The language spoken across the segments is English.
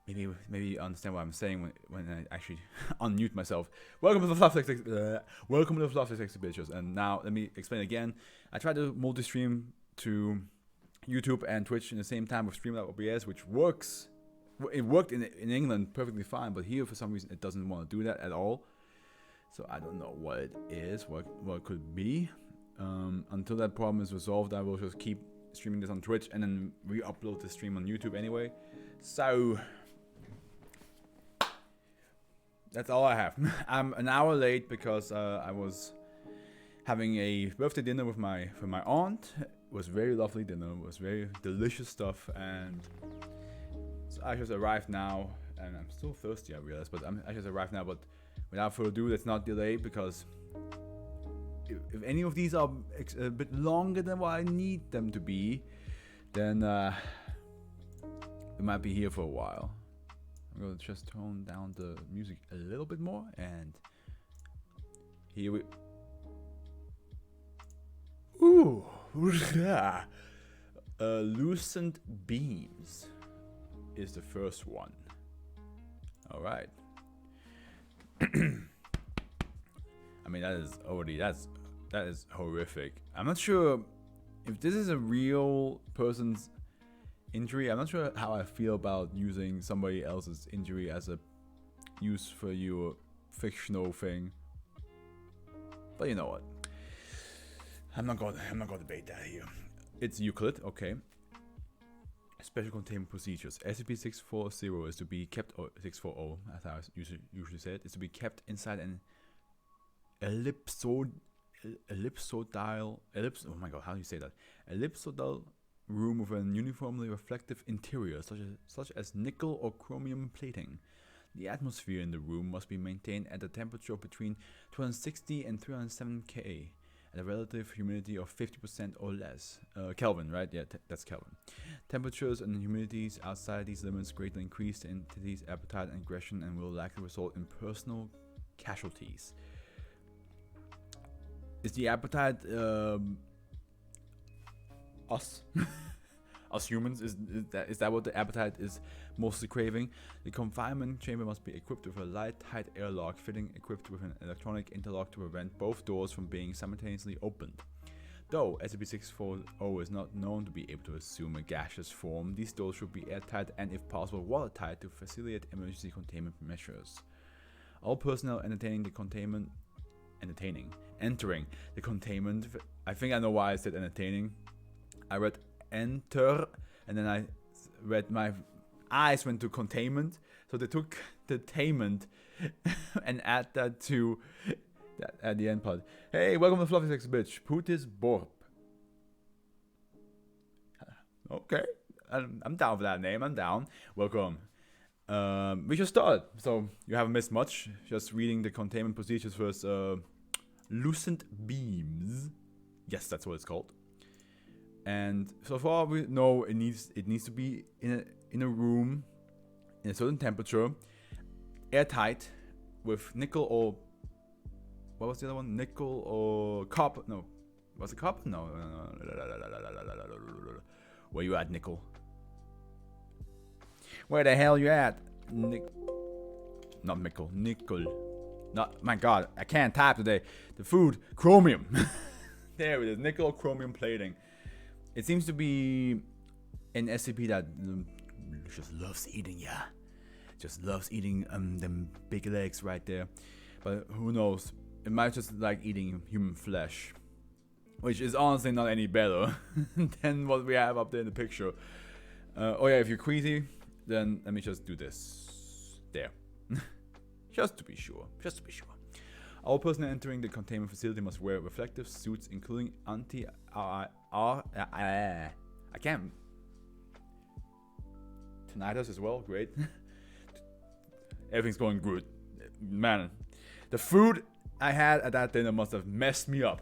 maybe you understand what I'm saying when I actually unmute myself. Welcome to the Fluff welcome to the Fluff Exhibitions. And now let me explain again. I tried to multi-stream to YouTube and Twitch in the same time with Streamlabs OBS, which works. It worked in England perfectly fine, but here for some reason it doesn't want to do that at all. So I don't know what it is, what it could be. Until that problem is resolved, I will just keep streaming this on Twitch and then re-upload the stream on YouTube anyway. So that's all I have. I'm an hour late because I was having a birthday dinner with my aunt. It was very lovely dinner. It was very delicious stuff, and so I just arrived now, and I'm still thirsty, I realize, but I just arrived now. But without further ado, let's not delay, because if any of these are a bit longer than what I need them to be, then we might be here for a while. I'm gonna just tone down the music a little bit more, and here we. Ooh, yeah. Lucent Beams is the first one. All right. I mean, that is horrific. I'm not sure if this is a real person's injury. I'm not sure how I feel about using somebody else's injury as a use for your fictional thing. But you know what? I'm not gonna debate that here. It's Euclid, okay. Special containment procedures. SCP-640 is to be kept, or 640, as I usually say it, is to be kept inside an ellipsoidal, oh my god, how do you say that? Ellipsoidal room with an uniformly reflective interior, such as nickel or chromium plating. The atmosphere in the room must be maintained at a temperature between 260 and 307 K. At a relative humidity of 50% or less. Kelvin, right? Yeah, that's Kelvin. Temperatures and humidities outside these limits greatly increase the entity's appetite and aggression and will likely result in personal casualties. Is the appetite us? Us humans? Is that what the appetite is mostly craving? The confinement chamber must be equipped with a light, tight airlock fitting, equipped with an electronic interlock to prevent both doors from being simultaneously opened. Though SCP-640 is not known to be able to assume a gaseous form, these doors should be airtight and, if possible, watertight to facilitate emergency containment measures. All personnel entering the containment, I think I know why I said entertaining. I read enter, and then I read, my eyes went to containment, so they took the tainment and add that to that at the end part. Hey, welcome to Fluffy Sex Bitch. Putis Borp. Okay, I'm down for that name. I'm down. Welcome. We just started, so you haven't missed much. Just reading the containment procedures first. Lucent Beams. Yes, that's what it's called. And so far we know it needs to be in a room in a certain temperature, airtight, with nickel or what was the other one? Nickel or copper? No, was it copper? No. Where you at, nickel? Where the hell you at? Not nickel. Not, my God, I can't type today. The food, chromium. There it is, nickel chromium plating. It seems to be an SCP that just loves eating, yeah. Just loves eating them big legs right there. But who knows? It might just like eating human flesh, which is honestly not any better than what we have up there in the picture. Oh yeah, if you're queasy, then let me just do this. There. Just to be sure. All personnel entering the containment facility must wear reflective suits, including I can't. Tinnitus as well, great. Everything's going good. Man, the food I had at that dinner must have messed me up.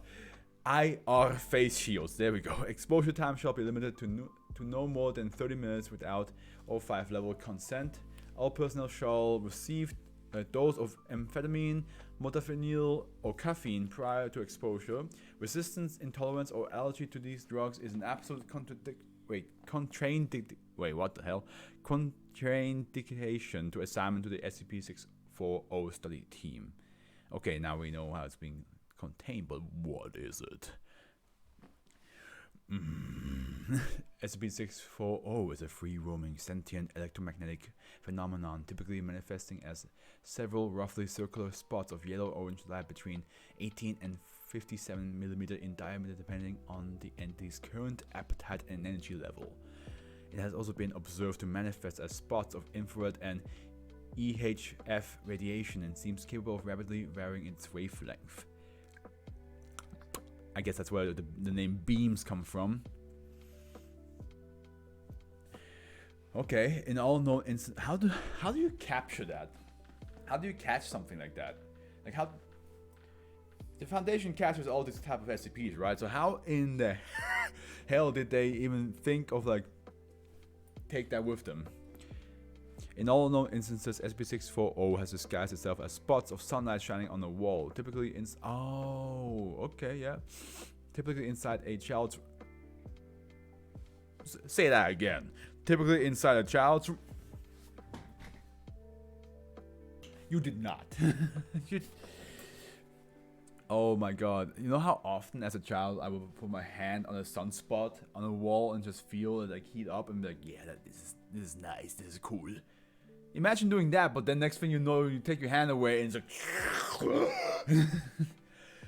IR face shields, there we go. Exposure time shall be limited to no more than 30 minutes without O5 level consent. All personnel shall receive a dose of amphetamine, modafinil, or caffeine prior to exposure. Resistance, intolerance, or allergy to these drugs is an absolute wait, what the hell? Contraindication to assignment to the SCP-640 study team. Okay, now we know how it's being contained, but what is it? SCP-640 is a free-roaming, sentient electromagnetic phenomenon typically manifesting as several roughly circular spots of yellow-orange light between 18 and 57 mm in diameter depending on the entity's current appetite and energy level. It has also been observed to manifest as spots of infrared and EHF radiation and seems capable of rapidly varying its wavelength. I guess that's where the name beams come from. Okay, in all known instances, how do you capture that? How do you catch something like that? Like how the Foundation captures all these type of SCPs, right? So how in the hell did they even think of like take that with them? In all known instances, SCP-640 has disguised itself as spots of sunlight shining on a wall, typically typically inside a child's. Say that again. Typically inside a child's. You did not. Oh my god. You know how often as a child I would put my hand on a sunspot on a wall and just feel it like heat up and be like, yeah, this is nice, this is cool. Imagine doing that, but then next thing you know, you take your hand away and it's like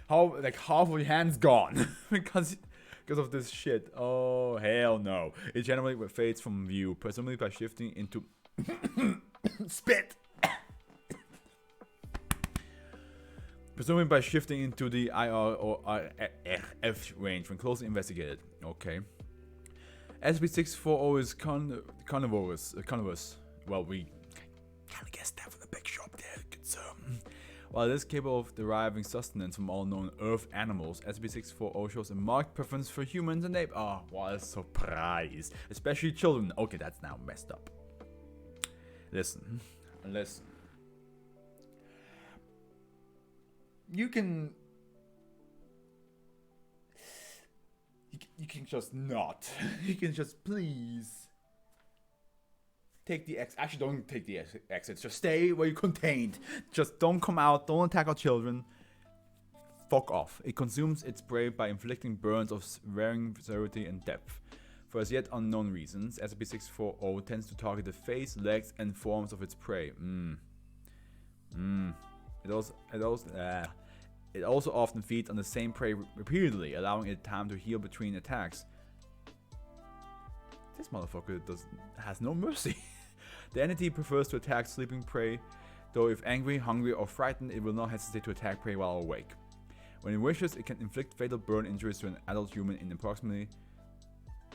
how like half of your hand's gone because of this shit. Oh hell no! It generally fades from view, presumably by shifting into spit. Presumably by shifting into the IR or RF range when closely investigated. Okay. SCP-640 is carnivorous. Well, we kind of guessed that from the big shop there. While it is capable of deriving sustenance from all known Earth animals, SCP-640 shows a marked preference for humans and apes. Oh, what a surprise! Especially children. Okay, that's now messed up. Listen. You can just not. You can just please take the exit. Actually, don't take the exits. Just stay where you're contained. Just don't come out. Don't attack our children. Fuck off. It consumes its prey by inflicting burns of varying severity and depth. For as yet unknown reasons, SCP-640 tends to target the face, legs, and forms of its prey. It also often feeds on the same prey repeatedly, allowing it time to heal between attacks. This motherfucker has no mercy. The entity prefers to attack sleeping prey, though if angry, hungry, or frightened, it will not hesitate to attack prey while awake. When it wishes, it can inflict fatal burn injuries to an adult human in approximately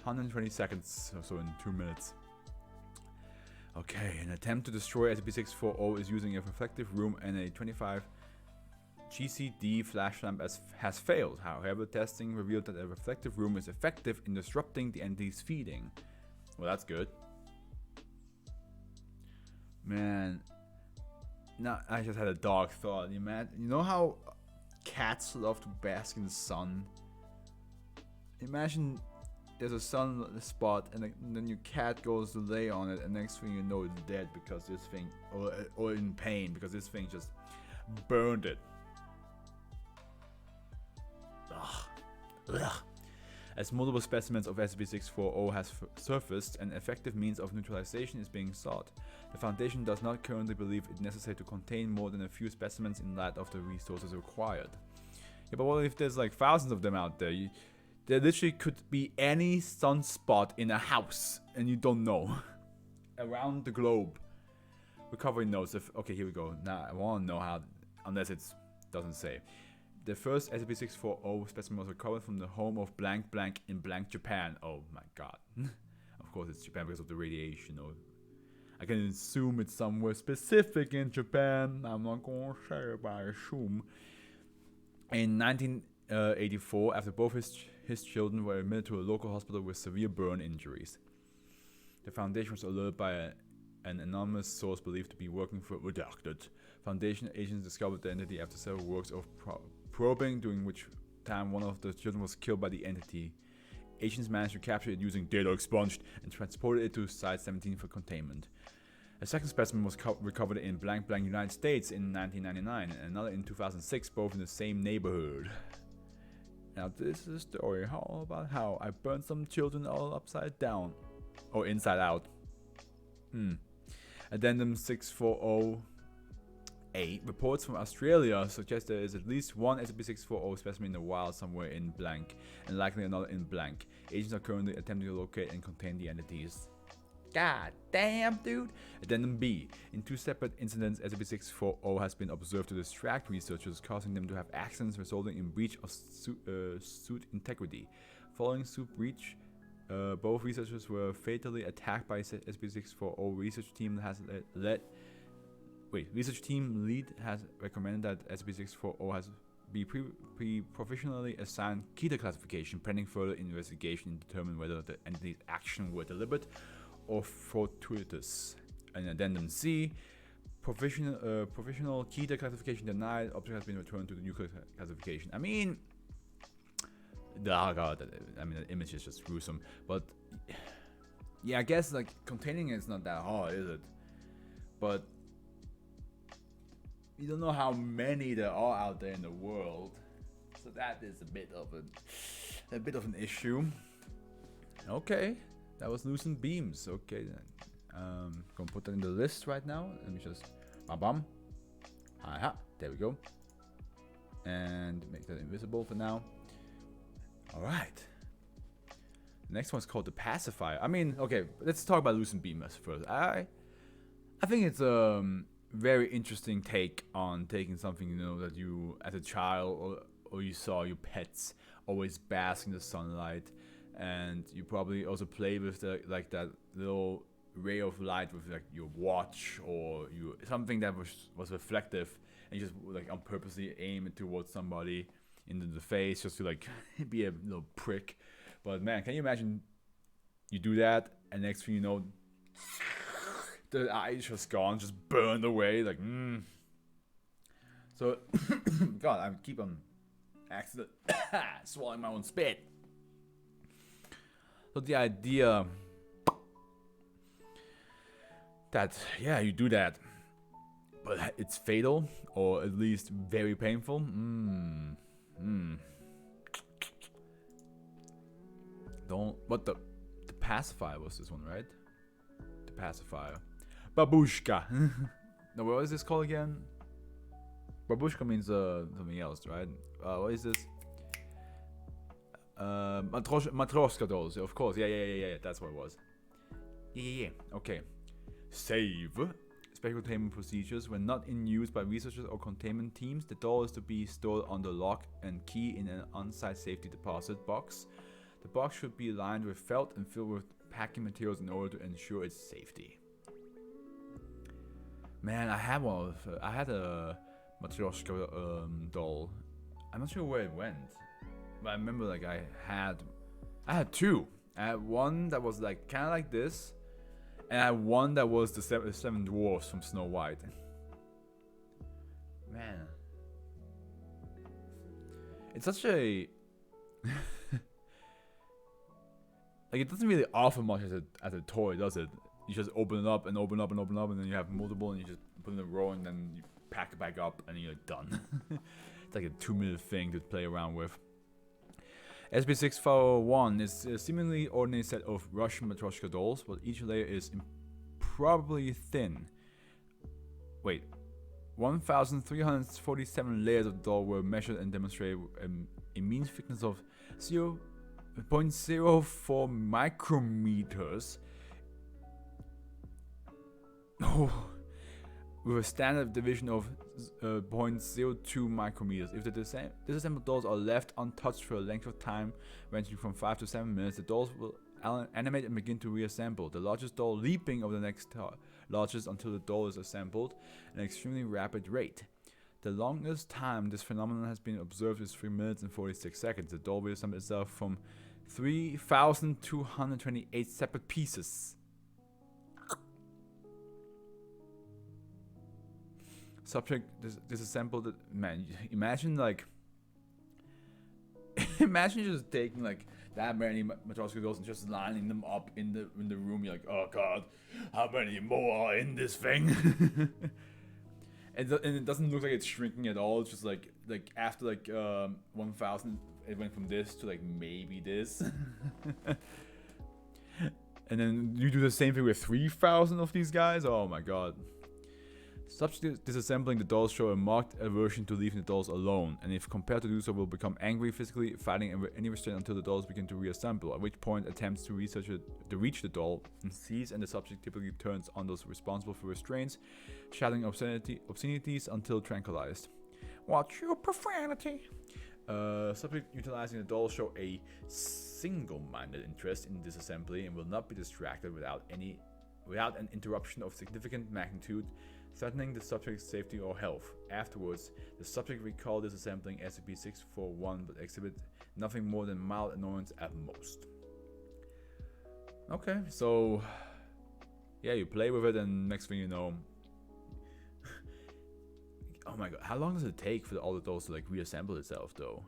120 seconds, so in 2 minutes. Okay, an attempt to destroy SCP-640 is using a reflective room and a 25 GCD flash lamp has failed. However, testing revealed that a reflective room is effective in disrupting the entity's feeding. Well, that's good. Man, now I just had a dark thought. You know how cats love to bask in the sun? Imagine there's a sun spot and then your cat goes to lay on it, and next thing you know it's dead because this thing, or in pain because this thing just burned it. Ugh. As multiple specimens of SCP-640 has surfaced, an effective means of neutralization is being sought. The Foundation does not currently believe it necessary to contain more than a few specimens in light of the resources required. Yeah, but what if there's like thousands of them out there? There literally could be any sunspot in a house, and you don't know. Around the globe. Recovery notes. Okay, here we go. Now I want to know how, unless it doesn't say. The first SCP-640 specimen was recovered from the home of blank blank in blank Japan. Oh my god. Of course it's Japan because of the radiation. Or I can assume it's somewhere specific in Japan. I'm not going to say, but I assume. In 1984, after both his children were admitted to a local hospital with severe burn injuries, the Foundation was alerted by an anonymous source believed to be working for Redacted. Foundation agents discovered the entity after several works of probing, during which time one of the children was killed by the entity. agents managed to capture it using data expunged and transported it to Site 17 for containment. A second specimen was recovered in blank blank United States in 1999 and another in 2006, both in the same neighborhood. Now this is a story about how I burned some children all upside down. Or inside out. Addendum 640A. Reports from Australia suggest there is at least one SCP-640 specimen in the wild somewhere in blank, and likely another in blank. Agents are currently attempting to locate and contain the entities. God damn, dude! Addendum B. In 2 separate incidents, SCP-640 has been observed to distract researchers, causing them to have accidents resulting in breach of suit integrity. Following suit breach, both researchers were fatally attacked by SCP-640. Research team lead has recommended that SCP-640 has be professionally assigned Keter classification, pending further investigation to determine whether the entity's actions were deliberate or fortuitous. And Addendum C. Professional Keter classification denied. Object has been returned to the nuclear classification. I mean, the image is just gruesome, but yeah, I guess like containing it is not that hard, is it? But you don't know how many there are out there in the world, so that is a bit of an issue. Okay, that was loosened beams. Okay, then gonna put that in the list right now. Let me just bam, aha, there we go, and make that invisible for now. Alright. The next one's called the pacifier. I mean, okay, let's talk about loosened beams first. I think it's a very interesting take on taking something, you know, that you as a child or you saw your pets always bask in the sunlight, and you probably also play with that little ray of light with like your watch or something that was reflective, and you just like on purposely aim it towards somebody into the face just to like be a little prick. But man, can you imagine you do that and next thing you know the eye is just gone, just burned away, like So God, I keep on accident swallowing my own spit. So the idea that yeah, you do that but it's fatal or at least very painful. What the pacifier was this one, right? The pacifier. Babushka. No, what is this called again? Babushka means something else, right? What is this? Matroska dolls, of course. Yeah, that's what it was. Yeah. Okay. Save. Special containment procedures. When not in use by researchers or containment teams, the doll is to be stored under lock and key in an on-site safety deposit box. The box should be lined with felt and filled with packing materials in order to ensure its safety. Man, I had a Matryoshka doll. I'm not sure where it went, but I remember like I had two. I had one that was like kind of like this, and I had one that was the seven dwarfs from Snow White. Man, it's such a like it doesn't really offer much as a toy, does it? You just open it up and open up and open up, and then you have multiple, and you just put it in a row, and then you pack it back up, and you're done. It's like a 2-minute thing to play around with. SCP-641 is a seemingly ordinary set of Russian Matryoshka dolls, but each layer is improbably thin. Wait, 1,347 layers of doll were measured and demonstrated a mean thickness of 0.04 micrometers. With a standard division of 0.02 micrometers. If the disassembled dolls are left untouched for a length of time ranging from 5 to 7 minutes, the dolls will animate and begin to reassemble, the largest doll leaping over the next largest until the doll is assembled at an extremely rapid rate. The longest time this phenomenon has been observed is 3 minutes and 46 seconds. The doll reassembles itself from 3,228 separate pieces. Subject disassembled. Man, imagine like imagine just taking like that many matryoshka dolls and just lining them up in the room. You're like, oh god, how many more are in this thing? And it doesn't look like it's shrinking at all. It's just like after 1,000, it went from this to like maybe this. And then you do the same thing with 3,000 of these guys. Oh my god. Subject disassembling the dolls show a marked aversion to leaving the dolls alone, and if compelled to do so will become angry, physically fighting any restraint until the dolls begin to reassemble, at which point attempts to reach the doll and seize, and the subject typically turns on those responsible for restraints, shouting obscenities until tranquilized. What's your profanity? Subject utilizing the dolls show a single-minded interest in disassembly and will not be distracted without an interruption of significant magnitude, threatening the subject's safety or health. Afterwards, the subject recall disassembling SCP-641 but exhibit nothing more than mild annoyance at most. Okay, so yeah, you play with it and next thing you know, oh my god, how long does it take for all the dolls to like reassemble itself though?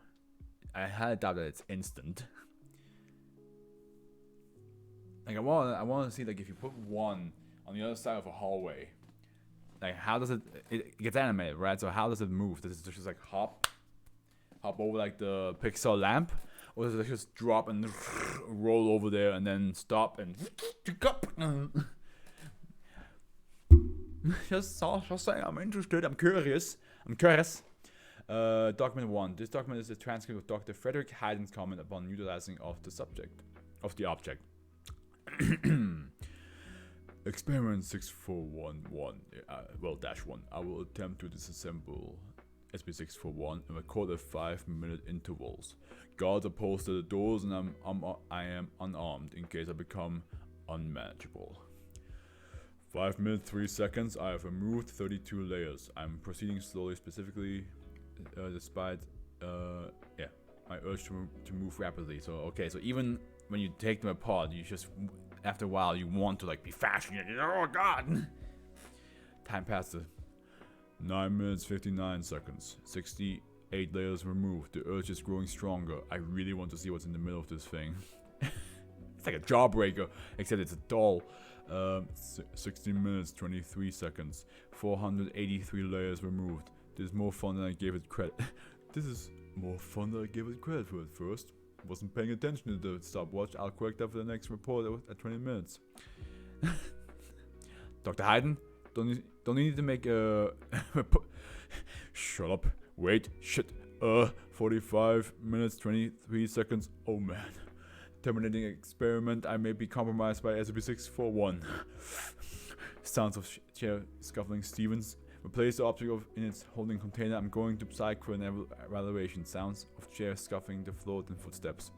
I highly doubt that it's instant. Like I want to see like if you put one on the other side of a hallway, like how does it gets animated, right? So how does it move? Does it just like hop over like the pixel lamp, or does it just drop and roll over there and then stop and just saying, I'm interested, I'm curious. Document 1. This document is a transcript of Dr. Frederick Hayden's comment upon utilizing of the object. Experiment 6411, -1. I will attempt to disassemble SCP-641 and record at 5-minute intervals. Guards are posted at the doors and I am unarmed in case I become unmanageable. 5 minutes 3 seconds. I have removed 32 layers. I'm proceeding slowly, specifically despite my urge to move rapidly. So okay, so even when you take them apart, you just after a while you want to like be fast. Oh god! Time passes. 9 minutes 59 seconds. 68 layers removed. The urge is growing stronger. I really want to see what's in the middle of this thing. It's like a jawbreaker, except it's a doll. 16 minutes 23 seconds. 483 layers removed. This is more fun than I gave it credit. This is more fun than I gave it credit for at first. Wasn't paying attention to the stopwatch. I'll correct that for the next report at 20 minutes. Dr. Hayden, don't you need to make a shut up. Wait, shit. 45 minutes 23 seconds. Oh man. Terminating experiment. I may be compromised by SCP-641. Sounds of chair scuffling. Stevens. Replace the object in its holding container. I'm going to psych for an evaluation. Sounds of chair scuffing the floor and footsteps.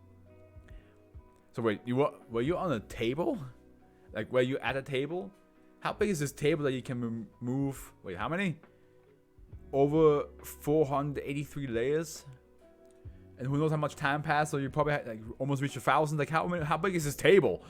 So wait, were you on a table? Like were you at a table? How big is this table that you can move? Wait, how many? Over 483 layers? And who knows how much time passed, so you probably had, like almost reached 1,000. Like how big is this table?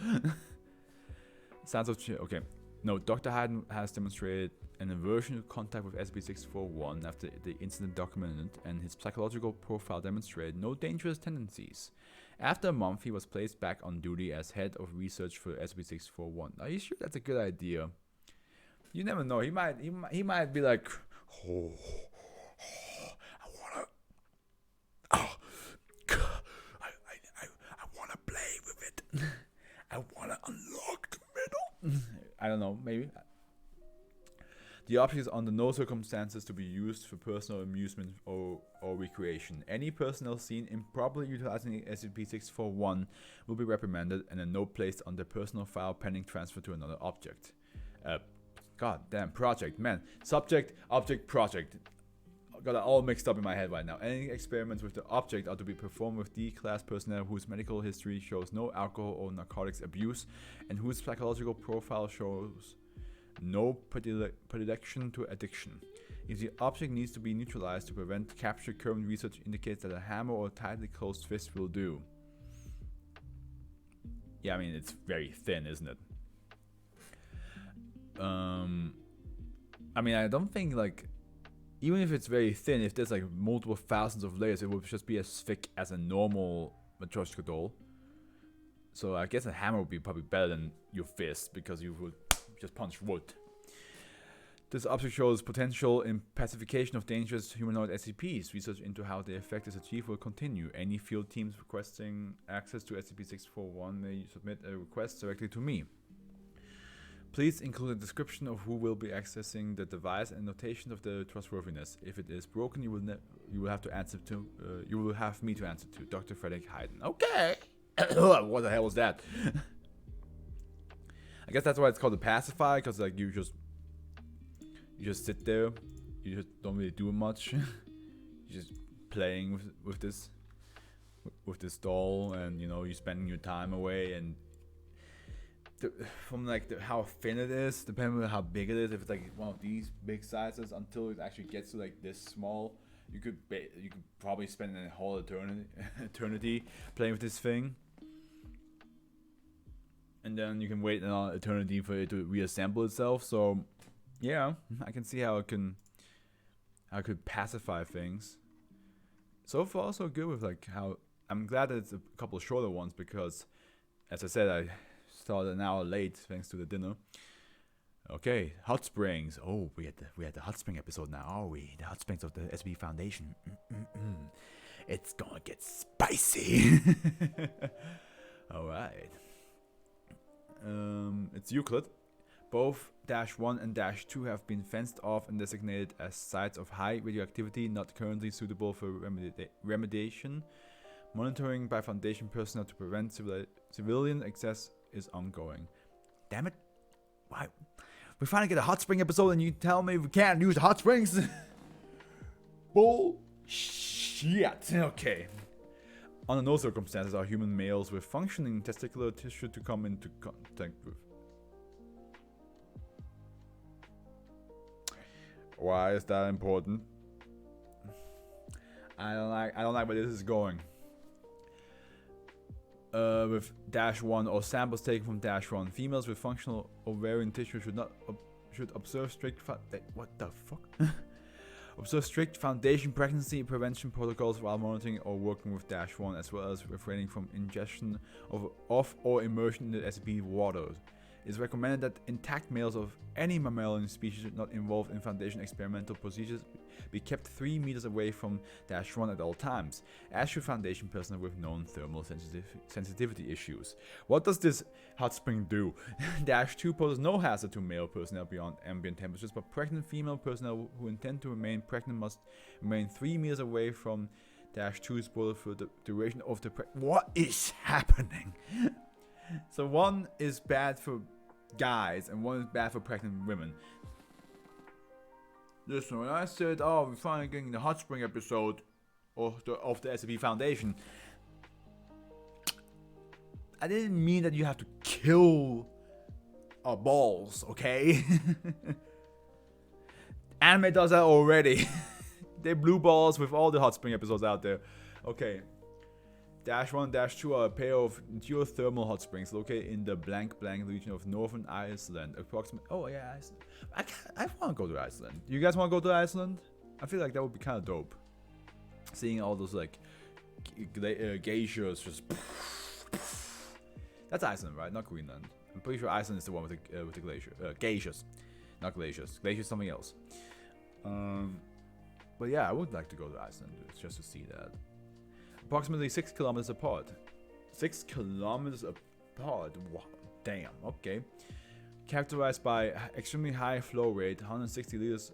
Sounds of chair. Okay. No, Dr. Hayden has demonstrated an aversion to contact with SCP-641 after the incident documented, and his psychological profile demonstrated no dangerous tendencies. After a month, he was placed back on duty as head of research for SCP-641. Are you sure that's a good idea? You never know. He might be like, oh, I wanna play with it. I wanna unlock the middle. I don't know, maybe. The object is under no circumstances to be used for personal amusement or recreation. Any personnel seen improperly utilizing SCP-641 will be reprimanded and a note placed on their personal file pending transfer to another object. God damn, project, man. Subject, object, project. Got it all mixed up in my head right now. Any experiments with the object are to be performed with D-class personnel whose medical history shows no alcohol or narcotics abuse and whose psychological profile shows no predilection to addiction. If the object needs to be neutralized to prevent capture, current research indicates that a hammer or tightly closed fist will do. Yeah, I mean, it's very thin, isn't it? I mean, I don't think, like, even if it's very thin, if there's, like, multiple thousands of layers, it would just be as thick as a normal Matryoshka doll. So I guess a hammer would be probably better than your fist because you would just punch wood. This object shows potential in pacification of dangerous humanoid SCPs. Research into how the effect is achieved will continue. Any field teams requesting access to SCP-641 may submit a request directly to me. Please include a description of who will be accessing the device and notation of the trustworthiness. If it is broken, you will have to answer to. You will have me to answer to, Dr. Frederick Hayden. Okay. What the hell was that? I guess that's why it's called a pacifier, because like you just sit there, you just don't really do much. You're just playing with this doll, and you know you're spending your time away. And from like how thin it is, depending on how big it is, if it's like one of these big sizes, until it actually gets to like this small, you could probably spend a whole eternity playing with this thing. And then you can wait an eternity for it to reassemble itself. So yeah, I can see how I could pacify things. So far, so good with like how I'm glad that it's a couple of shorter ones because, as I said, I started an hour late thanks to the dinner. Okay, hot springs. Oh, we had the hot spring episode now, are we? The hot springs of the SB Foundation. It's gonna get spicy. All right. It's Euclid. Both -1 and -2 have been fenced off and designated as sites of high radioactivity, not currently suitable for remediation. Monitoring by Foundation personnel to prevent civilian access is ongoing. Damn it! Why? We finally get a hot spring episode and you tell me we can't use the hot springs? Bullshit! Okay. Under no circumstances are human males with functioning testicular tissue to come into contact with. Why is that important? I don't like where this is going. With -1 or samples taken from -1, females with functional ovarian tissue should observe strict what the fuck? Observe strict Foundation pregnancy prevention protocols while monitoring or working with -1, as well as refraining from ingestion of or immersion in the SCP waters. It is recommended that intact males of any mammalian species not involved in Foundation experimental procedures be kept 3 meters away from -1 at all times, as should Foundation personnel with known thermal sensitivity issues. What does this hot spring do? -2 poses no hazard to male personnel beyond ambient temperatures, but pregnant female personnel who intend to remain pregnant must remain 3 meters away from -2's border for the duration of the What is happening? So one is bad for guys and one is bad for pregnant women. Listen, when I said, oh, we're finally getting the hot spring episode of the SCP Foundation, I didn't mean that you have to kill our balls, okay? Anime does that already. They blue balls with all the hot spring episodes out there. Okay. -1, -2 are a pair of geothermal hot springs located in the blank region of northern Iceland. Approximately. Oh yeah, Iceland. I want to go to Iceland. You guys want to go to Iceland? I feel like that would be kind of dope. Seeing all those like geysers just. That's Iceland, right? Not Greenland. I'm pretty sure Iceland is the one with the glacier. Geysers, not glaciers. Glaciers something else. But yeah, I would like to go to Iceland just to see that. Approximately 6 kilometers apart. 6 kilometers apart. Wow, damn. Okay. Characterized by extremely high flow rate, 160 liters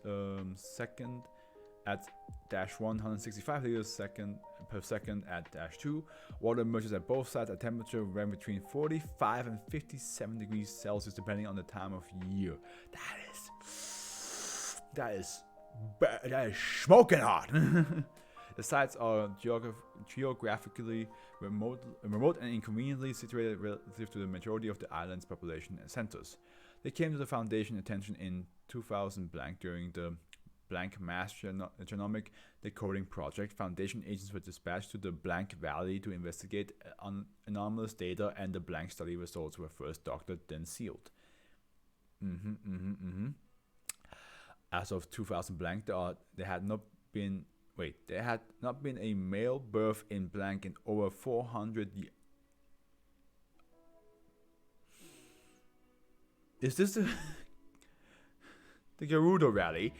second at -1, 165 liters per second at -2. Water emerges at both sides at temperature ranging between 45 and 57 degrees Celsius, depending on the time of year. That is smoking hot. The sites are geographically remote and inconveniently situated relative to the majority of the island's population and centers. They came to the Foundation attention in 2000 during the mass genomic decoding project. Foundation agents were dispatched to the Valley to investigate anomalous data, and the study results were first doctored, then sealed. As of 2000 there had not been a male birth in in over 400 years. Is this the Gerudo rally?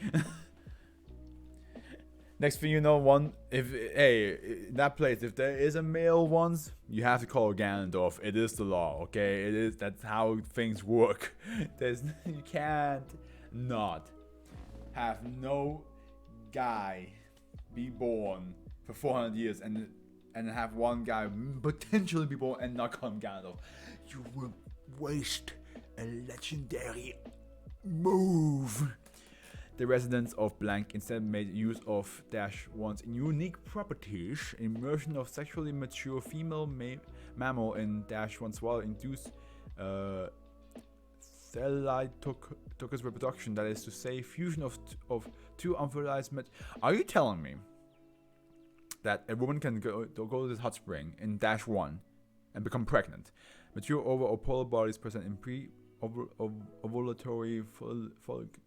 Next thing you know, in that place, if there is a male once, you have to call Ganondorf. It is the law, okay? That's how things work. You can't not have no guy be born for 400 years and have one guy potentially be born and not call him Ganondorf. You will waste a legendary move. The residents of blank instead made use of -1's unique properties. Immersion of sexually mature female mammal in -1's while induced Thelitocus reproduction, that is to say, fusion of two unfertilized Are you telling me that a woman can go to this hot spring in -1 and become pregnant? Mature ova or polar bodies present in ovulatory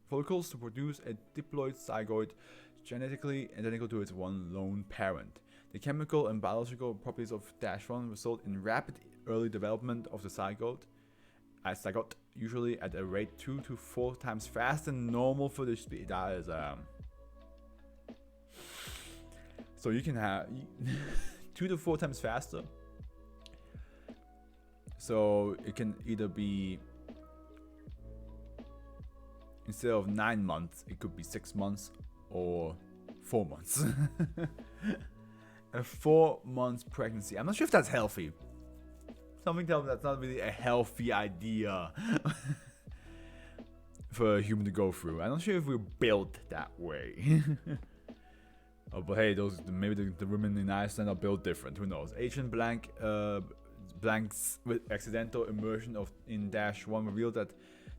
follicles to produce a diploid zygote genetically identical to its one lone parent. The chemical and biological properties of -1 result in rapid early development of the zygote, usually at a rate 2 to 4 times faster than normal for the speed. That is so you can have 2 to 4 times faster. So it can either be, instead of 9 months, it could be 6 months or 4 months. A 4 months pregnancy. I'm not sure if that's healthy. Something tells me that's not really a healthy idea for a human to go through. I'm not sure if we're built that way. Oh, but hey, maybe the women in Iceland are built different. Who knows? Asian blanks with accidental immersion in -1 revealed that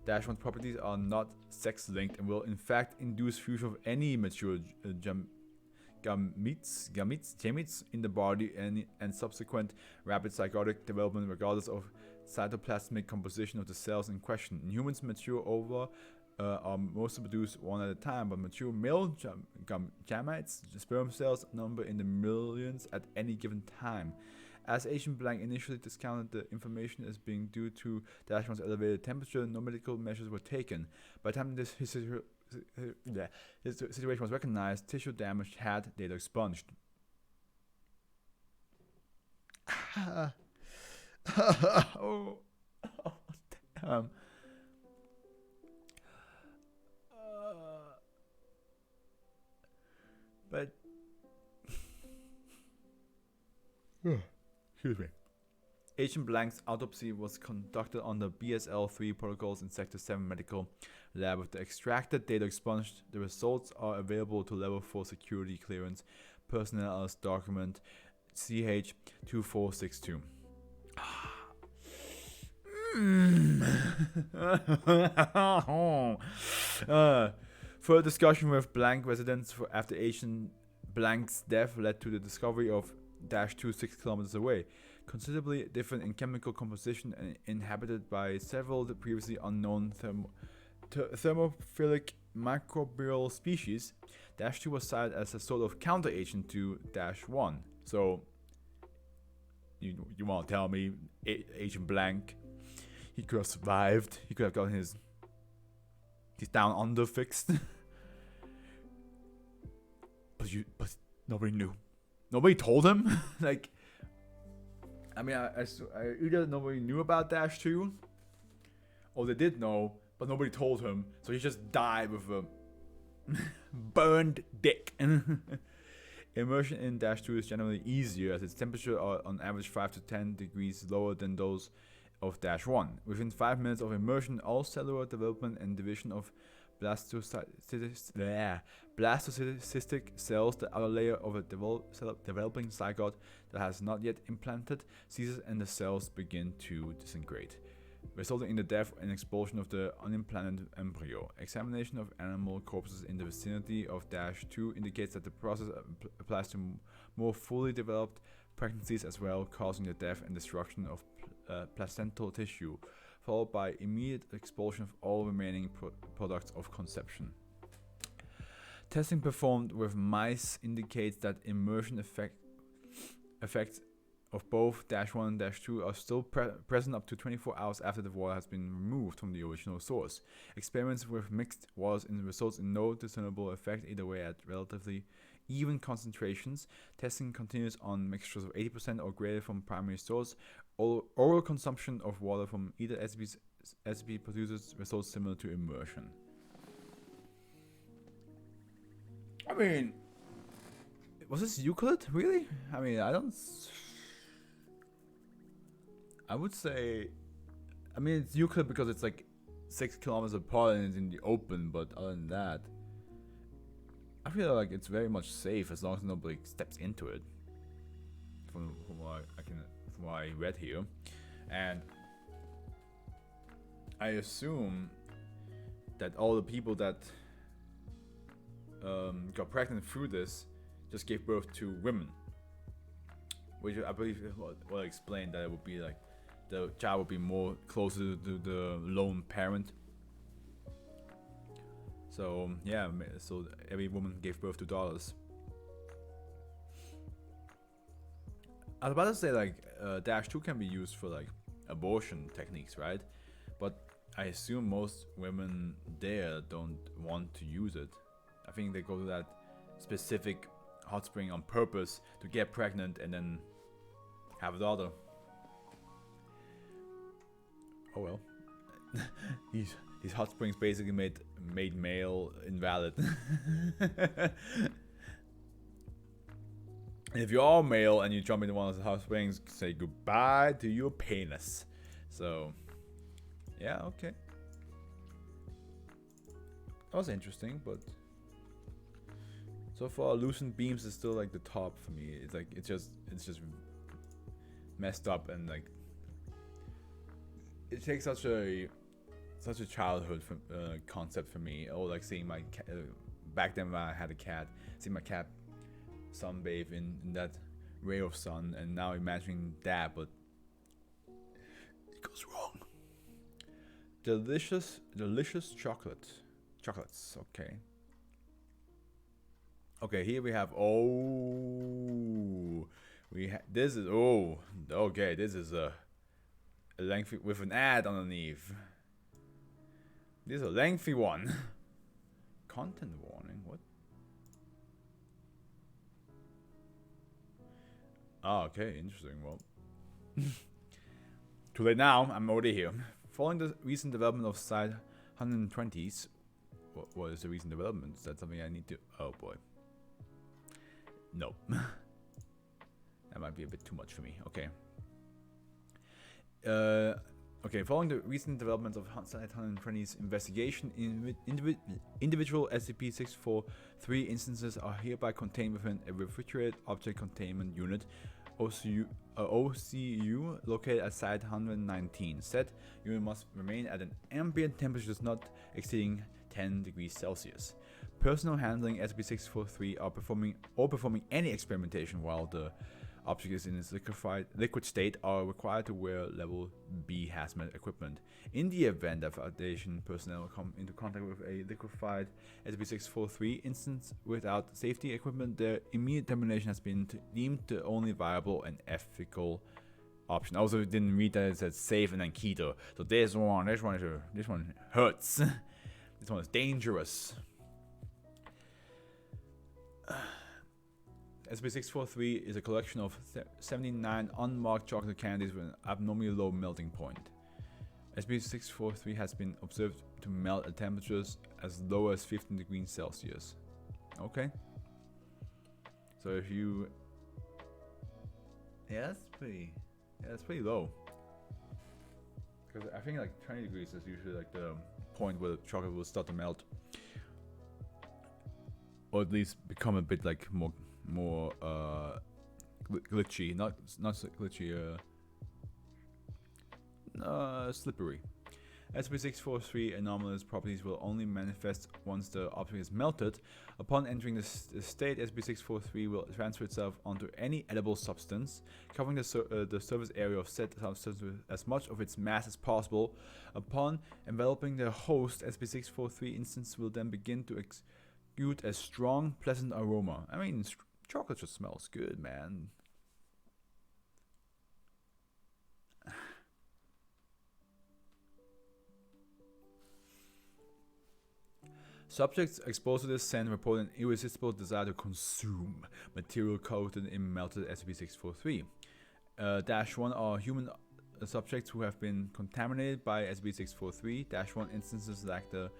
-1's properties are not sex-linked and will in fact induce fusion of any mature gametes in the body and subsequent rapid zygotic development regardless of cytoplasmic composition of the cells in question. In humans, mature ova are mostly produced one at a time, but mature male gametes, sperm cells, number in the millions at any given time. As Asian Blank initially discounted the information as being due to -1's elevated temperature, no medical measures were taken. By the time his situation was recognized, tissue damage had data expunged. Oh, damn. But excuse me. Agent Blank's autopsy was conducted on the BSL-3 protocols in Sector 7 Medical Lab. With the extracted data expunged, the results are available to Level 4 security clearance personnel as document CH2462. Further discussion with Blank residents after Asian Blank's death led to the discovery of -2 6 kilometers away, considerably different in chemical composition and inhabited by several previously unknown thermophilic microbial species. -2 was cited as a sort of counteragent to -1. So you want to tell me Agent Blank, he could have survived, he could have gotten his down under fixed. but nobody knew. Nobody told him. Like, I mean, I either nobody knew about -2, or they did know, but nobody told him, so he just died with a burned dick. Immersion in -2 is generally easier, as its temperature are on average 5 to 10 degrees lower than those of -1. Within 5 minutes of immersion, all cellular development and division of blastocystic cells, the outer layer of a developing zygote that has not yet implanted, ceases and the cells begin to disintegrate, resulting in the death and expulsion of the unimplanted embryo. Examination of animal corpses in the vicinity of -2 indicates that the process applies to more fully developed pregnancies as well, causing the death and destruction of placental tissue, followed by immediate expulsion of all remaining products of conception. Testing performed with mice indicates that immersion affects of both -1 and -2 are still present up to 24 hours after the water has been removed from the original source. Experiments with mixed waters results in no discernible effect either way at relatively even concentrations. Testing continues on mixtures of 80% or greater from primary source. Oral consumption of water from either SB produces results similar to immersion. I mean, was this Euclid, really? I mean, I would say, I mean, it's Euclid because it's like 6 kilometers apart and it's in the open, but other than that, I feel like it's very much safe as long as nobody steps into it. From what I read here, and I assume that all the people that got pregnant through this just gave birth to women, which I believe will explain that it would be like the child would be more closer to the lone parent. So yeah, so every woman gave birth to daughters. I was about to say like -2 can be used for like abortion techniques, right? But I assume most women there don't want to use it. I think they go to that specific hot spring on purpose to get pregnant and then have a daughter. Oh well. These hot springs basically made male invalid. And if you're all male and you jump into one of the hot springs, say goodbye to your penis. So, yeah, okay. That was interesting, but so far, loosened beams is still like the top for me. It's like it's just messed up, and like it takes such a childhood concept for me. Oh, like seeing my cat, back then when I had a cat, seeing my cat sunbathe in that ray of sun, and now imagining that, but it goes wrong. Delicious chocolates. Okay, here we have this is a lengthy with an ad underneath. This is a lengthy one. Content warning. What? Oh, okay, interesting. Well, too late now. I'm already here. Following the recent development of Site 120s, what is the recent development? Is that something I need to? Oh boy. No. That might be a bit too much for me. Okay. Okay, following the recent developments of Site 120's investigation, individual SCP-643 instances are hereby contained within a refrigerated object containment unit, OCU, located at Site 119. Said unit must remain at an ambient temperature not exceeding 10 degrees Celsius. Personnel handling SCP-643 are performing any experimentation while the object is in its liquid state are required to wear level B hazmat equipment. In the event that Foundation personnel come into contact with a liquefied SCP-643 instance without safety equipment, their immediate termination has been deemed the only viable and ethical option. I also didn't read that it said safe and then keto. So this one hurts. This one is dangerous. SCP-643 is a collection of 79 unmarked chocolate candies with an abnormally low melting point. SCP-643 has been observed to melt at temperatures as low as 15 degrees Celsius. Okay. So if you... Yeah, that's pretty low. Because I think like 20 degrees is usually like the point where the chocolate will start to melt. Or at least become a bit like more glitchy, not so glitchy, slippery. SCP-643 anomalous properties will only manifest once the object is melted. Upon entering the state, SCP-643 will transfer itself onto any edible substance, covering the surface area of said substance with as much of its mass as possible. Upon enveloping the host, SCP-643 instance will then begin to exude a strong, pleasant aroma. I mean, chocolate just smells good, man. Subjects exposed to this scent report an irresistible desire to consume material coated in melted SCP-643. -1 are human subjects who have been contaminated by SCP-643. -1 instances lack the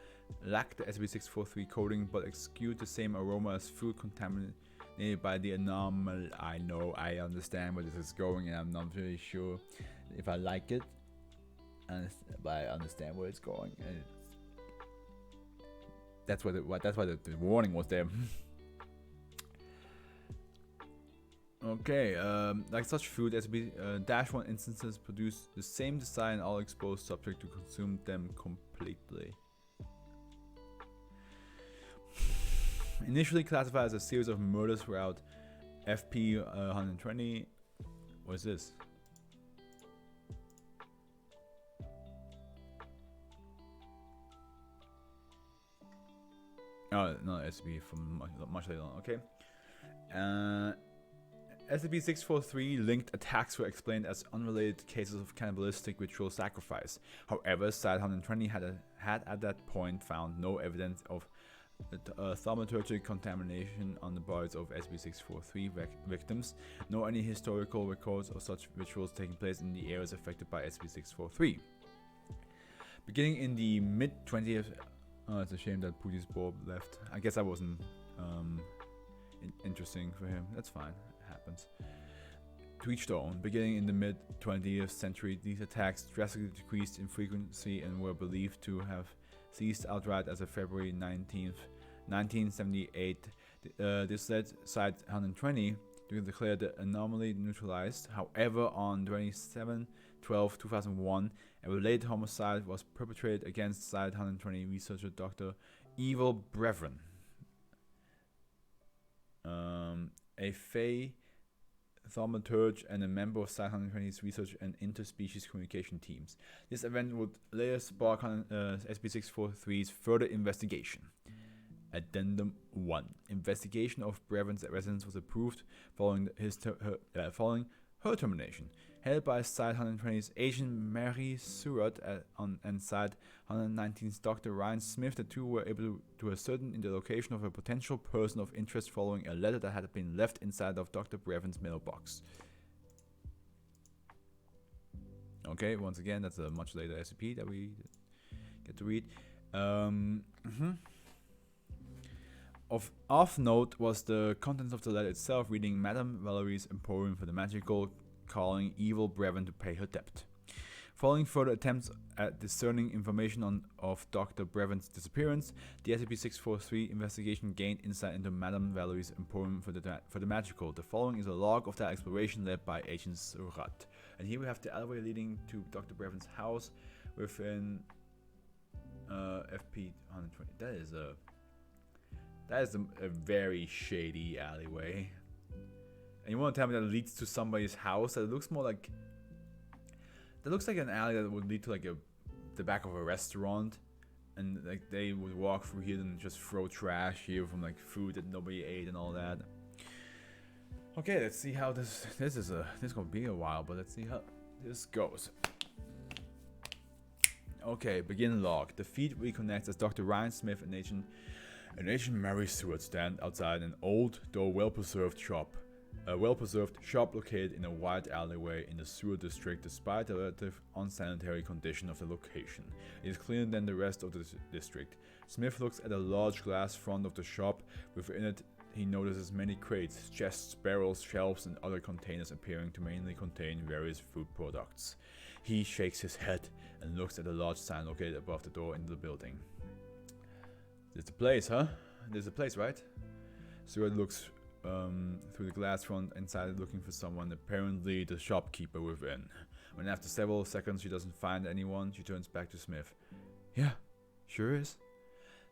SCP-643 coating but exude the same aroma as food contaminated by the anomaly. I know, I understand where this is going, and I'm not really sure if I like it, but I understand where it's going. And that's why the warning was there. Okay, like such food, SCP-1 instances produce the same desire in all exposed subjects to consume them completely. Initially classified as a series of murders throughout FP-120. What is this? Oh, no, SCP from much later on. Okay. SCP-643 linked attacks were explained as unrelated cases of cannibalistic ritual sacrifice. However, Site-120 had at that point found no evidence of thaumaturgic contamination on the bodies of SCP-643 victims, nor any historical records of such rituals taking place in the areas affected by SCP-643. Beginning in the mid-20th... Oh, it's a shame that Pooty's Bob left. I guess that wasn't interesting for him. That's fine. Happens. To each their own. Beginning in the mid-20th century, these attacks drastically decreased in frequency and were believed to have ceased outright as of February 19th, 1978. This led Site-120 to declare the anomaly neutralized. However, on 27/12/2001, a related homicide was perpetrated against Site-120 researcher Dr. Evil Brevin, a Fey thaumaturge and a member of Site-120's research and interspecies communication teams. This event would later spark SCP-643's further investigation. Addendum 1. Investigation of Brevin's residence was approved following her termination. Headed by Site-120's Agent Mary Surratt and Site-119's Dr. Ryan Smith, the two were able to ascertain in the location of a potential person of interest following a letter that had been left inside of Dr. Brevin's mailbox. Okay, once again, that's a much later SCP that we get to read. Of note was the contents of the letter itself, reading Madame Valerie's Emporium for the Magical, calling Evil Brevin to pay her debt. Following further attempts at discerning information of Dr. Brevin's disappearance, the SCP-643 investigation gained insight into Madame Valerie's Emporium for the Magical. The following is a log of that exploration led by Agent Surratt. And here we have the alleyway leading to Dr. Brevin's house within FP-120. That is a very shady alleyway. And you want to tell me that it leads to somebody's house? That looks more like... That looks like an alley that would lead to like the back of a restaurant. And like they would walk through here and just throw trash here from like food that nobody ate and all that. Okay, let's see how this is gonna be a while, but let's see how this goes. Okay, begin log. The feed reconnects as Dr. Ryan Smith and Agent Mary Stewart stand outside an old, though well-preserved shop. A well-preserved shop located in a wide alleyway in the sewer district despite the relative unsanitary condition of the location. It is cleaner than the rest of the district. Smith looks at a large glass front of the shop. Within it, he notices many crates, chests, barrels, shelves, and other containers appearing to mainly contain various food products. He shakes his head and looks at a large sign located above the door into the building. This is the place, huh? This is the place, right? Stewart looks through the glass front inside looking for someone, apparently the shopkeeper within. When after several seconds she doesn't find anyone, she turns back to Smith. Yeah, sure is.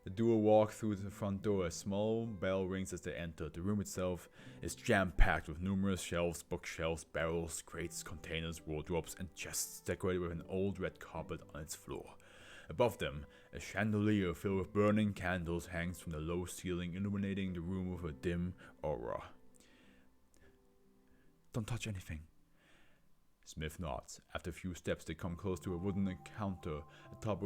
The duo walk through the front door. A small bell rings as they enter. The room itself is jam-packed with numerous shelves, bookshelves, barrels, crates, containers, wardrobes, and chests decorated with an old red carpet on its floor. Above them, a chandelier filled with burning candles hangs from the low ceiling, illuminating the room with a dim aura. Don't touch anything. Smith nods. After a few steps, they come close to a wooden counter, atop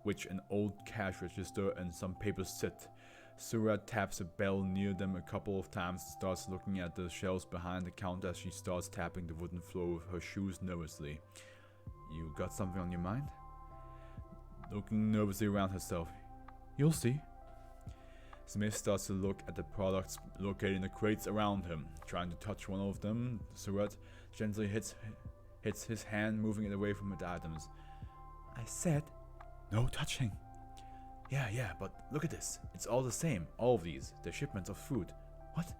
which an old cash register and some papers sit. Surat taps a bell near them a couple of times and starts looking at the shelves behind the counter as she starts tapping the wooden floor with her shoes nervously. You got something on your mind? Looking nervously around herself. You'll see. Smith starts to look at the products located in the crates around him. Trying to touch one of them, Surat gently hits his hand, moving it away from the items. I said, no touching. Yeah, but look at this. It's all the same. All of these. They're shipments of food. What?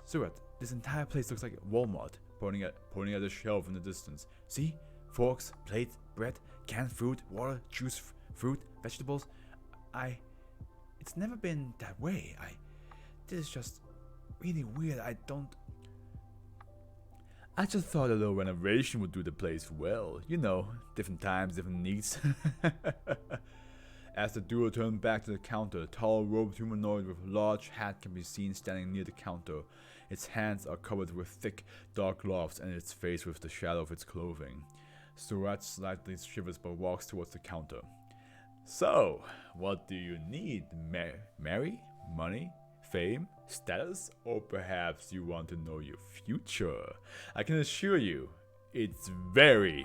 Surat, this entire place looks like Walmart, pointing at a shelf in the distance. See? Forks, plates, bread, canned food, water, juice, fruit, vegetables. It's never been that way. This is just really weird. I just thought a little renovation would do the place well. You know, different times, different needs. As the duo turn back to the counter, a tall robed humanoid with a large hat can be seen standing near the counter. Its hands are covered with thick, dark gloves and its face with the shadow of its clothing. Surat slightly shivers but walks towards the counter. So, what do you need? Marry? Money? Fame? Status? Or perhaps you want to know your future? I can assure you, it's very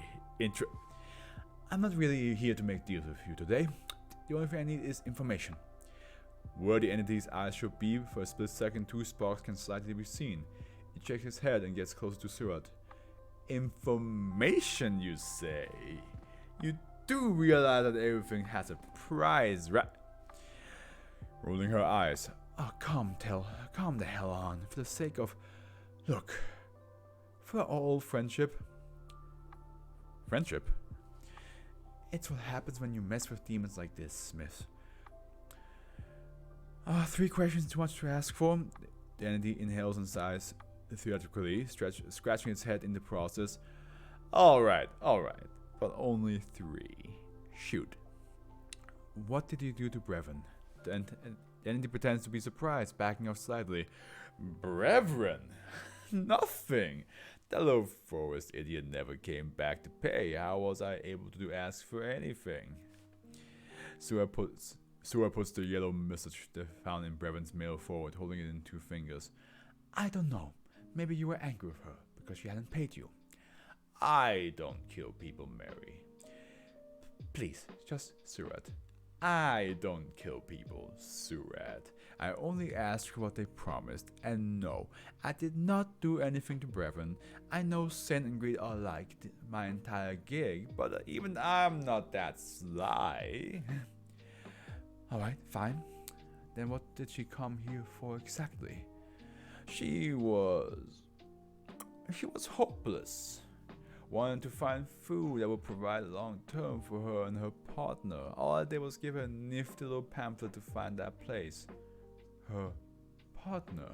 I'm not really here to make deals with you today. The only thing I need is information. Where the entity's eyes should be, for a split second, two sparks can slightly be seen. He shakes his head and gets closer to Surat. Information, you say? You do realize that everything has a price, right? Rolling her eyes. Oh, calm the hell on. For the sake of... Look. For our old friendship. Friendship? It's what happens when you mess with demons like this, Smith. 3 questions too much to ask for. The entity inhales and sighs theatrically, scratching its head in the process. Alright, but only 3. Shoot. What did you do to Brevin? The entity pretends to be surprised, backing off slightly. Brevin? Nothing. That little forest idiot never came back to pay. How was I able to ask for anything? Sura puts the yellow message they found in Brevin's mail forward, holding it in 2 fingers. I don't know. Maybe you were angry with her because she hadn't paid you. I don't kill people, Mary. Please, just Surat. I don't kill people, Surat. I only asked for what they promised, and no, I did not do anything to Brevin. I know sin and greed are like my entire gig, but even I'm not that sly. Alright, fine. Then what did she come here for exactly? She was hopeless. Wanted to find food that would provide long term for her and her partner. All I did was give her a nifty little pamphlet to find that place. Her partner.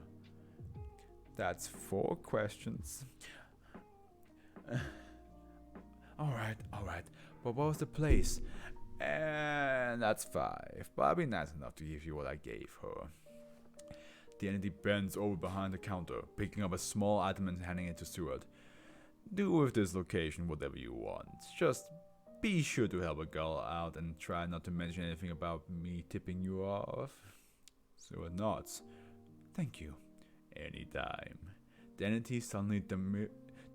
That's 4 questions. Alright. But what was the place? And that's 5. But I'll be nice enough to give you what I gave her. The entity bends over behind the counter, picking up a small item and handing it to Stuart. Do with this location whatever you want. Just be sure to help a girl out and try not to mention anything about me tipping you off. Stuart nods. Thank you. Anytime. The entity suddenly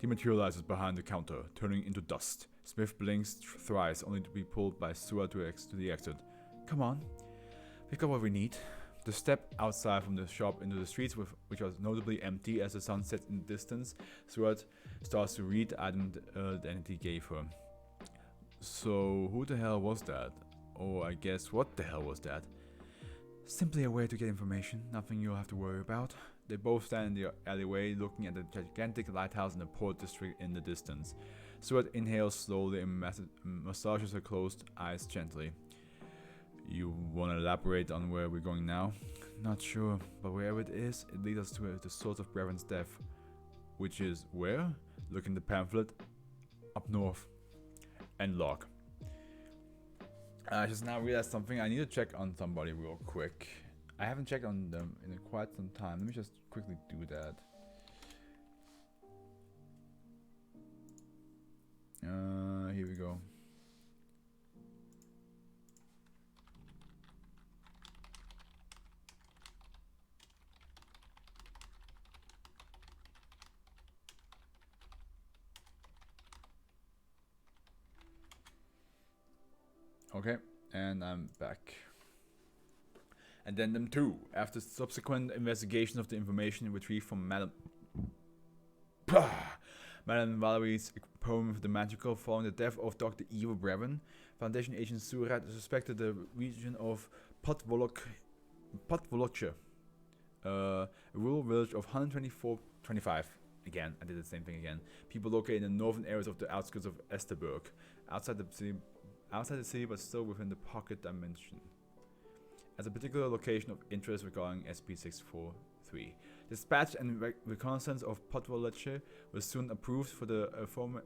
dematerializes behind the counter, turning into dust. Smith blinks thrice, only to be pulled by Stuart to the exit. Come on. We've got what we need. They step outside from the shop into the streets, which was notably empty as the sun sets in the distance. Stuart starts to read the item the entity gave her. So, who the hell was that? Or I guess, what the hell was that? Simply a way to get information, nothing you'll have to worry about. They both stand in the alleyway, looking at the gigantic lighthouse in the port district in the distance. Stuart inhales slowly and massages her closed eyes gently. You want to elaborate on where we're going now? Not sure, but wherever it is, it leads us to the source of Brevin's death. Which is where? Look in the pamphlet. Up north. And log. I just now realized something. I need to check on somebody real quick. I haven't checked on them in quite some time. Let me just quickly do that. Here we go. Okay, and I'm back. Addendum 2. After subsequent investigation of the information retrieved from Madame Valerie's poem of the magical following the death of Dr. Eva Brevin, Foundation agent Surat suspected the region of Potvolokje, a rural village of 125. Again, I did the same thing again. People located in the northern areas of the outskirts of Esterberg, outside the city, but still within the pocket dimension, as a particular location of interest regarding SP643. Dispatch and reconnaissance of Potvolokje was soon approved for the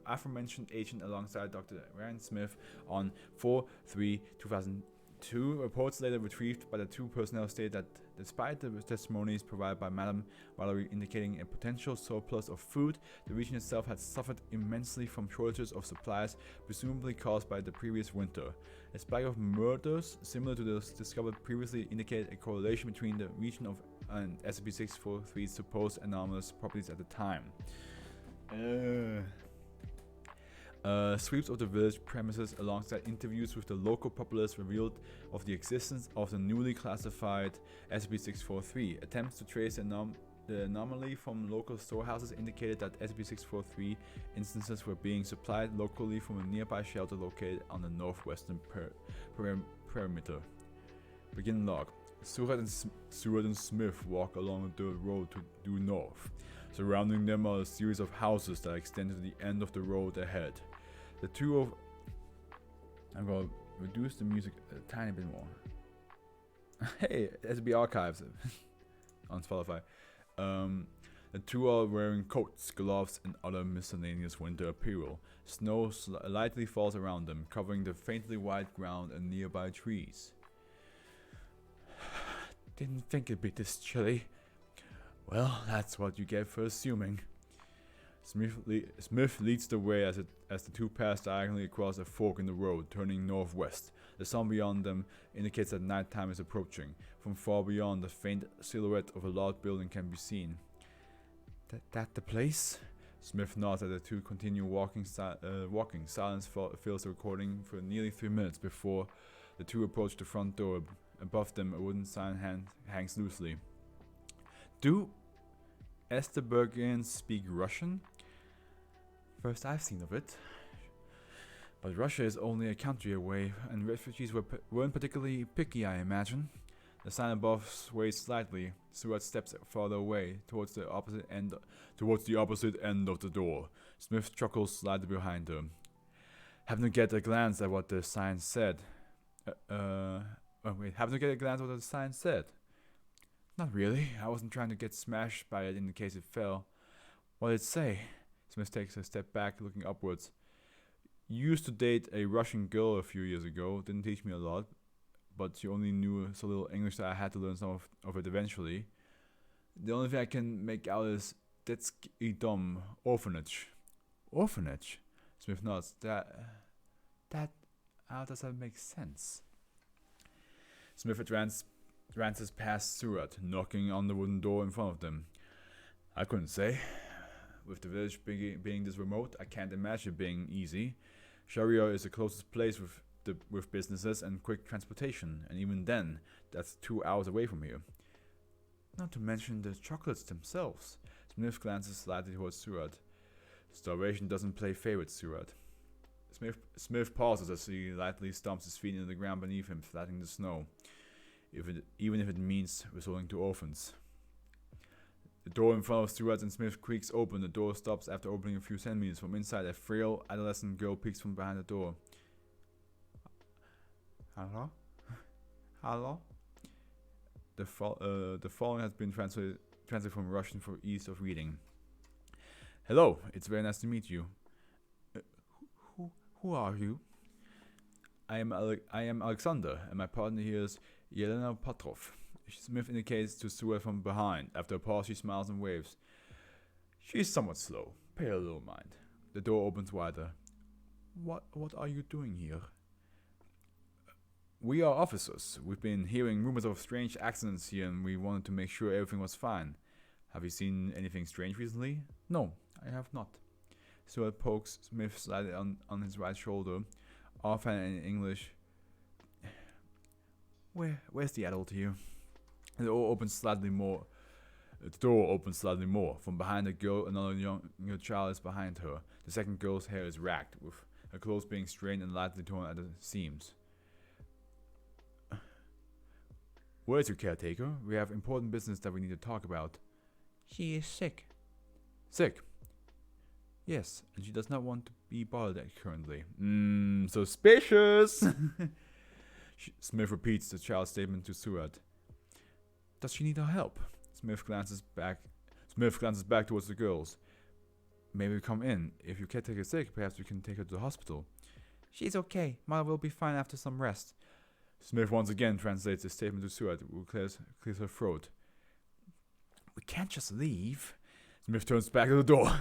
aforementioned agent alongside Dr. Ryan Smith on 4/3/2002. Reports later retrieved by the two personnel stated that despite the testimonies provided by Madame Valerie indicating a potential surplus of food, the region itself had suffered immensely from shortages of supplies, presumably caused by the previous winter. A spike of murders, similar to those discovered previously, indicated a correlation between the region of and SCP-643's supposed anomalous properties at the time. Sweeps of the village premises alongside interviews with the local populace revealed of the existence of the newly classified SCP-643. Attempts to trace the anomaly from local storehouses indicated that SCP-643 instances were being supplied locally from a nearby shelter located on the northwestern perimeter. Begin log. Surat and Smith walk along a dirt road to due north. Surrounding them are a series of houses that extend to the end of the road ahead. The two of... I'm going to reduce the music a tiny bit more. Hey, SB Archives on Spotify. The two are wearing coats, gloves, and other miscellaneous winter apparel. Snow lightly falls around them, covering the faintly white ground and nearby trees. Didn't think it'd be this chilly. Well, that's what you get for assuming. Smith leads the way as the two pass diagonally across a fork in the road, turning northwest. The sun beyond them indicates that nighttime is approaching. From far beyond, the faint silhouette of a large building can be seen. That the place? Smith nods as the two continue walking. Silence fills the recording for nearly 3 minutes before the two approach the front door. Above them, a wooden sign hangs loosely. Do Esterbergians speak Russian? First I've seen of it. But Russia is only a country away, and refugees weren't particularly picky, I imagine. The sign above sways slightly. Surat steps farther away, towards the opposite end of the door. Smith chuckles slightly behind her. Happen to get a glance at what the sign said. Happen to get a glance at what the sign said? Not really. I wasn't trying to get smashed by it in case it fell. What did it say? Smith takes a step back, looking upwards. Used to date a Russian girl a few years ago. Didn't teach me a lot, but she only knew so little English that I had to learn some of it eventually. The only thing I can make out is Detski dom, orphanage. Orphanage? Smith nods. How does that make sense? Smith advances past Surat, knocking on the wooden door in front of them. I couldn't say. With the village being this remote, I can't imagine it being easy. Sharia is the closest place with businesses and quick transportation, and even then, that's 2 hours away from here. Not to mention the chocolates themselves. Smith glances slightly towards Surat. Starvation doesn't play favorites, Surat. Smith pauses as he lightly stomps his feet into the ground beneath him, flattening the snow. Even if it means resorting to orphans. The door in front of Surat and Smith creaks open. The door stops after opening a few centimeters. From inside, a frail adolescent girl peeks from behind the door. Hello? Hello? The following has been translated from Russian for ease of reading. Hello, it's very nice to meet you. Who are you? I am Alexander, and my partner here is Yelena Petrov. Smith indicates to Surat from behind. After a pause, she smiles and waves. She's somewhat slow. Pay her a little mind. The door opens wider. What are you doing here? We are officers. We've been hearing rumors of strange accidents here, and we wanted to make sure everything was fine. Have you seen anything strange recently? No, I have not. Surat pokes Smith slightly on his right shoulder. Offhand in English. Where's the adult here? The door opens slightly more. The door opens slightly more. From behind the girl, another younger child is behind her. The second girl's hair is ragged, with her clothes being strained and lightly torn at the seams. Where is your caretaker? We have important business that we need to talk about. She is sick. Sick? Yes, and she does not want to be bothered currently. Suspicious! Smith repeats the child's statement to Stuart. Does she need our help? Smith glances back towards the girls. May we come in? If your caretaker is sick, perhaps we can take her to the hospital. She's okay. Mother will be fine after some rest. Smith once again translates the statement to Stuart, who clears her throat. We can't just leave. Smith turns back to the door.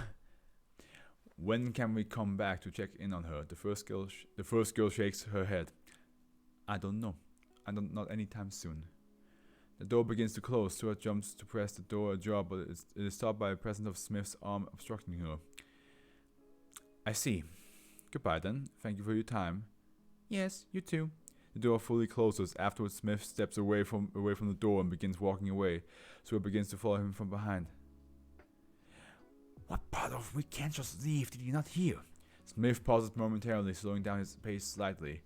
When can we come back to check in on her? The first girl shakes her head. I don't know. Not anytime soon. The door begins to close. Stuart jumps to press the door ajar, but it is stopped by the presence of Smith's arm obstructing her. I see. Goodbye then. Thank you for your time. Yes, you too. The door fully closes. Afterwards, Smith steps away from the door and begins walking away. Stuart begins to follow him from behind. What part of we can't just leave did you not hear? Smith pauses momentarily, slowing down his pace slightly.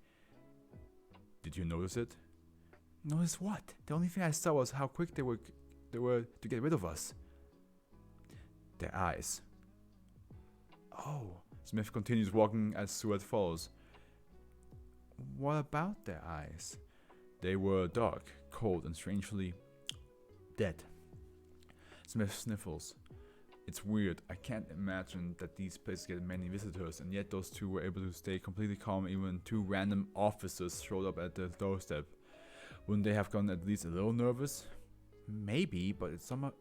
Did you notice it? Notice what? The only thing I saw was how quick they were to get rid of us. Their eyes. Oh. Smith continues walking as Stuart follows. What about their eyes? They were dark, cold, and strangely dead. Smith sniffles. It's weird. I can't imagine that these places get many visitors, and yet those two were able to stay completely calm even when two random officers showed up at their doorstep. Wouldn't they have gotten at least a little nervous? Maybe, but somehow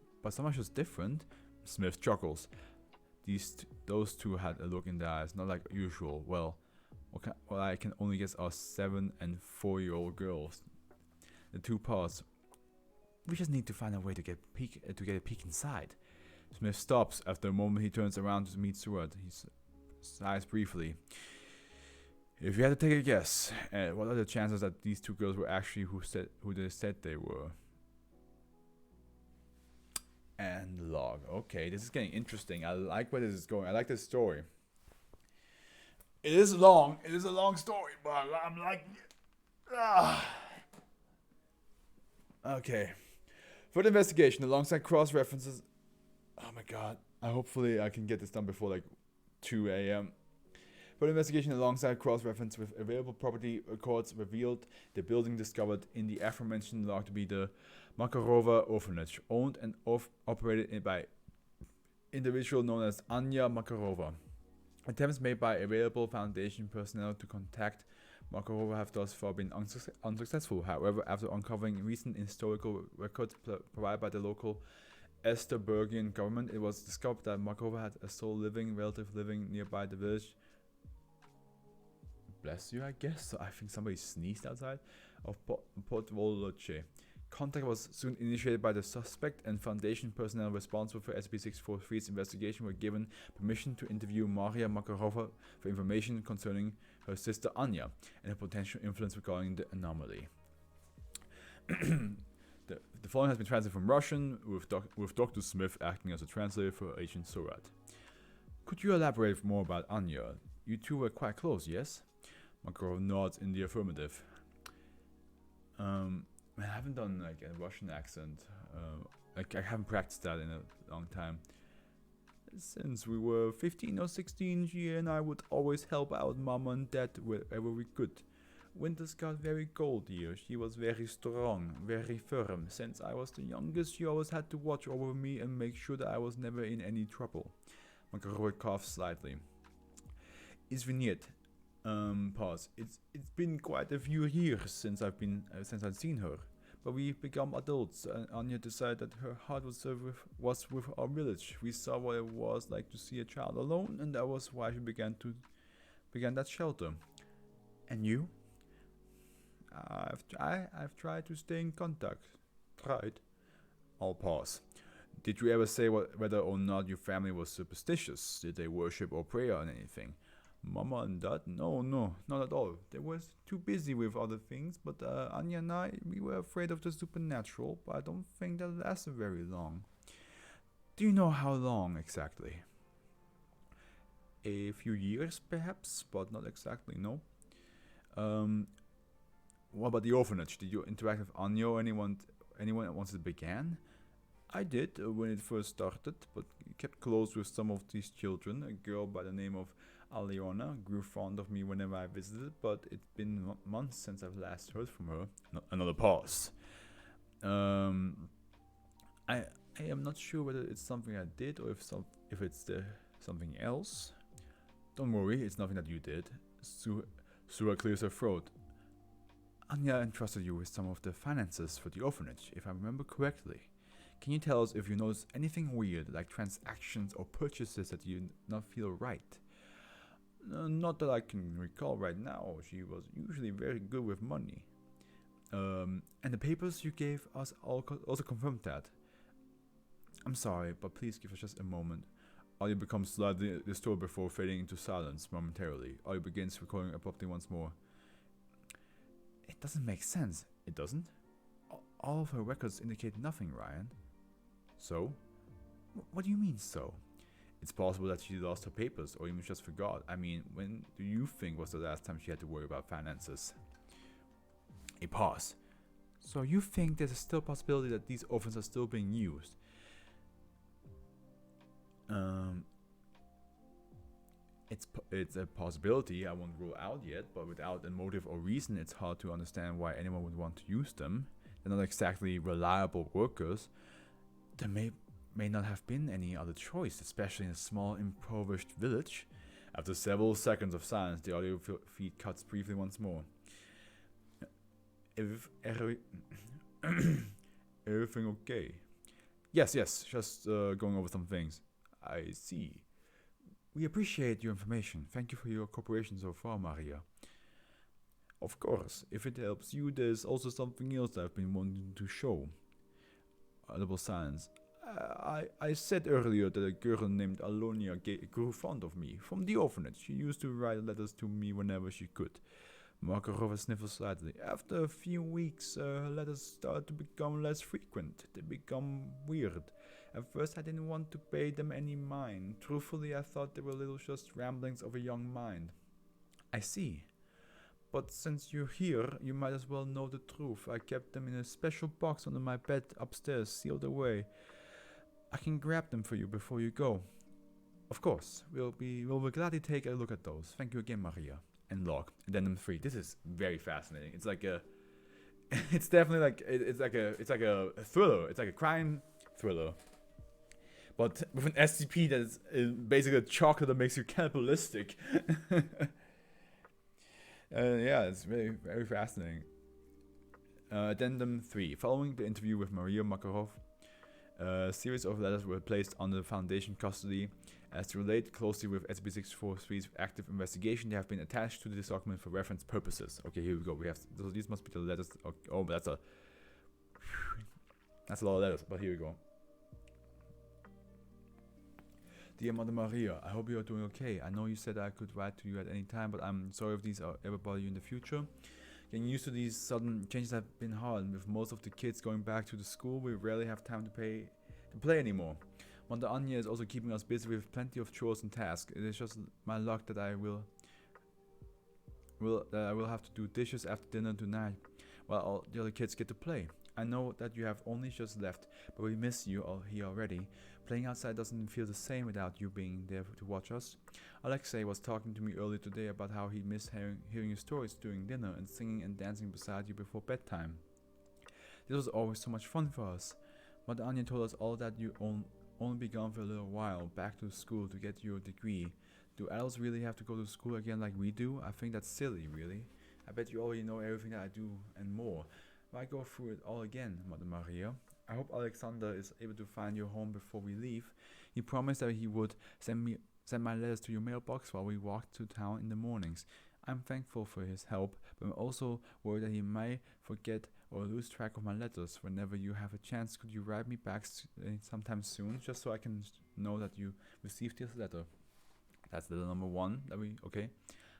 just different. Smith chuckles. Those two had a look in their eyes, not like usual. Well, I can only guess are 7 and 4-year-old girls. The two pause. We just need to find a way to get a peek inside. Smith stops. After a moment, he turns around to meet Stuart. He sighs briefly. If you had to take a guess, what are the chances that these two girls were actually who they said they were? And log. Okay, this is getting interesting. I like where this is going. I like this story. It is long. It is a long story, but I'm like, Okay. Further investigation alongside cross references. Oh my god. Hopefully I can get this done before like 2 a.m. Further investigation alongside cross-reference with available property records revealed the building discovered in the aforementioned log to be the Makarova orphanage, owned and operated by individual known as Anya Makarova. Attempts made by available foundation personnel to contact Makarova have thus far been unsuccessful. However, after uncovering recent historical records provided by the local Esterbergian government, it was discovered that Makarova had a sole living relative living nearby the village. Bless you, I guess. I think somebody sneezed outside of Podvoloce. Contact was soon initiated by the suspect, and foundation personnel responsible for SB643's investigation were given permission to interview Maria Makarova for information concerning her sister Anya and her potential influence regarding the anomaly. The following has been translated from Russian, with Dr. Smith acting as a translator for Agent Surat. Could you elaborate more about Anya? You two were quite close, yes? Makarov nods in the affirmative. I haven't done like a Russian accent. I haven't practiced that in a long time. Since we were 15 or 16, she and I would always help out Mom and Dad wherever we could. Winters got very cold here. She was very strong, very firm. Since I was the youngest, she always had to watch over me and make sure that I was never in any trouble. Makarov coughs slightly. Izviniet. Pause. It's been quite a few years since I've seen her, but we've become adults, and Anya decided that her heart was with our village. We saw what it was like to see a child alone, and that was why she began that shelter. And you? I've tried to stay in contact. Tried. I'll pause. Did you ever say whether or not your family was superstitious? Did they worship or pray on anything? Mama and Dad? No, no, not at all. They were too busy with other things, but Anya and I, we were afraid of the supernatural, but I don't think that lasted very long. Do you know how long exactly? A few years, perhaps, but not exactly, no. Um, what about the orphanage? Did you interact with Anya or anyone once it began? I did when it first started, but kept close with some of these children. A girl by the name of Aliona grew fond of me whenever I visited, but it's been months since I've last heard from her. Another pause. Um, I am not sure whether it's something I did or if it's something else. Don't worry, it's nothing that you did. Sura clears her throat. Anya entrusted you with some of the finances for the orphanage, if I remember correctly. Can you tell us if you notice anything weird, like transactions or purchases that you not feel right? Not that I can recall right now. She was usually very good with money. And the papers you gave us also confirmed that. I'm sorry, but please give us just a moment. Audio becomes slightly disturbed before fading into silence momentarily. Audio begins recording abruptly once more. It doesn't make sense. It doesn't? All of her records indicate nothing, Ryan. So? What do you mean, so? It's possible that she lost her papers or even just forgot. I mean, when do you think was the last time she had to worry about finances? A pause. So you think there's still a possibility that these orphans are still being used? It's a possibility I won't rule out yet, but without a motive or reason, it's hard to understand why anyone would want to use them. They're not exactly reliable workers. There may not have been any other choice, especially in a small, impoverished village. After several seconds of silence, the audio feed cuts briefly once more. Everything okay? Yes, just going over some things. I see. We appreciate your information. Thank you for your cooperation so far, Maria. Of course, if it helps you, there's also something else I've been wanting to show. Audible silence. I said earlier that a girl named Alonia grew fond of me from the orphanage. She used to write letters to me whenever she could. Makarova sniffles slightly. After a few weeks, her letters started to become less frequent. They become weird. At first, I didn't want to pay them any mind. Truthfully, I thought they were little just ramblings of a young mind. I see. But since you're here, you might as well know the truth. I kept them in a special box under my bed upstairs, sealed away. I can grab them for you before you go. Of course, we'll gladly take a look at those. Thank you again, Maria. And log. Addendum 3. This is very fascinating. It's like a, it's definitely like it's like a thriller. It's like a crime thriller, but with an SCP that is basically a chocolate that makes you cannibalistic. Yeah, it's very fascinating. Addendum 3. Following the interview with Maria Makarov, a series of letters were placed under Foundation custody. As to relate closely with SCP-643's active investigation, they have been attached to this document for reference purposes. Okay, here we go. So these must be the letters. Oh, that's a lot of letters, but here we go. Dear Mother Maria, I hope you are doing okay. I know you said I could write to you at any time, but I'm sorry if these ever bother you in the future. Getting used to these sudden changes have been hard. With most of the kids going back to the school, we rarely have time to play anymore. Mother Anya is also keeping us busy with plenty of chores and tasks. It is just my luck that I will have to do dishes after dinner tonight, while all the other kids get to play. I know that you have only just left, but we miss you all here already. Playing outside doesn't feel the same without you being there to watch us. Alexei was talking to me earlier today about how he missed hearing your stories during dinner and singing and dancing beside you before bedtime. This was always so much fun for us. Mother Anya told us all that you only be gone for a little while, back to school to get your degree. Do adults really have to go to school again like we do? I think that's silly, really. I bet you already know everything that I do and more. Why go through it all again, Mother Maria? I hope Alexander is able to find your home before we leave. He promised that he would send my letters to your mailbox while we walked to town in the mornings. I'm thankful for his help, but I'm also worried that he might forget or lose track of my letters. Whenever you have a chance, could you write me back sometime soon, just so I can know that you received this letter? That's the number one that we, okay.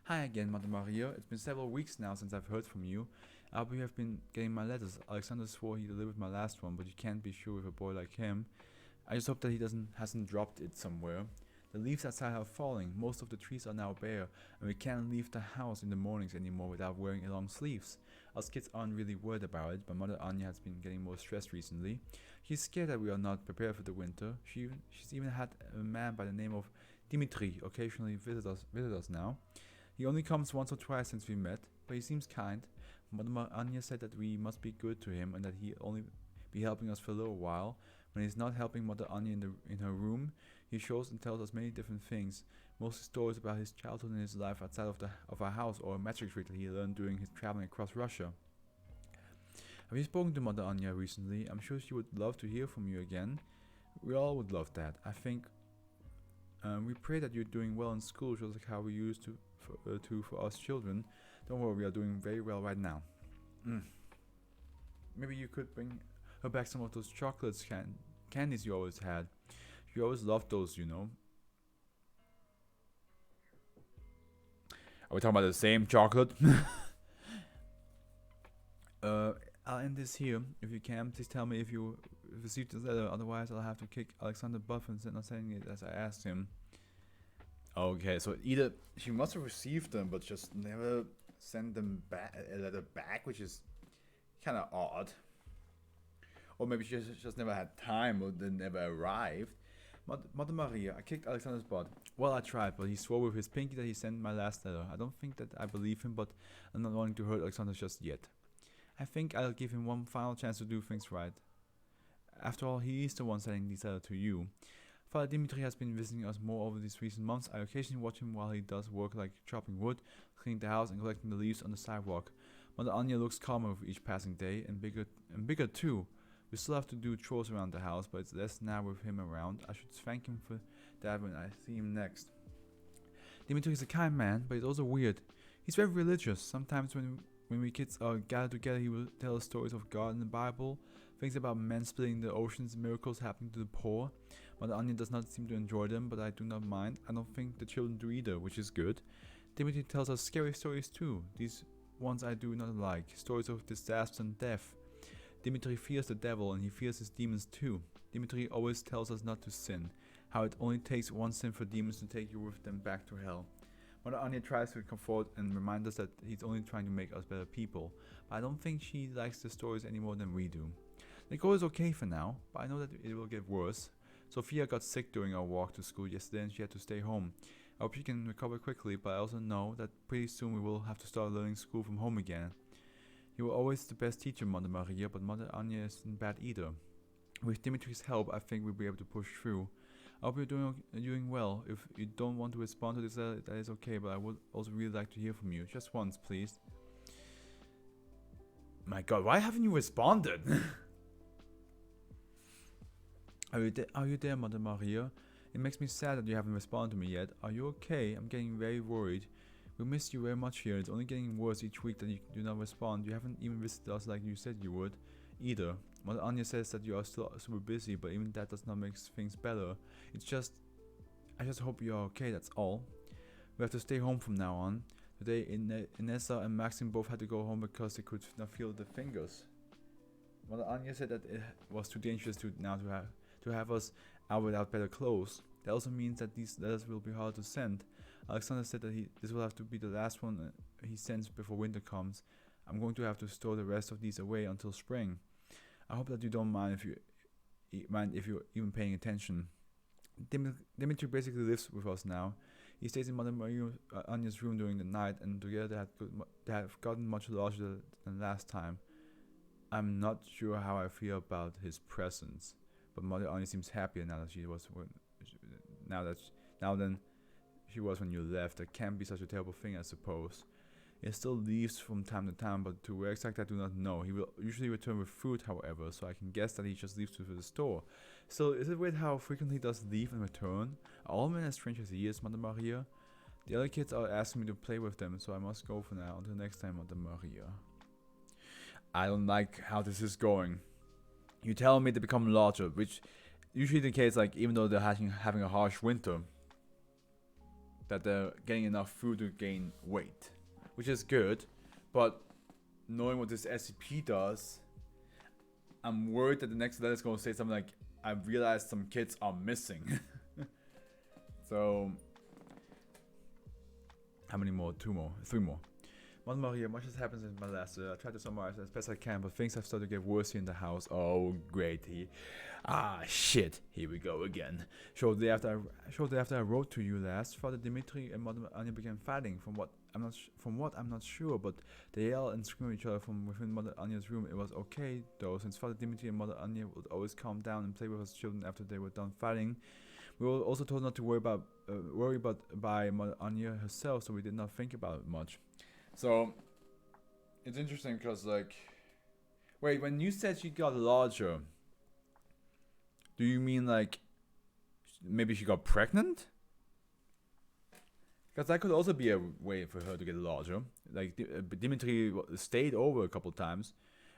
Hi again, Mother Maria. It's been several weeks now since I've heard from you. I hope you have been getting my letters. Alexander swore he delivered my last one, but you can't be sure with a boy like him. I just hope that he hasn't dropped it somewhere. The leaves outside are falling. Most of the trees are now bare, and we can't leave the house in the mornings anymore without wearing long sleeves. Us kids aren't really worried about it, but Mother Anya has been getting more stressed recently. She's scared that we are not prepared for the winter. She's even had a man by the name of Dimitri occasionally visit us now. He only comes once or twice since we met, but he seems kind. Mother Anya said that we must be good to him and that he'll only be helping us for a little while. When he's not helping Mother Anya in her room, he shows and tells us many different things, mostly stories about his childhood and his life outside of our house, or a magic trick that he learned during his traveling across Russia. Have you spoken to Mother Anya recently? I'm sure she would love to hear from you again. We all would love that. I think we pray that you're doing well in school, just like how we used to for us children. Don't worry, we are doing very well right now. Maybe you could bring her back some of those chocolates candies you always had. You always loved those, you know. Are we talking about the same chocolate? I'll end this here. If you can, please tell me if you received this letter. Otherwise, I'll have to kick Alexander butt for not sending it as I asked him. Okay, so either she must have received them, but just never sent them back, a letter back, which is kind of odd. Or maybe she just never had time, or they never arrived. Mother Maria, I kicked Alexander's butt. Well, I tried, but he swore with his pinky that he sent my last letter. I don't think that I believe him, but I'm not wanting to hurt Alexander just yet. I think I'll give him one final chance to do things right. After all, he is the one sending these letters to you. Father Dimitri has been visiting us more over these recent months. I occasionally watch him while he does work like chopping wood, cleaning the house, and collecting the leaves on the sidewalk. Mother Anya looks calmer with each passing day, and bigger too. We still have to do chores around the house, but it's less now with him around. I should thank him for that when I see him next. Dimitri is a kind man, but he's also weird. He's very religious. Sometimes when we kids are gathered together, he will tell us stories of God and the Bible, things about men splitting the oceans, miracles happening to the poor. Mother Anya does not seem to enjoy them, but I do not mind. I don't think the children do either, which is good. Dimitri tells us scary stories too. These ones I do not like. Stories of disaster and death. Dimitri fears the devil, and he fears his demons too. Dimitri always tells us not to sin, how it only takes one sin for demons to take you with them back to hell. Mother Anya tries to comfort and remind us that he's only trying to make us better people, but I don't think she likes the stories any more than we do. The goal is okay for now, but I know that it will get worse. Sophia got sick during our walk to school yesterday and she had to stay home. I hope she can recover quickly, but I also know that pretty soon we will have to start learning school from home again. You were always the best teacher, Mother Maria, but Mother Anya isn't bad either. With Dimitri's help, I think we'll be able to push through. I hope you're doing well. If you don't want to respond to this letter, that is okay, but I would also really like to hear from you. Just once, please. My god, why haven't you responded? Are you there, Mother Maria? It makes me sad that you haven't responded to me yet. Are you okay? I'm getting very worried. We miss you very much here. It's only getting worse each week that you do not respond. You haven't even visited us like you said you would, either. Mother Anya says that you are still super busy, but even that does not make things better. I just hope you are okay, that's all. We have to stay home from now on. Today, Inessa and Maxim both had to go home because they could not feel the fingers. Mother Anya said that it was too dangerous to have us out without better clothes. That also means that these letters will be hard to send. Alexander said that this will have to be the last one he sends before winter comes. I'm going to have to store the rest of these away until spring. I hope that you don't mind if you're even paying attention. Dimitri basically lives with us now. He stays in Mother Anya's room during the night, and together they have gotten much larger than last time. I'm not sure how I feel about his presence, but Mother Anya seems happier now than she was when you left. That can't be such a terrible thing, I suppose. He still leaves from time to time, but to where exactly I do not know. He will usually return with food, however, so I can guess that he just leaves to the store. So is it weird how frequently he does leave and return? Are all men as strange as he is, Mother Maria? The other kids are asking me to play with them, so I must go for now. Until next time, Mother Maria. I don't like how this is going. You tell me to become larger, which usually the case, like even though they're having a harsh winter. that they're getting enough food to gain weight, which is good. But knowing what this SCP does, I'm worried that the next letter is going to say something like, I realized some kids are missing. So, how many more? 2 more? 3 more. Mother Maria, much has happened since my last letter. I tried to summarize as best I can, but things have started to get worse here in the house. Oh, great. Shit. Here we go again. Shortly after I wrote to you last, Father Dimitri and Mother Anya began fighting. From what I'm not sure, but they yell and scream at each other from within Mother Anya's room. It was okay though, since Father Dimitri and Mother Anya would always calm down and play with us children after they were done fighting. We were also told not to worry about by Mother Anya herself, so we did not think about it much. So it's interesting because, like, wait, when you said she got larger, do you mean like maybe she got pregnant? Because that could also be a way for her to get larger. Like Dimitri stayed over a couple times,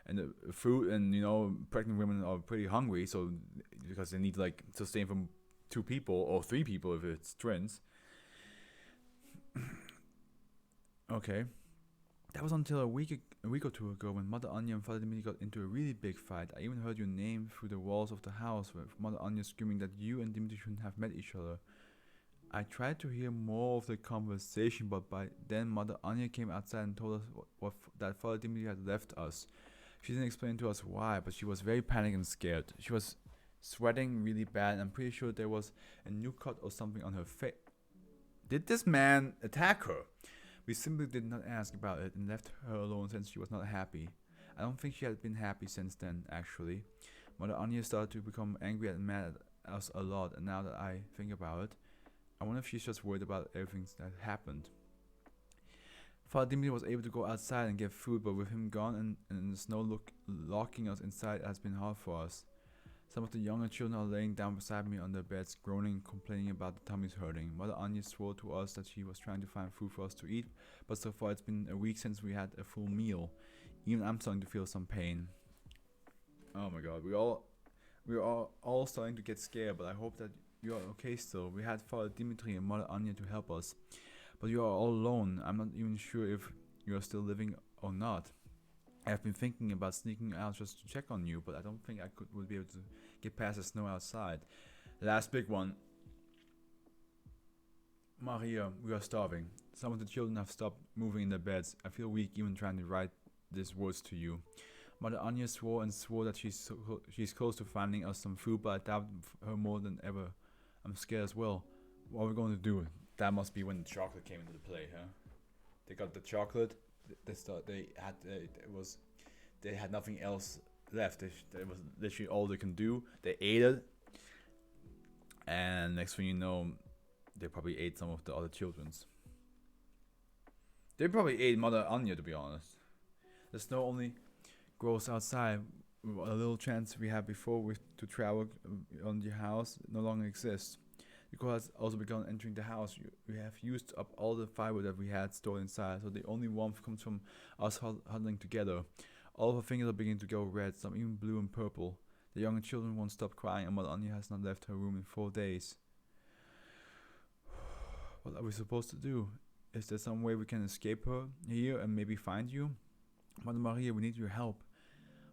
and the food and pregnant women are pretty hungry, so because they need like sustain from 2 people or 3 people if it's twins. Okay. That was until a week or 2 ago when Mother Anya and Father Dimitri got into a really big fight. I even heard your name through the walls of the house, with Mother Anya screaming that you and Dimitri shouldn't have met each other. I tried to hear more of the conversation, but by then Mother Anya came outside and told us that Father Dimitri had left us. She didn't explain to us why, but she was very panicked and scared. She was sweating really bad, and I'm pretty sure there was a new cut or something on her face. Did this man attack her? We simply did not ask about it and left her alone since she was not happy. I don't think she had been happy since then, actually. Mother Anya started to become angry and mad at us a lot, and now that I think about it, I wonder if she's just worried about everything that happened. Father Dimitri was able to go outside and get food, but with him gone and the snow locking us inside, it has been hard for us. Some of the younger children are laying down beside me on their beds, groaning and complaining about the tummies hurting. Mother Anya swore to us that she was trying to find food for us to eat, but so far it's been a week since we had a full meal. Even I'm starting to feel some pain. Oh my god, we are all starting to get scared, but I hope that you are okay still. We had Father Dimitri and Mother Anya to help us, but you are all alone. I'm not even sure if you are still living or not. I have been thinking about sneaking out just to check on you, but I don't think I would be able to get past the snow outside. Last big one. Maria, we are starving. Some of the children have stopped moving in their beds. I feel weak even trying to write these words to you. Mother Anya swore that she's close to finding us some food, but I doubt her more than ever. I'm scared as well. What are we going to do? That must be when the chocolate came into play, huh? They got the chocolate. They had nothing else left. It was literally all they can do. They ate it, and next thing you know, they probably ate some of the other children's. They probably ate Mother Anya, to be honest. The snow only grows outside. A little chance we had before to travel on the house no longer exists. The cold has also begun entering the house. We have used up all the firewood that we had stored inside, so the only warmth comes from us huddling together. All of our fingers are beginning to go red, some even blue and purple. The younger children won't stop crying, and Mother Anya has not left her room in 4 days. What are we supposed to do? Is there some way we can escape her here and maybe find you? Mother Maria, we need your help.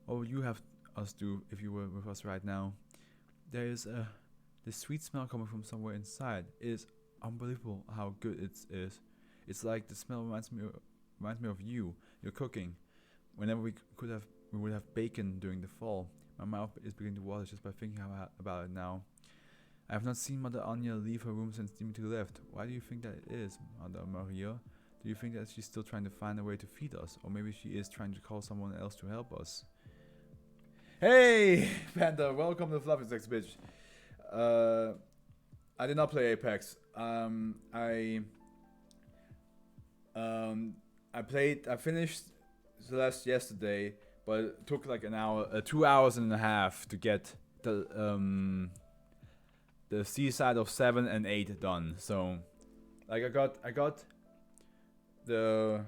What would you have us do if you were with us right now? There is this sweet smell coming from somewhere inside. It is unbelievable how good it is. It's like the smell reminds me of you. You're cooking. Whenever we would have bacon during the fall. My mouth is beginning to water just by thinking about it now. I have not seen Mother Anya leave her room since Dimitri left. Why do you think that it is, Mother Maria? Do you think that she's still trying to find a way to feed us? Or maybe she is trying to call someone else to help us? Hey, Panda, welcome to Fluff bitch. I did not play Apex. I finished Celeste yesterday, but it took like an hour, 2 hours and a half to get the seaside of 7 and 8 done. So, like I got the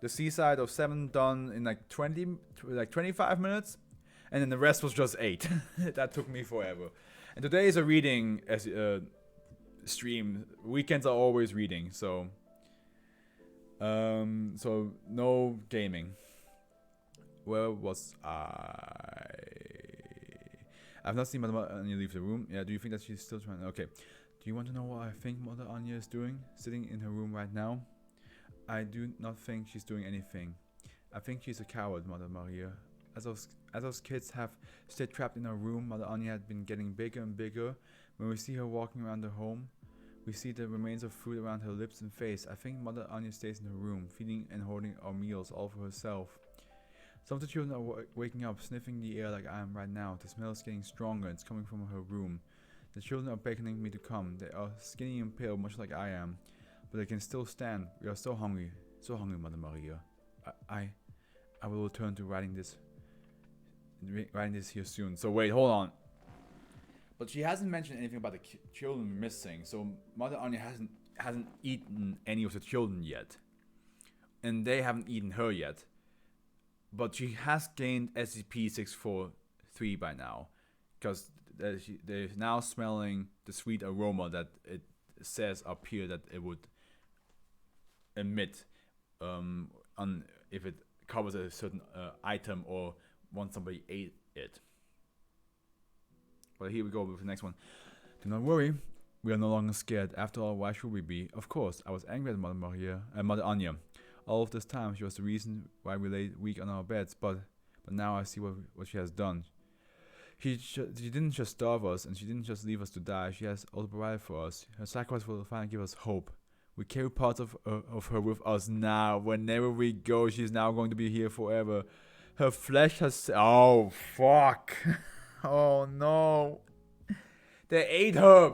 seaside of 7 done in like 25 minutes, and then the rest was just 8. That took me forever. And today is a reading, as stream. Weekends are always reading, so no gaming. Where was I? I've not seen Mother Anya leave the room. Yeah, do you think that she's still trying? Okay. Do you want to know what I think Mother Anya is doing? Sitting in her room right now? I do not think she's doing anything. I think she's a coward, Mother Maria. As those kids have stayed trapped in her room, Mother Anya had been getting bigger and bigger. When we see her walking around her home, we see the remains of food around her lips and face. I think Mother Anya stays in her room, feeding and holding our meals all for herself. Some of the children are waking up, sniffing the air like I am right now. The smell is getting stronger. It's coming from her room. The children are beckoning me to come. They are skinny and pale, much like I am, but they can still stand. We are so hungry, Mother Maria. I will return to writing this here soon. So wait, hold on. But she hasn't mentioned anything about the children missing. So Mother Anya hasn't eaten any of the children yet, and they haven't eaten her yet. But she has gained SCP-643 by now, because they're now smelling the sweet aroma that it says up here that it would emit if it covers a certain item or once somebody ate it. But here we go with the next one. Do not worry, we are no longer scared. After all, why should we be? Of course, I was angry at Mother Anya. All of this time, she was the reason why we lay weak on our beds, but now I see what she has done. She didn't just starve us, and she didn't just leave us to die. She has also provided for us. Her sacrifice will finally give us hope. We carry parts of her with us now. Whenever we go, she's now going to be here forever. Her flesh has... Oh, fuck. Oh, no. They ate her.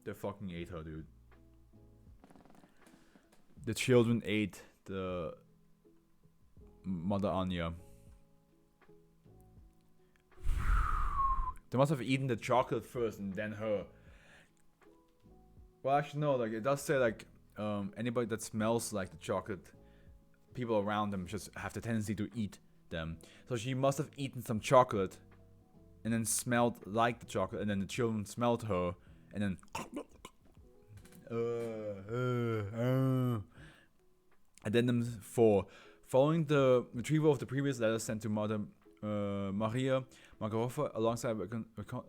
They fucking ate her, dude. The children ate the Mother Anya. They must have eaten the chocolate first and then her. Well, actually, no. Like, it does say like anybody that smells like the chocolate, people around them just have the tendency to eat them. So she must have eaten some chocolate, and then smelled like the chocolate, and then the children smelled her. And then Addendum 4. Following the retrieval of the previous letters sent to Mother Maria Makarova, alongside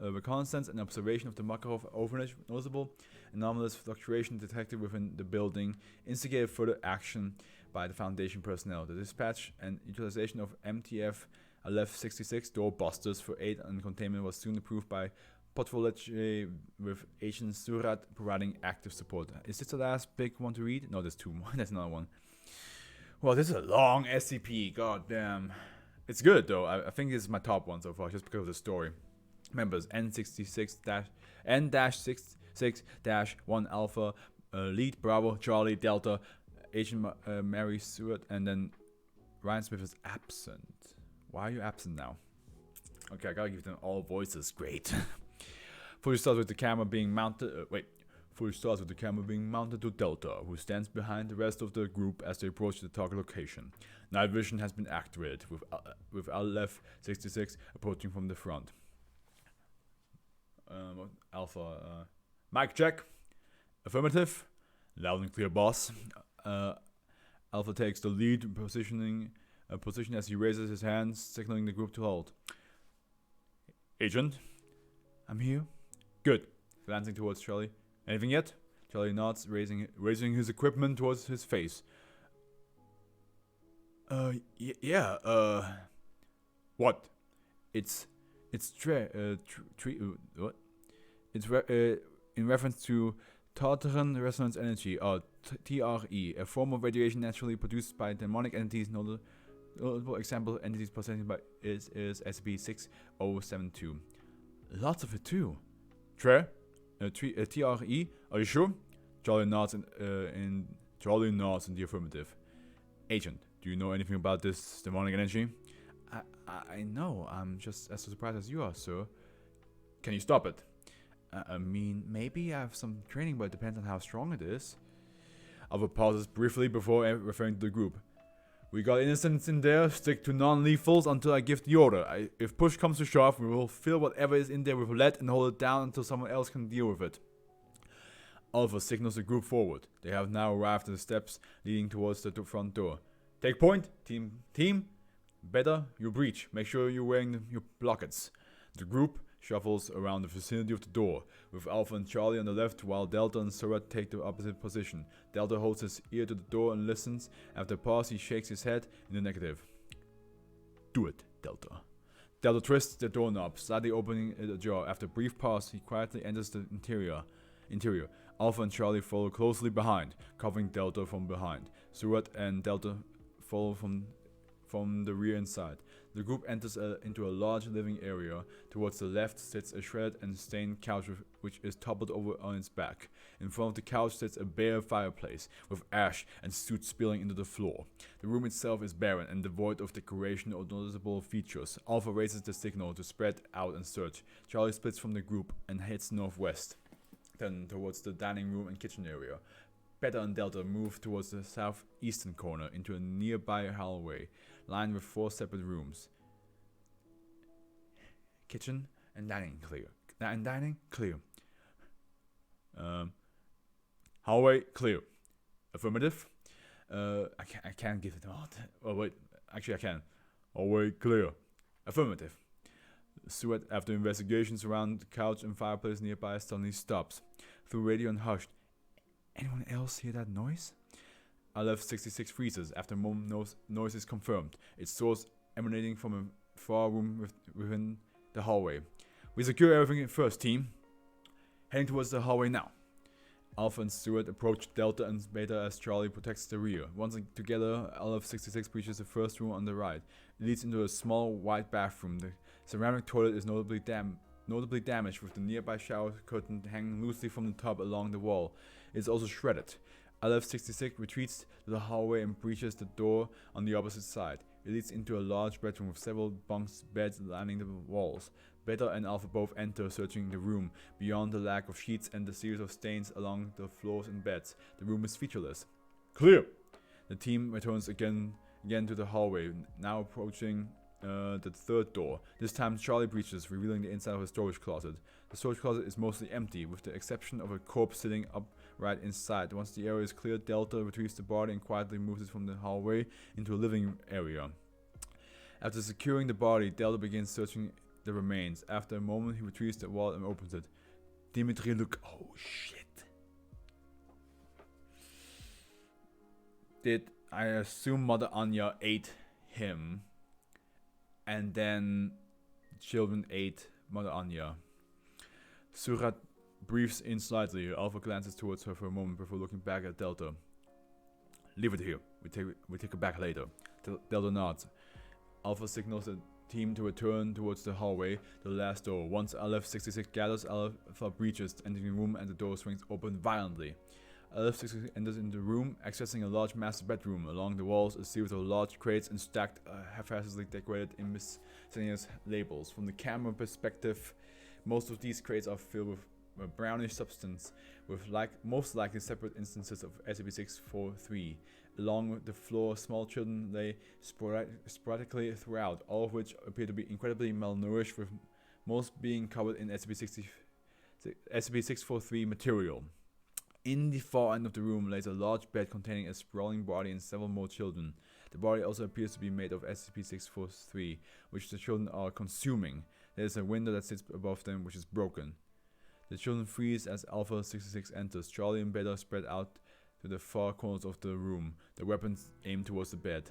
reconnaissance and observation of the Makarov orphanage, noticeable anomalous fluctuation detected within the building instigated further action by the Foundation personnel. The dispatch and utilization of MTF 1166 doorbusters for aid and containment was soon approved by Potvoletje, with Agent Surat providing active support. Is this the last big one to read? No, there's two more. There's another one. Well, this is a long SCP. God damn. It's good though. I think this is my top one so far, just because of the story. Members N-66-1 Alpha, Lead Bravo, Charlie, Delta, Agent Mary Surat, and then Ryan Smith is absent. Why are you absent now? Okay, I gotta give them all voices. Great. Fully starts with the camera being mounted. Fully starts with the camera being mounted to Delta, who stands behind the rest of the group as they approach the target location. Night vision has been activated, with Aleph 66 approaching from the front. Alpha, mic check. Affirmative. Loud and clear, boss. Alpha takes the lead, position as he raises his hands, signaling the group to halt. Agent, I'm here. Good. Glancing towards Charlie. Anything yet? Charlie nods, raising his equipment towards his face. Yeah. What? It's what? It's in reference to Tartaran Resonance Energy, or TRE, a form of radiation naturally produced by demonic entities. Notable example of entities possessed by is SCP-6072. Lots of it too. TRE? TRE? Are you sure? Charlie nods in the affirmative. Agent, do you know anything about this demonic energy? I know. I'm just as surprised as you are, sir. Can you stop it? I mean, maybe I have some training, but it depends on how strong it is. Alpha pauses briefly before referring to the group. We got innocents in there. Stick to non-lethals until I give the order. If push comes to shove, we will fill whatever is in there with lead and hold it down until someone else can deal with it. Alpha signals the group forward. They have now arrived at the steps leading towards the front door. Take point, team. Better, you breach. Make sure you're wearing your blockets. The group shuffles around the vicinity of the door, with Alpha and Charlie on the left, while Delta and Surat take the opposite position. Delta holds his ear to the door and listens. After a pause, he shakes his head in the negative. Do it, Delta. Delta twists the doorknob, slightly opening it ajar. After a brief pause, he quietly enters the interior. Alpha and Charlie follow closely behind, covering Delta from behind. Surat and Delta follow from the rear and side. The group enters into a large living area. Towards the left sits a shredded and stained couch which is toppled over on its back. In front of the couch sits a bare fireplace, with ash and soot spilling into the floor. The room itself is barren and devoid of decoration or noticeable features. Alpha raises the signal to spread out and search. Charlie splits from the group and heads northwest, then towards the dining room and kitchen area. Beta and Delta move towards the southeastern corner into a nearby hallway, lined with 4 separate rooms. Kitchen and dining clear. Clear. Hallway clear. Affirmative. I can't give it out. Oh wait, actually I can. Hallway clear. Affirmative. Suet, after investigations around the couch and fireplace nearby, suddenly stops. Through radio and hushed. Anyone else hear that noise? LF-66 freezes after a moment noise is confirmed, its source emanating from a far room within the hallway. We secure everything first, team. Heading towards the hallway now. Alpha and Stewart approach Delta and Beta as Charlie protects the rear. Once together, LF-66 breaches the first room on the right. It leads into a small white bathroom. The ceramic toilet is notably damaged, with the nearby shower curtain hanging loosely from the top along the wall. It is also shredded. LF-66 retreats to the hallway and breaches the door on the opposite side. It leads into a large bedroom with several bunks beds lining the walls. Beta and Alpha both enter, searching the room. Beyond the lack of sheets and the series of stains along the floors and beds, the room is featureless. Clear! The team returns again to the hallway, now approaching the third door. This time Charlie breaches, revealing the inside of a storage closet. The storage closet is mostly empty, with the exception of a corpse sitting upright inside. Once the area is cleared, Delta retrieves the body and quietly moves it from the hallway into a living area. After securing the body, Delta begins searching the remains. After a moment, he retrieves the wallet and opens it. Dimitri look. Oh shit. I assume Mother Anya ate him, and then children ate Mother Anya. Surat breathes in slightly. Alpha glances towards her for a moment before looking back at Delta. Leave it here. We take it back later. Delta nods. Alpha signals the team to return towards the hallway, the last door. Once LF-66 gathers, Alpha breaches, entering the room, and the door swings open violently. LF-66 enters into the room, accessing a large master bedroom. Along the walls, a series of large crates and stacked, haphazardly decorated in miscellaneous labels. From the camera perspective, most of these crates are filled with a brownish substance, with most likely separate instances of SCP-643. Along the floor, small children lay sporadically throughout, all of which appear to be incredibly malnourished, with most being covered in SCP-643 material. In the far end of the room lays a large bed containing a sprawling body and several more children. The body also appears to be made of SCP-643, which the children are consuming. There is a window that sits above them, which is broken. The children freeze as Alpha-66 enters. Charlie and Beta spread out to the far corners of the room, their weapons aimed towards the bed.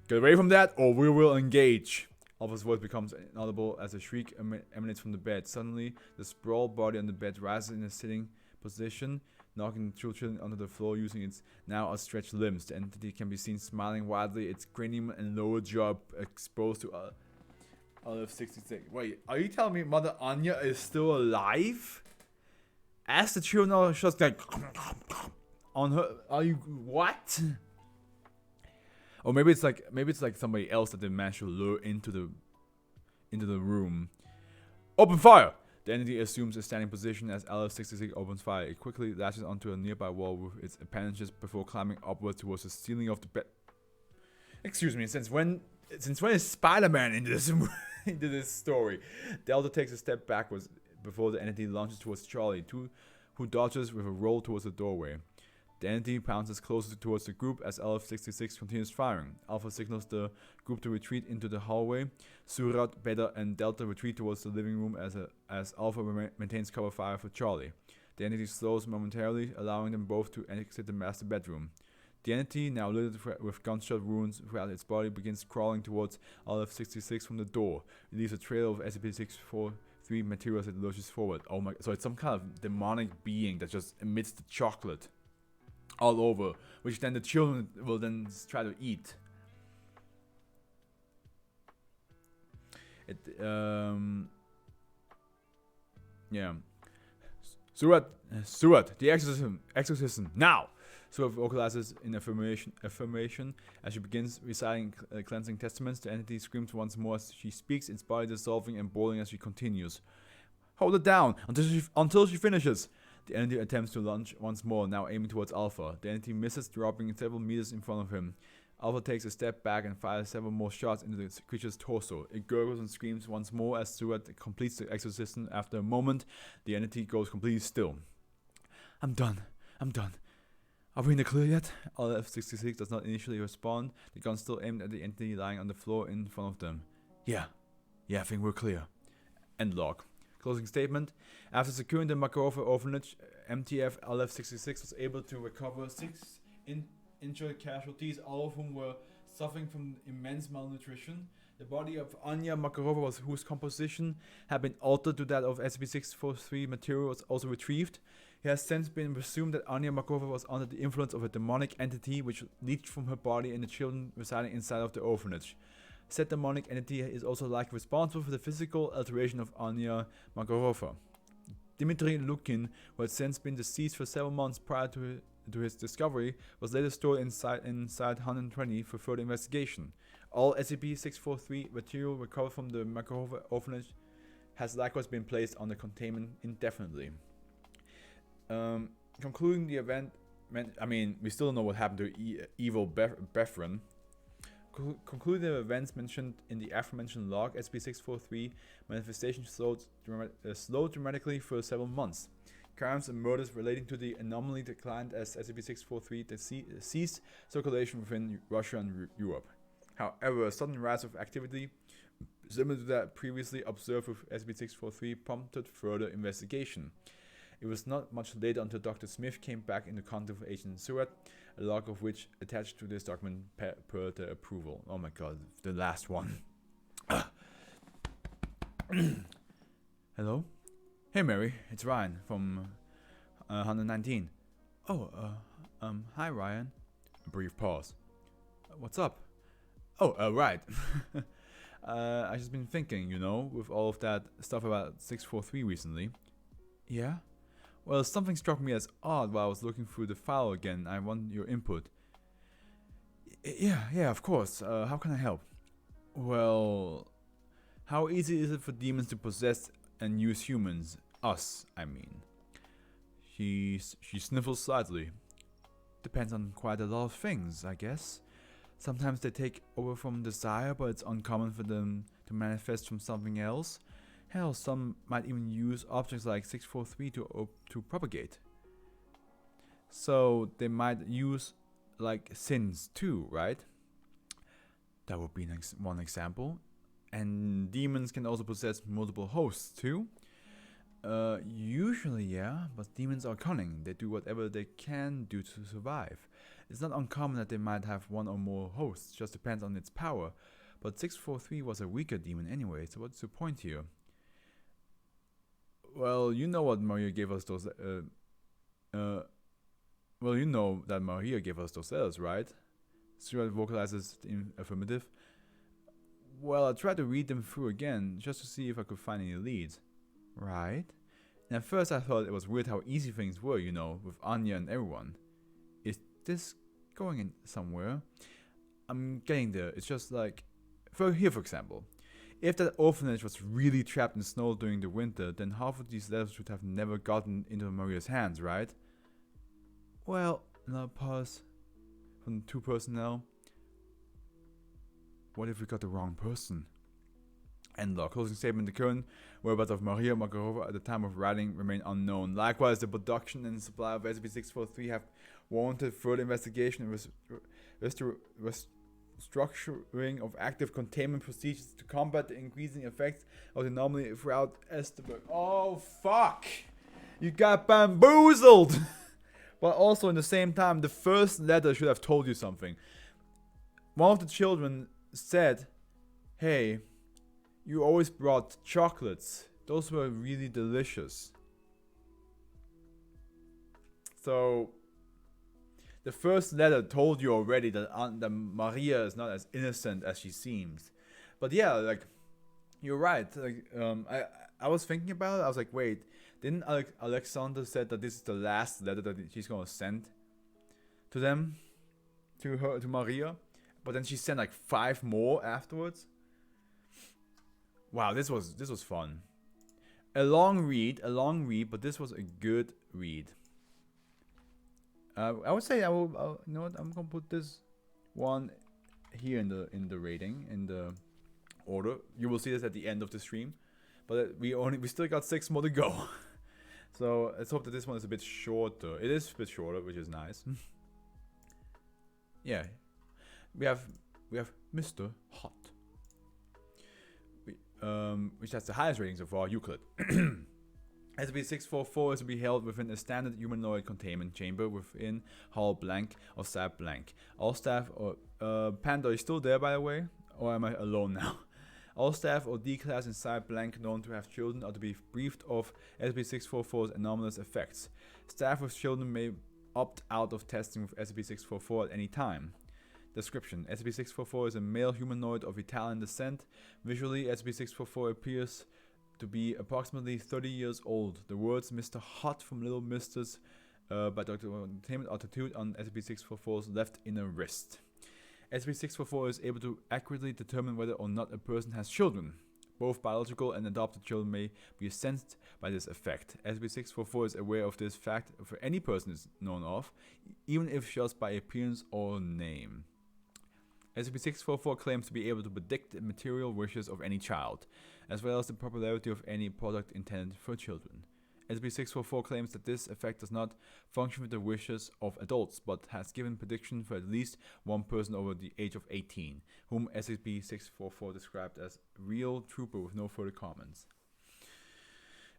Get away from that, or we will engage! Alpha's voice becomes inaudible as a shriek emanates from the bed. Suddenly, the sprawled body on the bed rises in a sitting position, knocking the children onto the floor using its now outstretched limbs. The entity can be seen smiling widely, its cranium and lower jaw exposed to LF-66. Wait, are you telling me Mother Anya is still alive? As the children are just like on her, are you what? Or maybe it's like somebody else that they managed to lure into the room. Open fire! The entity assumes a standing position as LF-66 opens fire. It quickly latches onto a nearby wall with its appendages before climbing upwards towards the ceiling of the bed. Excuse me, since when is Spider-Man into this into this story? Delta takes a step backwards before the entity launches towards Charlie, who dodges with a roll towards the doorway. The entity pounces closer towards the group as LF-66 continues firing. Alpha signals the group to retreat into the hallway. Surat, Beta, and Delta retreat towards the living room as Alpha maintains cover fire for Charlie. The entity slows momentarily, allowing them both to exit the master bedroom. The entity, now littered with gunshot wounds throughout its body, begins crawling towards LF-66 from the door. It leaves a trail of SCP-643 materials that lurches forward. Oh my! So it's some kind of demonic being that just emits the chocolate all over, which then the children will then try to eat. Yeah. Surat, the exorcism, now! Surat vocalizes in affirmation as she begins reciting cleansing testaments. The entity screams once more as she speaks, its body dissolving and boiling as she continues. Hold it down until she finishes. The entity attempts to lunge once more, now aiming towards Alpha. The entity misses, dropping several meters in front of him. Alpha takes a step back and fires several more shots into the creature's torso. It gurgles and screams once more as Surat completes the exorcism. After a moment, the entity goes completely still. I'm done. Are we in the clear yet? LF-66 does not initially respond, the gun still aimed at the entity lying on the floor in front of them. Yeah, I think we're clear. End log. Closing statement. After securing the Makarova orphanage, MTF LF-66 was able to recover 6 injured casualties, all of whom were suffering from immense malnutrition. The body of Anya Makarova, whose composition had been altered to that of SCP-643 material, was also retrieved. It has since been presumed that Anya Makarova was under the influence of a demonic entity which leached from her body and the children residing inside of the orphanage. Said demonic entity is also likely responsible for the physical alteration of Anya Makarova. Dmitry Lukin, who had since been deceased for several months prior to his discovery, was later stored inside 120 for further investigation. All SCP-643 material recovered from the Makarova orphanage has likewise been placed under containment indefinitely. Concluding the event, we still don't know what happened to evil Bethran. Concluding the events mentioned in the aforementioned log, SCP-643 manifestation slowed dramatically for several months. Crimes and murders relating to the anomaly declined as SCP-643 ceased circulation within Russia and Europe. However, a sudden rise of activity similar to that previously observed with SCP-643 prompted further investigation. It was not much later until Dr. Smith came back into contact with Agent Surat, a log of which attached to this document per the approval. Oh my god, the last one. Hello? Hey Mary, it's Ryan from 119. Oh, hi Ryan. A brief pause. What's up? Oh, right. I just been thinking, with all of that stuff about 643 recently. Yeah? Well, something struck me as odd while I was looking through the file again. I want your input. Yeah, of course. How can I help? Well, how easy is it for demons to possess and use humans? Us, I mean. She sniffles slightly. Depends on quite a lot of things, I guess. Sometimes they take over from desire, but it's uncommon for them to manifest from something else. Hell, some might even use objects like 643 to propagate. So they might use like sins too, right? That would be one example. And demons can also possess multiple hosts too. Usually yeah, but demons are cunning. They do whatever they can do to survive. It's not uncommon that they might have one or more hosts, just depends on its power. But 643 was a weaker demon anyway, so what's the point here? Well, you know what Maria gave us those, well, you know that Maria gave us those letters, right? Stuart vocalizes in affirmative. Well, I tried to read them through again, just to see if I could find any leads. Right? And at first I thought it was weird how easy things were, with Anya and everyone. Is this going in somewhere? I'm getting there. It's just like, for example, If that orphanage was really trapped in snow during the winter, then half of these letters should have never gotten into Maria's hands, right? Well, another pause from the two personnel. What if we got the wrong person? End log. Closing statement. The current whereabouts of Maria Makarova at the time of writing remain unknown. Likewise, the production and supply of SCP-643 have warranted further investigation and restructuring of active containment procedures to combat the increasing effects of the anomaly throughout Esterbrook. Oh, fuck! You got bamboozled! But also, in the same time, the first letter should have told you something. One of the children said, hey, you always brought chocolates. Those were really delicious. So, the first letter told you already that Maria is not as innocent as she seems. But yeah, like, you're right. Like, I was thinking about it. I was like, wait, didn't Alexander said that this is the last letter that she's gonna send to them, to Maria? But then she sent like 5 more afterwards. Wow, this was fun. A long read, but this was a good read. I would say you know what? I'm gonna put this one here in the rating, in the order. You will see this at the end of the stream, but we still got 6 more to go. So let's hope that this one is a bit shorter. It is a bit shorter, which is nice. Yeah, we have Mr. Hot. Which has the highest rating so far, Euclid. SCP-644 is to be held within a standard humanoid containment chamber within Hall Blank of Site Blank. All staff Panda, are you still there, by the way? Or am I alone now? All staff or D-class in Site Blank known to have children are to be briefed of SCP-644's anomalous effects. Staff with children may opt out of testing with SCP-644 at any time. Description: SCP-644 is a male humanoid of Italian descent. Visually, SCP-644 appears to be approximately 30 years old. The words Mr. Hot from Little Misters by Dr. Containment are tattooed on SCP-644's left inner wrist. SCP-644 is able to accurately determine whether or not a person has children. Both biological and adopted children may be sensed by this effect. SCP-644 is aware of this fact for any person is known of, even if just by appearance or name. SCP-644 claims to be able to predict the material wishes of any child, as well as the popularity of any product intended for children. SCP-644 claims that this effect does not function with the wishes of adults, but has given prediction for at least one person over the age of 18, whom SCP-644 described as real trooper with no further comments.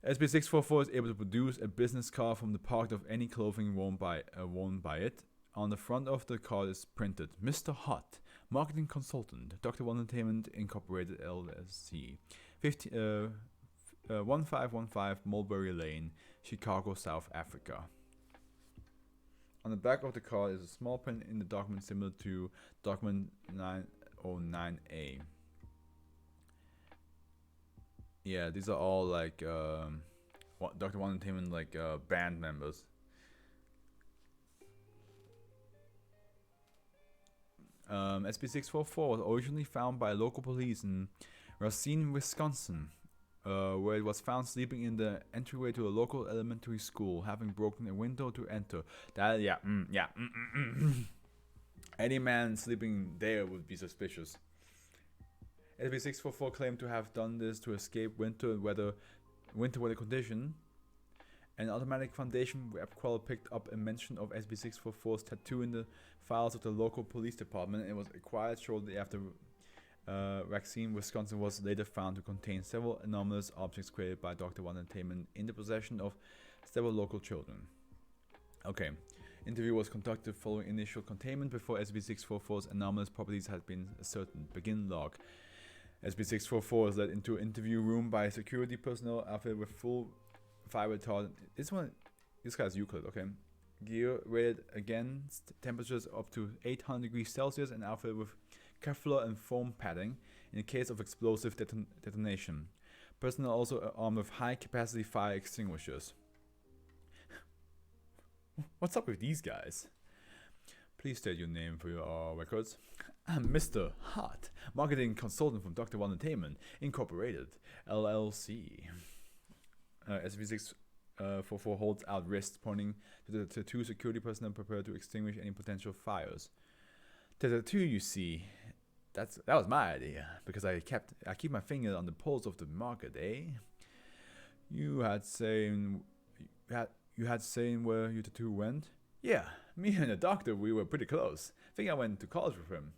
SCP-644 is able to produce a business card from the part of any clothing worn by it. On the front of the card is printed, Mr. Hot, Marketing Consultant, Dr. One Entertainment Incorporated LLC, 1515 Mulberry Lane, Chicago, South Africa. On the back of the card is a small print in the document similar to document 909A. Yeah, these are all like Dr. One Entertainment like band members. SCP-644 was originally found by local police in Racine, Wisconsin, where it was found sleeping in the entryway to a local elementary school, having broken a window to enter. Any man sleeping there would be suspicious. SCP-644 claimed to have done this to escape winter weather condition. An automatic Foundation web crawler picked up a mention of SCP-644's tattoo in the files of the local police department, and it was acquired shortly after Racine, Wisconsin was later found to contain several anomalous objects created by Dr. One Entertainment in the possession of several local children. Okay. Interview was conducted following initial containment before SCP-644's anomalous properties had been ascertained. Begin log. SCP-644 is led into an interview room by security personnel outfitted with full fire retardant. This guy's Euclid, okay. Gear rated against temperatures up to 800 degrees Celsius and outfitted with Kevlar and foam padding in case of explosive detonation. Personnel also armed with high-capacity fire extinguishers. What's up with these guys? Please state your name for your records. I'm Mr. Hot, marketing consultant from Dr. Entertainment Incorporated, LLC. SV644 holds out wrists pointing to the two security personnel prepared to extinguish any potential fires. The tattoo, you see, that was my idea, because I keep my finger on the pulse of the market, eh? You had saying where your tattoo went? Yeah, me and the doctor, we were pretty close. I think I went to college with him.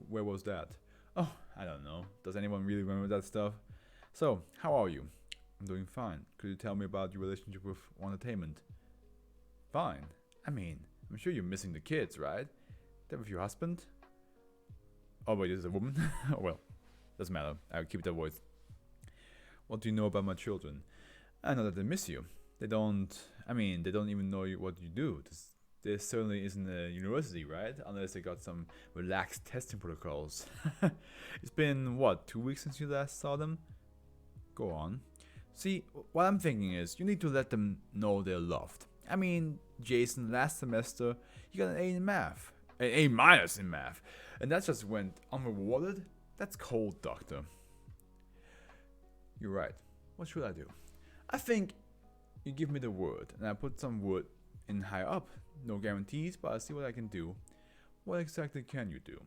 Where was that? Oh, I don't know. Does anyone really remember that stuff? So, how are you? I'm doing fine. Could you tell me about your relationship with Entertainment? Fine. I mean, I'm sure you're missing the kids, right? They're with your husband? Oh wait, this is a woman? Oh well, doesn't matter. I'll keep that voice. What do you know about my children? I know that they miss you. They don't even know what you do. This certainly isn't a university, right? Unless they got some relaxed testing protocols. It's been, what, 2 weeks since you last saw them? Go on. See, what I'm thinking is, you need to let them know they're loved. I mean, Jason, last semester, you got an A in math. An A minus in math. And that just went unrewarded? That's cold, doctor. You're right. What should I do? I think you give me the word, and I put some wood in higher up. No guarantees, but I'll see what I can do. What exactly can you do?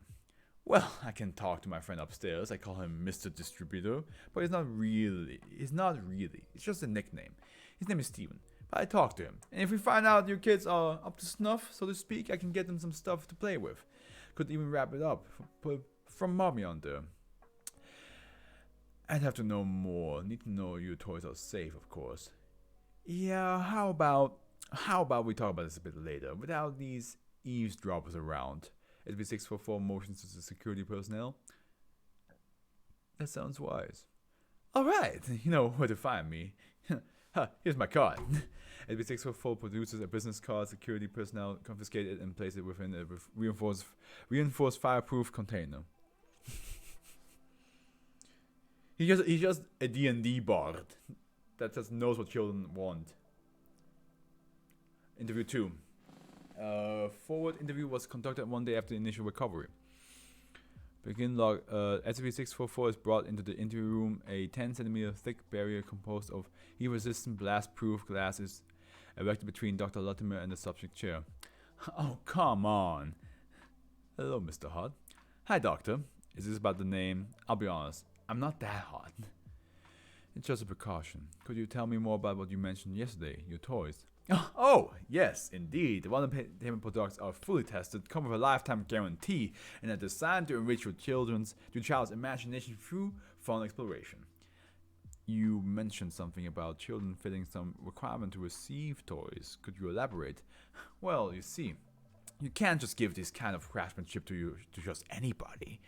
Well, I can talk to my friend upstairs. I call him Mr. Distributor, but it's not really. It's just a nickname. His name is Steven. But I talk to him, and if we find out your kids are up to snuff, so to speak, I can get them some stuff to play with. Could even wrap it up, put from mommy on there. I'd have to know more. Need to know your toys are safe, of course. Yeah, how about we talk about this a bit later, without these eavesdroppers around? SB644 motions to the security personnel. That sounds wise. Alright, you know where to find me. Here's my card. SB644 produces a business card. Security personnel confiscate it and place it within a reinforced fireproof container. He's just a D&D bard that just knows what children want. Interview 2. Forward interview was conducted 1 day after the initial recovery. Begin log. SCP-644 is brought into the interview room. A 10-centimeter thick barrier composed of heat-resistant, blast-proof glass is erected between Dr. Latimer and the subject chair. Oh, come on. Hello, Mr. Hot. Hi, Doctor. Is this about the name? I'll be honest, I'm not that hot. It's just a precaution. Could you tell me more about what you mentioned yesterday, your toys? Oh, yes, indeed. The Entertainment products are fully tested, come with a lifetime guarantee, and are designed to enrich your child's imagination through fun exploration. You mentioned something about children fitting some requirement to receive toys. Could you elaborate? Well, you see, you can't just give this kind of craftsmanship to just anybody.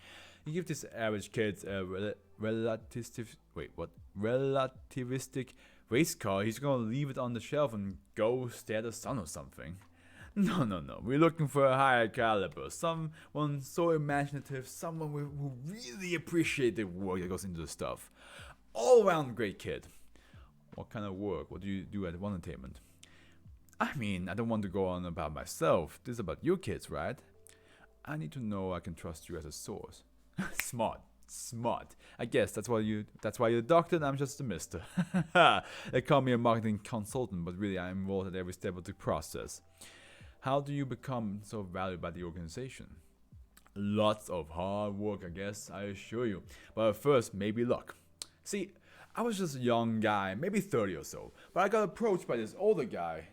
You give this average kid a relativistic race car, he's gonna leave it on the shelf and go stare at the sun or something. No. We're looking for a higher caliber. Someone so imaginative, someone who really appreciates the work that goes into the stuff. All around great kid. What kind of work? What do you do at Entertainment? I mean, I don't want to go on about myself. This is about your kids, right? I need to know I can trust you as a source. Smart. I guess that's why you're a doctor and I'm just a mister. They call me a marketing consultant, but really I'm involved at every step of the process. How do you become so valued by the organization? Lots of hard work, I guess, I assure you. But at first, maybe luck. See, I was just a young guy, maybe 30 or so, but I got approached by this older guy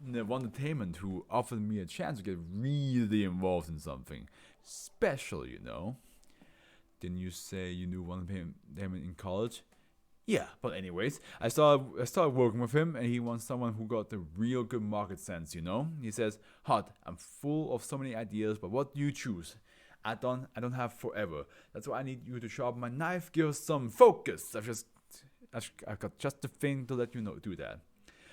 in Entertainment who offered me a chance to get really involved in something special, you know. Didn't you say you knew one of him in college? Yeah, but anyways, I started working with him, and he wants someone who got the real good market sense, you know? He says, Hot, I'm full of so many ideas, but what do you choose? I don't have forever. That's why I need you to sharpen my knife, give us some focus. I've got just the thing to let you know, do that.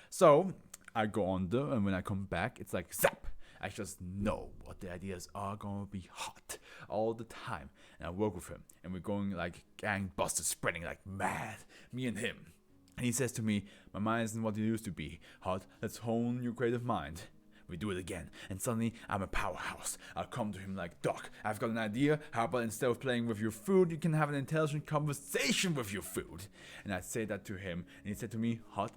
So, I go on there, and when I come back, it's like zap! I just know what the ideas are gonna be hot all the time. And I work with him, and we're going like gangbusters, spreading like mad, me and him. And he says to me, my mind isn't what it used to be. Hot, let's hone your creative mind. We do it again, and suddenly I'm a powerhouse. I'll come to him like, Doc, I've got an idea. How about instead of playing with your food, you can have an intelligent conversation with your food? And I say that to him, and he said to me, Hot,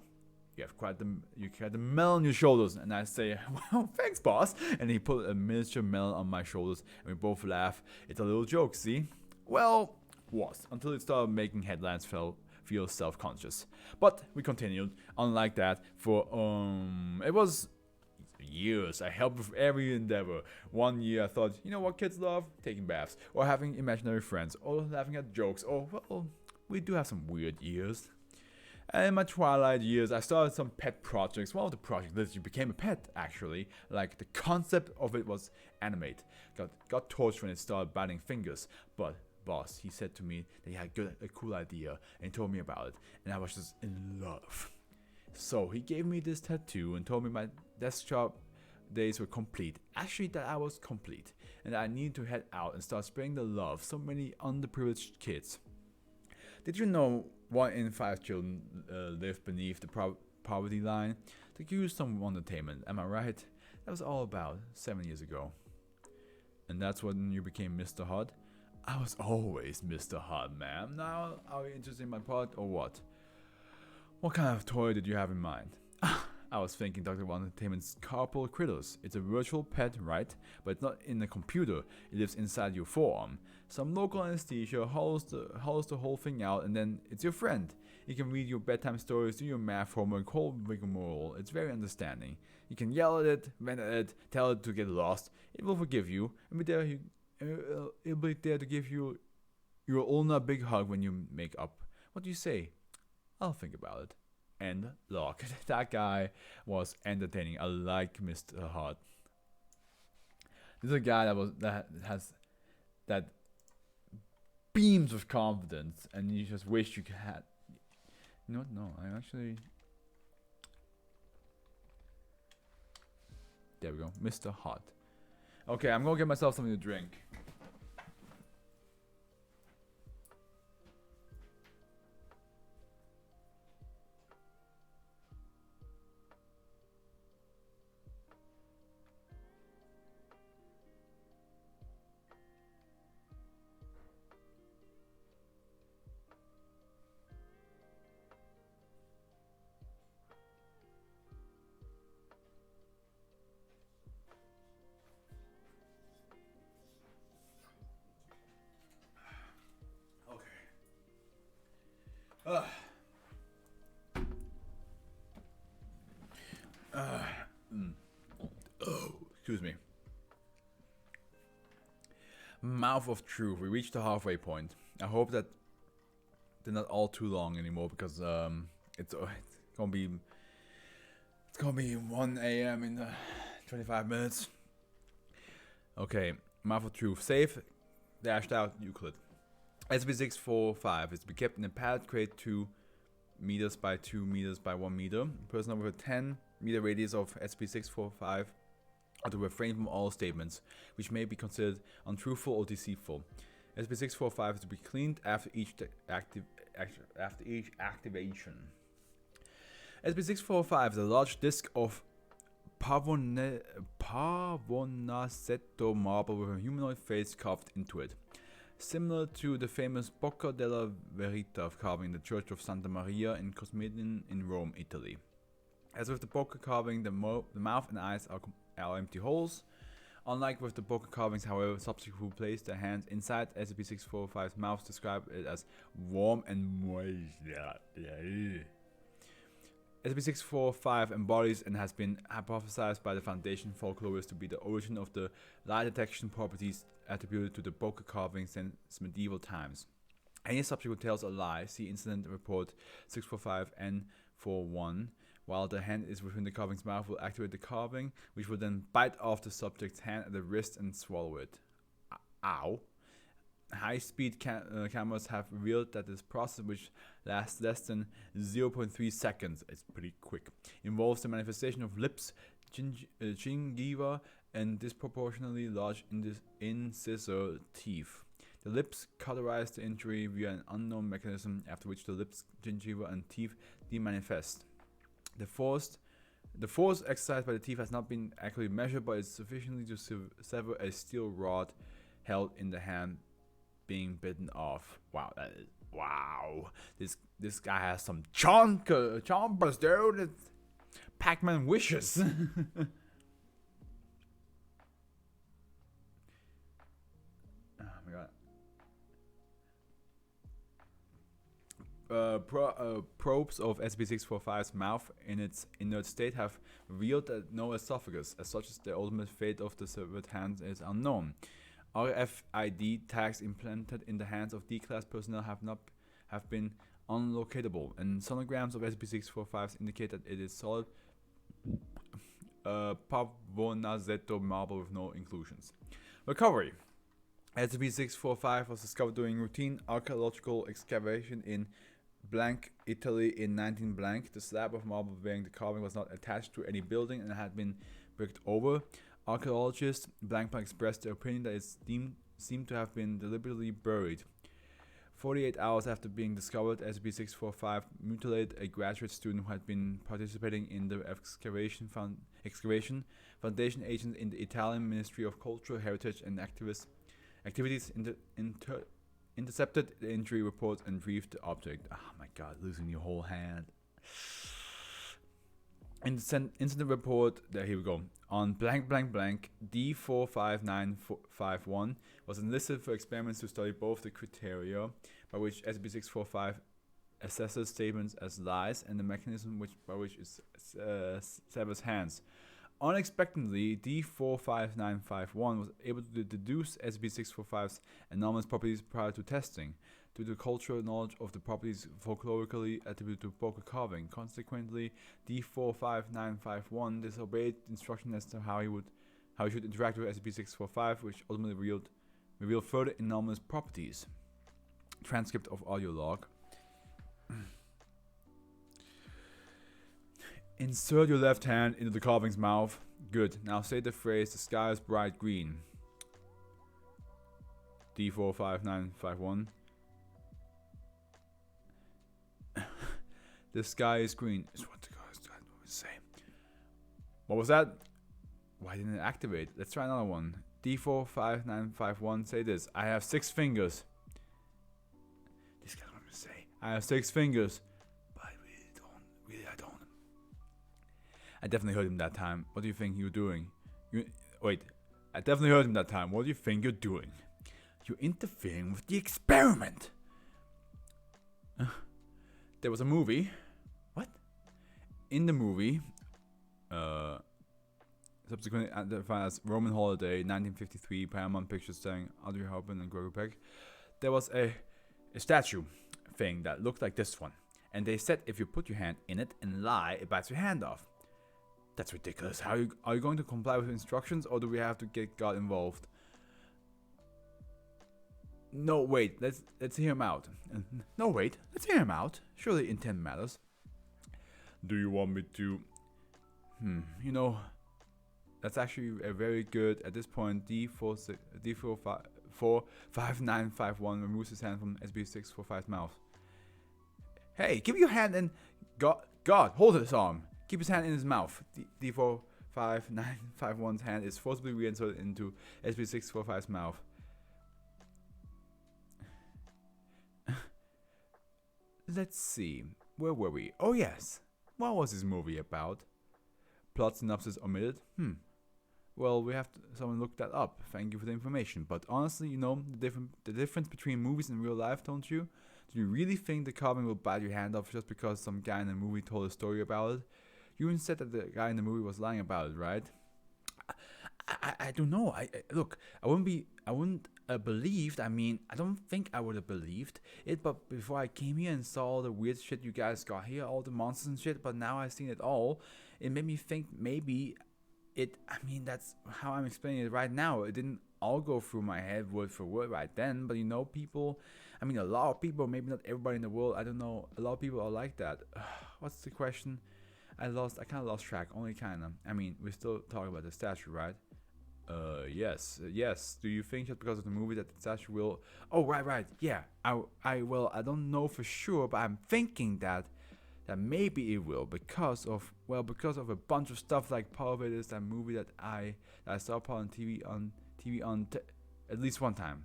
you got the melon on your shoulders. And I say, well, thanks, boss. And he put a miniature melon on my shoulders, and we both laugh. It's a little joke, see? Well, was, until it started making headlines feel self-conscious. But we continued, unlike that, for, it was years. I helped with every endeavor. One year I thought, you know what kids love? Taking baths, or having imaginary friends, or laughing at jokes, or, well, we do have some weird years. And in my twilight years, I started some pet projects. One of the projects literally became a pet, actually. Like, the concept of it was animate. Got torched when it started biting fingers. But, boss, he said to me that he had a cool idea, and he told me about it. And I was just in love. So, he gave me this tattoo and told me my desk job days were complete. Actually, that I was complete. And that I needed to head out and start spreading the love so many underprivileged kids. Did you know 1 in 5 children live beneath the poverty line? To give you some entertainment, am I right? That was all about 7 years ago. And that's when you became Mr. Hot? I was always Mr. Hot, ma'am. Now, are you interested in my product or what? What kind of toy did you have in mind? I was thinking Dr. Entertainment's Carpal Critters. It's a virtual pet, right? But it's not in a computer. It lives inside your forearm. Some local anesthesia holds the whole thing out, and then it's your friend. It can read your bedtime stories, do your math homework, whole rigmarole. It's very understanding. You can yell at it, vent at it, tell it to get lost. It will forgive you, and it'll be there to give you your ulna big hug when you make up. What do you say? I'll think about it. And look, that guy was entertaining. I like Mr. Hot. This is a guy that beams with confidence, and you just wish you could have. You know what? No, I actually. There we go, Mr. Hot. Okay, I'm gonna get myself something to drink. Excuse me. Mouth of truth. We reached the halfway point. I hope that they're not all too long anymore, because it's gonna be 1 a.m. in 25 minutes. Okay, mouth of truth. Safe dashed out Euclid. SB645 is to be kept in a padded crate 2 meters by 2 meters by 1 meter. Personnel with a 10-meter radius of SB645 are to refrain from all statements which may be considered untruthful or deceitful. SB645 is to be cleaned after each activation. SB645 is a large disc of Pavonazetto marble with a humanoid face carved into it, similar to the famous Bocca della Verita carving in the Church of Santa Maria in Cosmedin in Rome, Italy. As with the Bocca carving, the mouth and eyes are empty holes. Unlike with the Bocca carvings, however, subjects who place their hands inside SCP-645's mouth describe it as warm and moist. SCP-645 embodies and has been hypothesized by the Foundation folklorists to be the origin of the lie detection properties attributed to the Bocca carvings since medieval times. Any subject who tells a lie, see Incident Report 645N41, while the hand is within the carving's mouth, will activate the carving, which will then bite off the subject's hand at the wrist and swallow it. Ow. High-speed cameras have revealed that this process, which lasts less than 0.3 seconds, it's pretty quick, involves the manifestation of lips, gingiva, and disproportionately large incisor teeth. The lips cauterize the injury via an unknown mechanism, after which the lips, gingiva, and teeth demanifest. The forced The force exercised by the teeth has not been accurately measured, but it's sufficiently to sever a steel rod held in the hand being bitten off. Wow, that is wow. This guy has some chompers, dude. Pac-Man wishes. Oh my god. Probes of SCP-645's mouth in its inert state have revealed that no esophagus, as such as the ultimate fate of the severed hands, is unknown. RFID tags implanted in the hands of D-class personnel have been unlocatable, and sonograms of SCP-645 indicate that it is solid Pavonazetto marble with no inclusions. Recovery. SCP-645 was discovered during routine archaeological excavation in blank Italy in 19 blank. The slab of marble bearing the carving was not attached to any building and had been bricked over. Archaeologists blank expressed their opinion that it seemed to have been deliberately buried. 48 hours after being discovered, SCP-645 mutilated a graduate student who had been participating in the excavation. Foundation agents in the Italian Ministry of Cultural Heritage and activities intercepted the injury reports and briefed the object. Oh my god, losing your whole hand. Incident report, here we go. On blank D45951 was enlisted for experiments to study both the criteria by which SCP-645 assesses statements as lies and the mechanism by which it severs hands. Unexpectedly, D45951 was able to deduce SCP-645's anomalous properties prior to testing, due to cultural knowledge of the properties folklorically attributed to poker carving. Consequently, D45951 disobeyed instructions as to how he should interact with SCP-645, which ultimately revealed further anomalous properties. Transcript of audio log. Insert your left hand into the carving's mouth. Good. Now say the phrase, "The sky is bright green." D45951. The sky is green. Is what the guy is trying to say. What was that? Why didn't it activate? Let's try another one. D45951. Say this. I have 6 fingers. This guy's what to say. I have 6 fingers. But I really don't. I don't. I definitely heard him that time. What do you think you're doing? Wait. I definitely heard him that time. What do you think you're doing? You're interfering with the experiment. There was a movie. What? In the movie, subsequently identified as Roman Holiday, 1953, Paramount Pictures starring Audrey Hepburn and Gregory Peck, there was a statue thing that looked like this one. And they said if you put your hand in it and lie, it bites your hand off. That's ridiculous. Are you going to comply with instructions, or do we have to get God involved? No, wait. Let's hear him out. No, wait. Let's hear him out. Surely intent matters. Do you want me to? You know, that's actually a very good. At this point, D45951 removes his hand from SB645's mouth. Hey, give me your hand and God, hold his arm. Keep his hand in his mouth. D45951's hand is forcibly reinserted into SB645's mouth. Let's see. Where were we? Oh yes. What was this movie about? Plot synopsis omitted? Well, we have someone look that up. Thank you for the information. But honestly, you know the difference between movies and real life, don't you? Do you really think the carving will bite your hand off just because some guy in the movie told a story about it? You even said that the guy in the movie was lying about it, right? I don't know. Look. I wouldn't believed. I mean, I don't think I would have believed it. But before I came here and saw all the weird shit you guys got here, all the monsters and shit. But now I've seen it all. It made me think maybe it. I mean, that's how I'm explaining it right now. It didn't all go through my head word for word right then. But you know, people. I mean, a lot of people. Maybe not everybody in the world. I don't know. A lot of people are like that. What's the question? I kind of lost track. Only kind of. I mean, we're still talking about the statue, right? Yes. Do you think just because of the movie that the statue will? Oh, right. Yeah. Well, I don't know for sure, but I'm thinking that that maybe it will because of a bunch of stuff. Like part of it is that movie that I saw part on TV at least one time,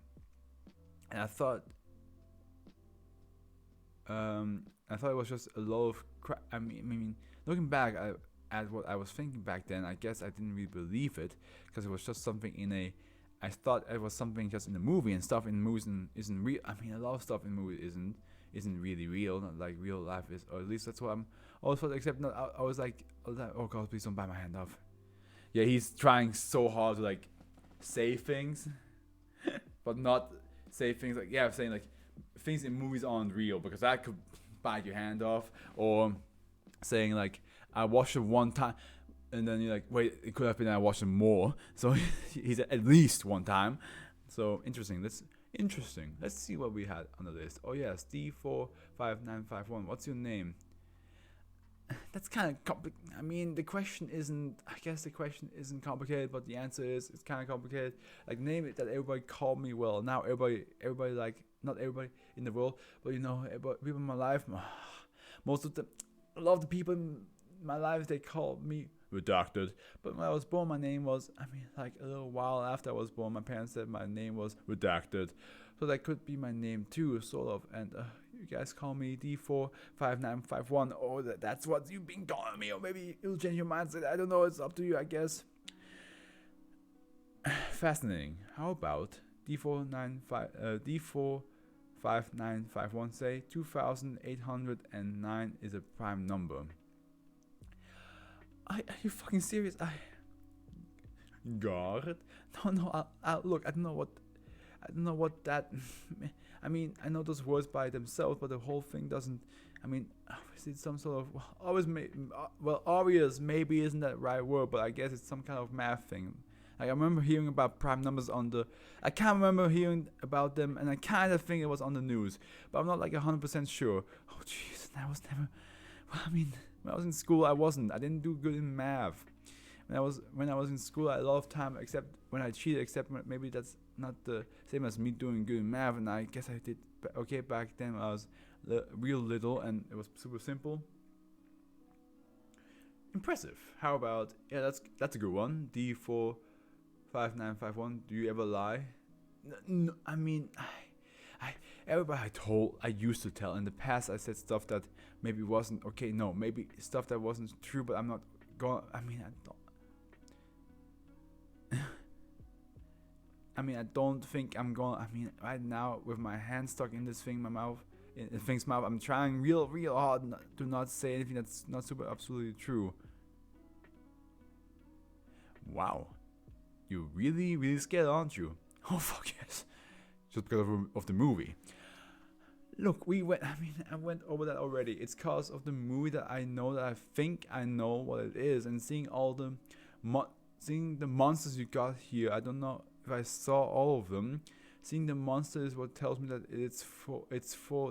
and I thought it was just a lot of crap. I mean, looking back at what I was thinking back then, I guess I didn't really believe it because it was just something I thought it was something just in the movie, and stuff in movies isn't real. I mean, a lot of stuff in movies isn't really real, not like real life is, or at least that's what I'm always thought. Except not, I was like, oh god, please don't bite my hand off. Yeah, he's trying so hard to like say things, but not say things like, yeah, I'm saying like things in movies aren't real because that could bite your hand off, or saying like I watched it one time, and then you're like, wait, it could have been I watched it more. So he's at least one time. So interesting. Let's see what we had on the list. Oh yes, D45951. What's your name? That's kind of complicated. I mean, the question isn't complicated, but the answer is it's kind of complicated. Like, name it that everybody called me. Well, now everybody like, not everybody in the world, but people in my life, a lot of the people in my life, they called me Redacted. But when I was born, my name was, like a little while after I was born, my parents said my name was Redacted. So that could be my name too, sort of. And you guys call me D45951, or that's what you've been calling me, or maybe it'll change your mindset. I don't know, it's up to you, I guess. Fascinating. How about D45951 say 2809 is a prime number? Are you fucking serious? God. No. Look, I don't know what that. I mean, I know those words by themselves, but the whole thing doesn't. I mean, obviously it's some sort of obvious maybe isn't that right word, but I guess it's some kind of math thing. Like, I remember hearing about prime numbers I can't remember hearing about them, and I kind of think it was on the news, but I'm not like 100% sure. Oh jeez, that was never. Well, I mean, when I was in school, I didn't do good in math. When I was in school, I had a lot of time, except when I cheated. Except maybe that's not the same as me doing good in math, and I guess I did okay back then. When I was real little, and it was super simple. Impressive. How about, yeah, that's a good one. D45951. Do you ever lie? No, I mean, everybody I used to tell. In the past, I said stuff that maybe wasn't okay. No, maybe stuff that wasn't true, but I'm not going. I don't think I'm going. Right now, with my hand stuck in this thing, in my mouth, in the thing's mouth, I'm trying real hard to not say anything that's not super absolutely true. Wow, you're really scared, aren't you? Oh fuck yes, just because of the movie. Look, I went over that already. It's because of the movie that I know, that I think I know what it is, and seeing all the seeing the monsters you got here. I don't know if I saw all of them. Seeing the monsters is what tells me that it's for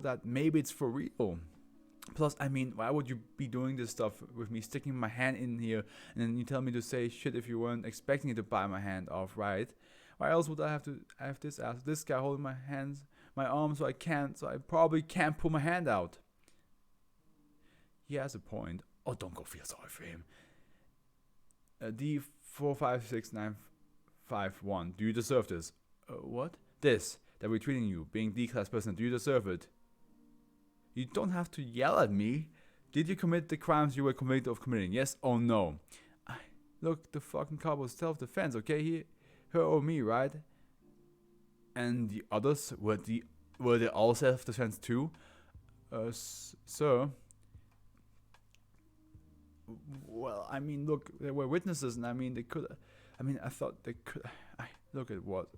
that maybe it's for real. Plus, why would you be doing this stuff with me sticking my hand in here, and then you tell me to say shit if you weren't expecting it to bite my hand off, right? Why else would I have this guy holding my arm, so I probably can't pull my hand out. He has a point. Oh, don't go feel sorry for him. D456951. Do you deserve this? What? This, that we're treating you, being D-class person, do you deserve it? You don't have to yell at me. Did you commit the crimes you were convicted of committing? Yes or no? Look, the fucking cop was self-defense, okay? Her or me, right? And the others, were they all self-defense too? Sir. Well, look, there were witnesses, and they could. I thought they could. Look at what.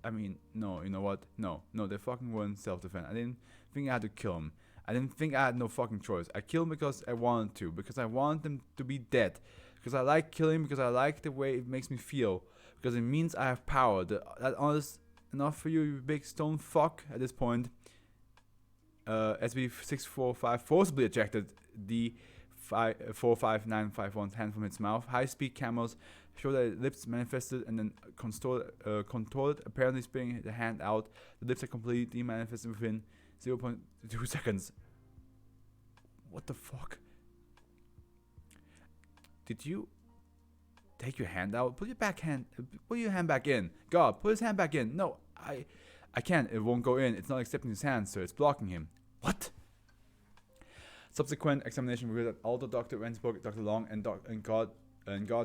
No, you know what? No, they fucking weren't self-defense. I didn't think I had to kill him. I didn't think I had no fucking choice. I killed him because I wanted to, because I want them to be dead, because I like killing, because I like the way it makes me feel, because it means I have power. That honest enough for you, you big stone fuck. At this point, SB645 forcibly ejected the 45951's hand from its mouth. High-speed cameras show that its lips manifested and then contorted, apparently spitting the hand out. The lips are completely manifested within 0.2 seconds. What the fuck? did you take your hand out? Put your hand back in. God, put his hand back in. No, I can't. It won't go in. It's not accepting his hand, so it's blocking him. What? Subsequent examination revealed that although Dr. Rensburg, Dr. Long, and God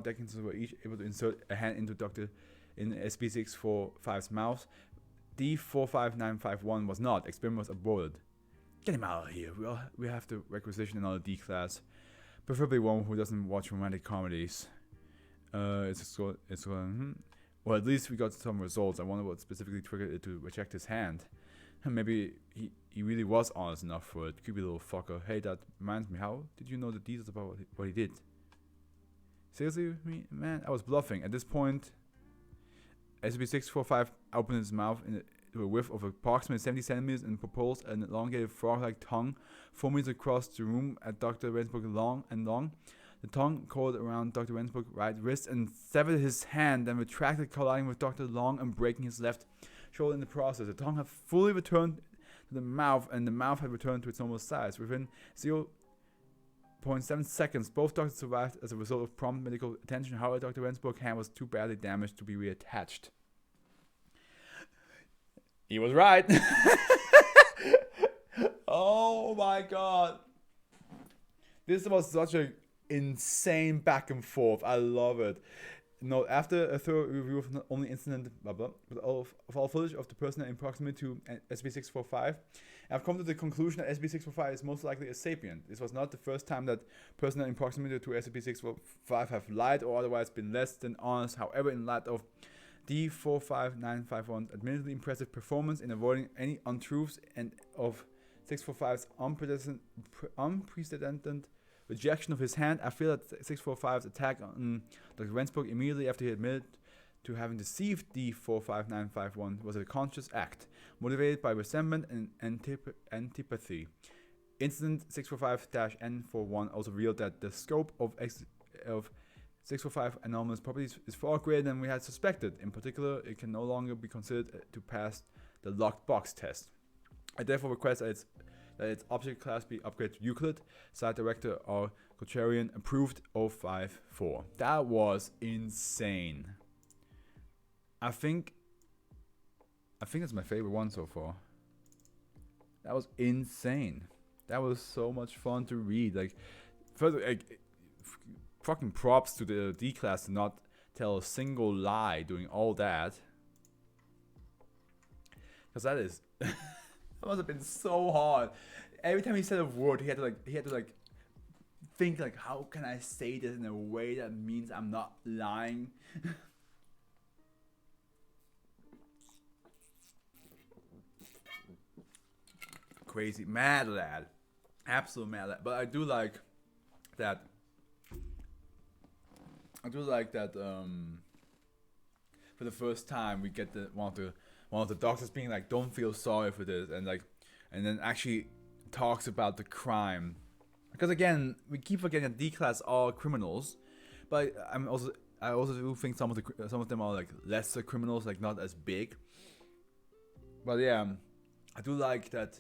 Dickinson were each able to insert a hand into in SB645's mouth, D45951 was not. Experiment was aborted. Get him out of here. We have to requisition another D class, preferably one who doesn't watch romantic comedies. Well, at least we got some results. I wonder what specifically triggered it to reject his hand. Maybe he really was honest enough for it. Creepy little fucker. Hey, that reminds me. How did you know the details about what he did? Seriously, man? I was bluffing. At this point, SCP-645 opened his mouth to a width of approximately 70 centimeters and proposed an elongated frog-like tongue 4 meters across the room at Dr. Rensburg's long. The tongue coiled around Dr. Rensburg's right wrist and severed his hand, then retracted, colliding with Dr. Long and breaking his left shoulder in the process. The tongue had fully returned to the mouth, and the mouth had returned to its normal size. Within 0.7 seconds, both doctors survived as a result of prompt medical attention. However, Dr. Rensburg's hand was too badly damaged to be reattached. He was right. Oh my god. This was such a insane back and forth. I love it. Note, after a thorough review of not only incident, but of all footage of the personnel in proximity to SB645, I've come to the conclusion that SB645 is most likely a sapient. This was not the first time that personnel in proximity to SCP-645 have lied or otherwise been less than honest. However, in light of D45951's admittedly impressive performance in avoiding any untruths and of 645's unprecedented rejection of his hand, I feel that 645's attack on Dr. Rensburg immediately after he admitted to having deceived D45951 was a conscious act, motivated by resentment and antipathy. Incident 645-N41 also revealed that the scope of 645 anomalous properties is far greater than we had suspected. In particular, it can no longer be considered to pass the locked box test. I therefore request that its object class be upgraded to Euclid. Site Director R. Kocharian approved 054. That was insane. I think that's my favorite one so far. That was insane. That was so much fun to read. Like, further, fucking props to the D class to not tell a single lie doing all that. Because that is that must have been so hard. Every time he said a word, he had to think like, how can I say this in a way that means I'm not lying? Crazy, mad lad, absolute mad lad. But I do like that. For the first time, we get one of the doctors being like, "Don't feel sorry for this," and then actually talks about the crime. Because again, we keep forgetting that D class are criminals, but I also do think some of them are like lesser criminals, like not as big. But yeah, I do like that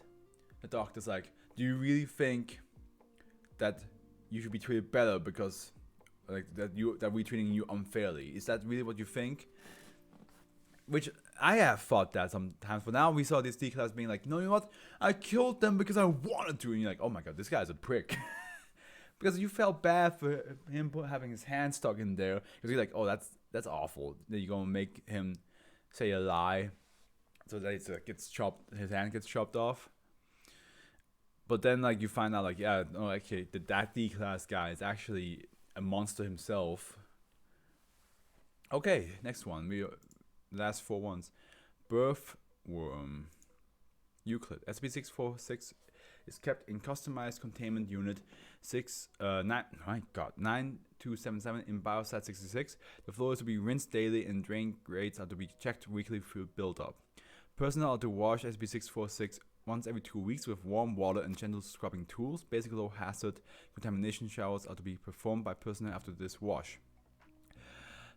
the doctor's like, "Do you really think that you should be treated better because like that we're treating you unfairly? Is that really what you think?" Which I have thought that sometimes, but now we saw this D class being like, "No, you know what? I killed them because I wanted to," and you're like, "Oh my god, this guy's a prick." Because you felt bad for him having his hand stuck in there. Because you're like, "Oh, that's awful." Then you're gonna make him say a lie, so that his hand gets chopped off. But then like you find out like, yeah, no, actually that D class guy is actually a monster himself. Okay, next one. Last 4 ones. Birthworm. Euclid. SCP-646 is kept in customized containment unit 9277 in Biosite 66. The floor is to be rinsed daily and drain grates are to be checked weekly for build-up. Personnel are to wash SCP-646 once every 2 weeks with warm water and gentle scrubbing tools. Basic low-hazard contamination showers are to be performed by personnel after this wash.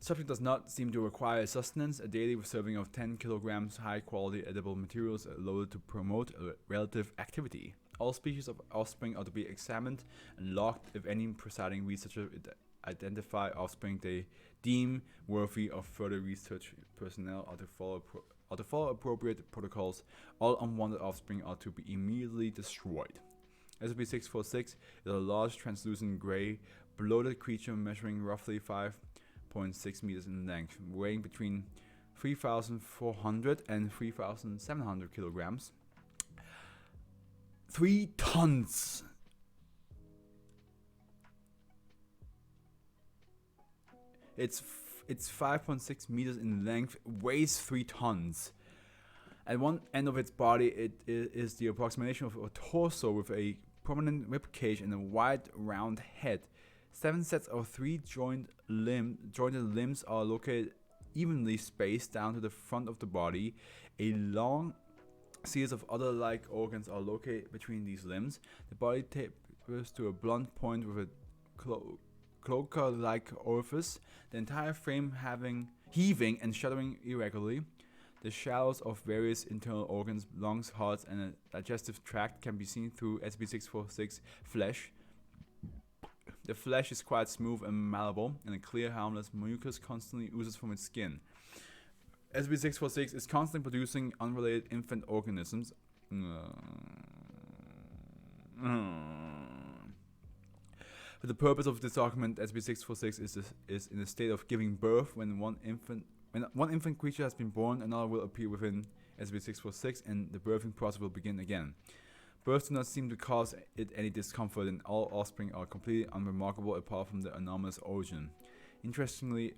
Subject does not seem to require sustenance. A daily serving of 10 kilograms high-quality edible materials are loaded to promote relative activity. All species of offspring are to be examined and logged if any presiding researcher identify offspring they deem worthy of further research. Personnel are to follow appropriate protocols. All unwanted offspring are to be immediately destroyed. SCP-646 is a large translucent gray bloated creature measuring roughly 5.6 meters in length, weighing between 3,400 and 3,700 kilograms. 3 tons! It's 5.6 meters in length, weighs 3 tons. At one end of its body, it is the approximation of a torso with a prominent rib cage and a wide, round head. 7 sets of 3 jointed limbs are located evenly spaced down to the front of the body. A long series of other like organs are located between these limbs. The body tapers to a blunt point with a cloaca-like orifice, the entire frame heaving and shuddering irregularly. The shallows of various internal organs, lungs, hearts, and a digestive tract can be seen through SCP-646 flesh. The flesh is quite smooth and malleable, and a clear, harmless mucus constantly oozes from its skin. SCP-646 is constantly producing unrelated infant organisms. For the purpose of this document, SCP-646 is in a state of giving birth. When one infant creature has been born, another will appear within SCP-646, and the birthing process will begin again. Births do not seem to cause it any discomfort, and all offspring are completely unremarkable apart from their anomalous origin. Interestingly,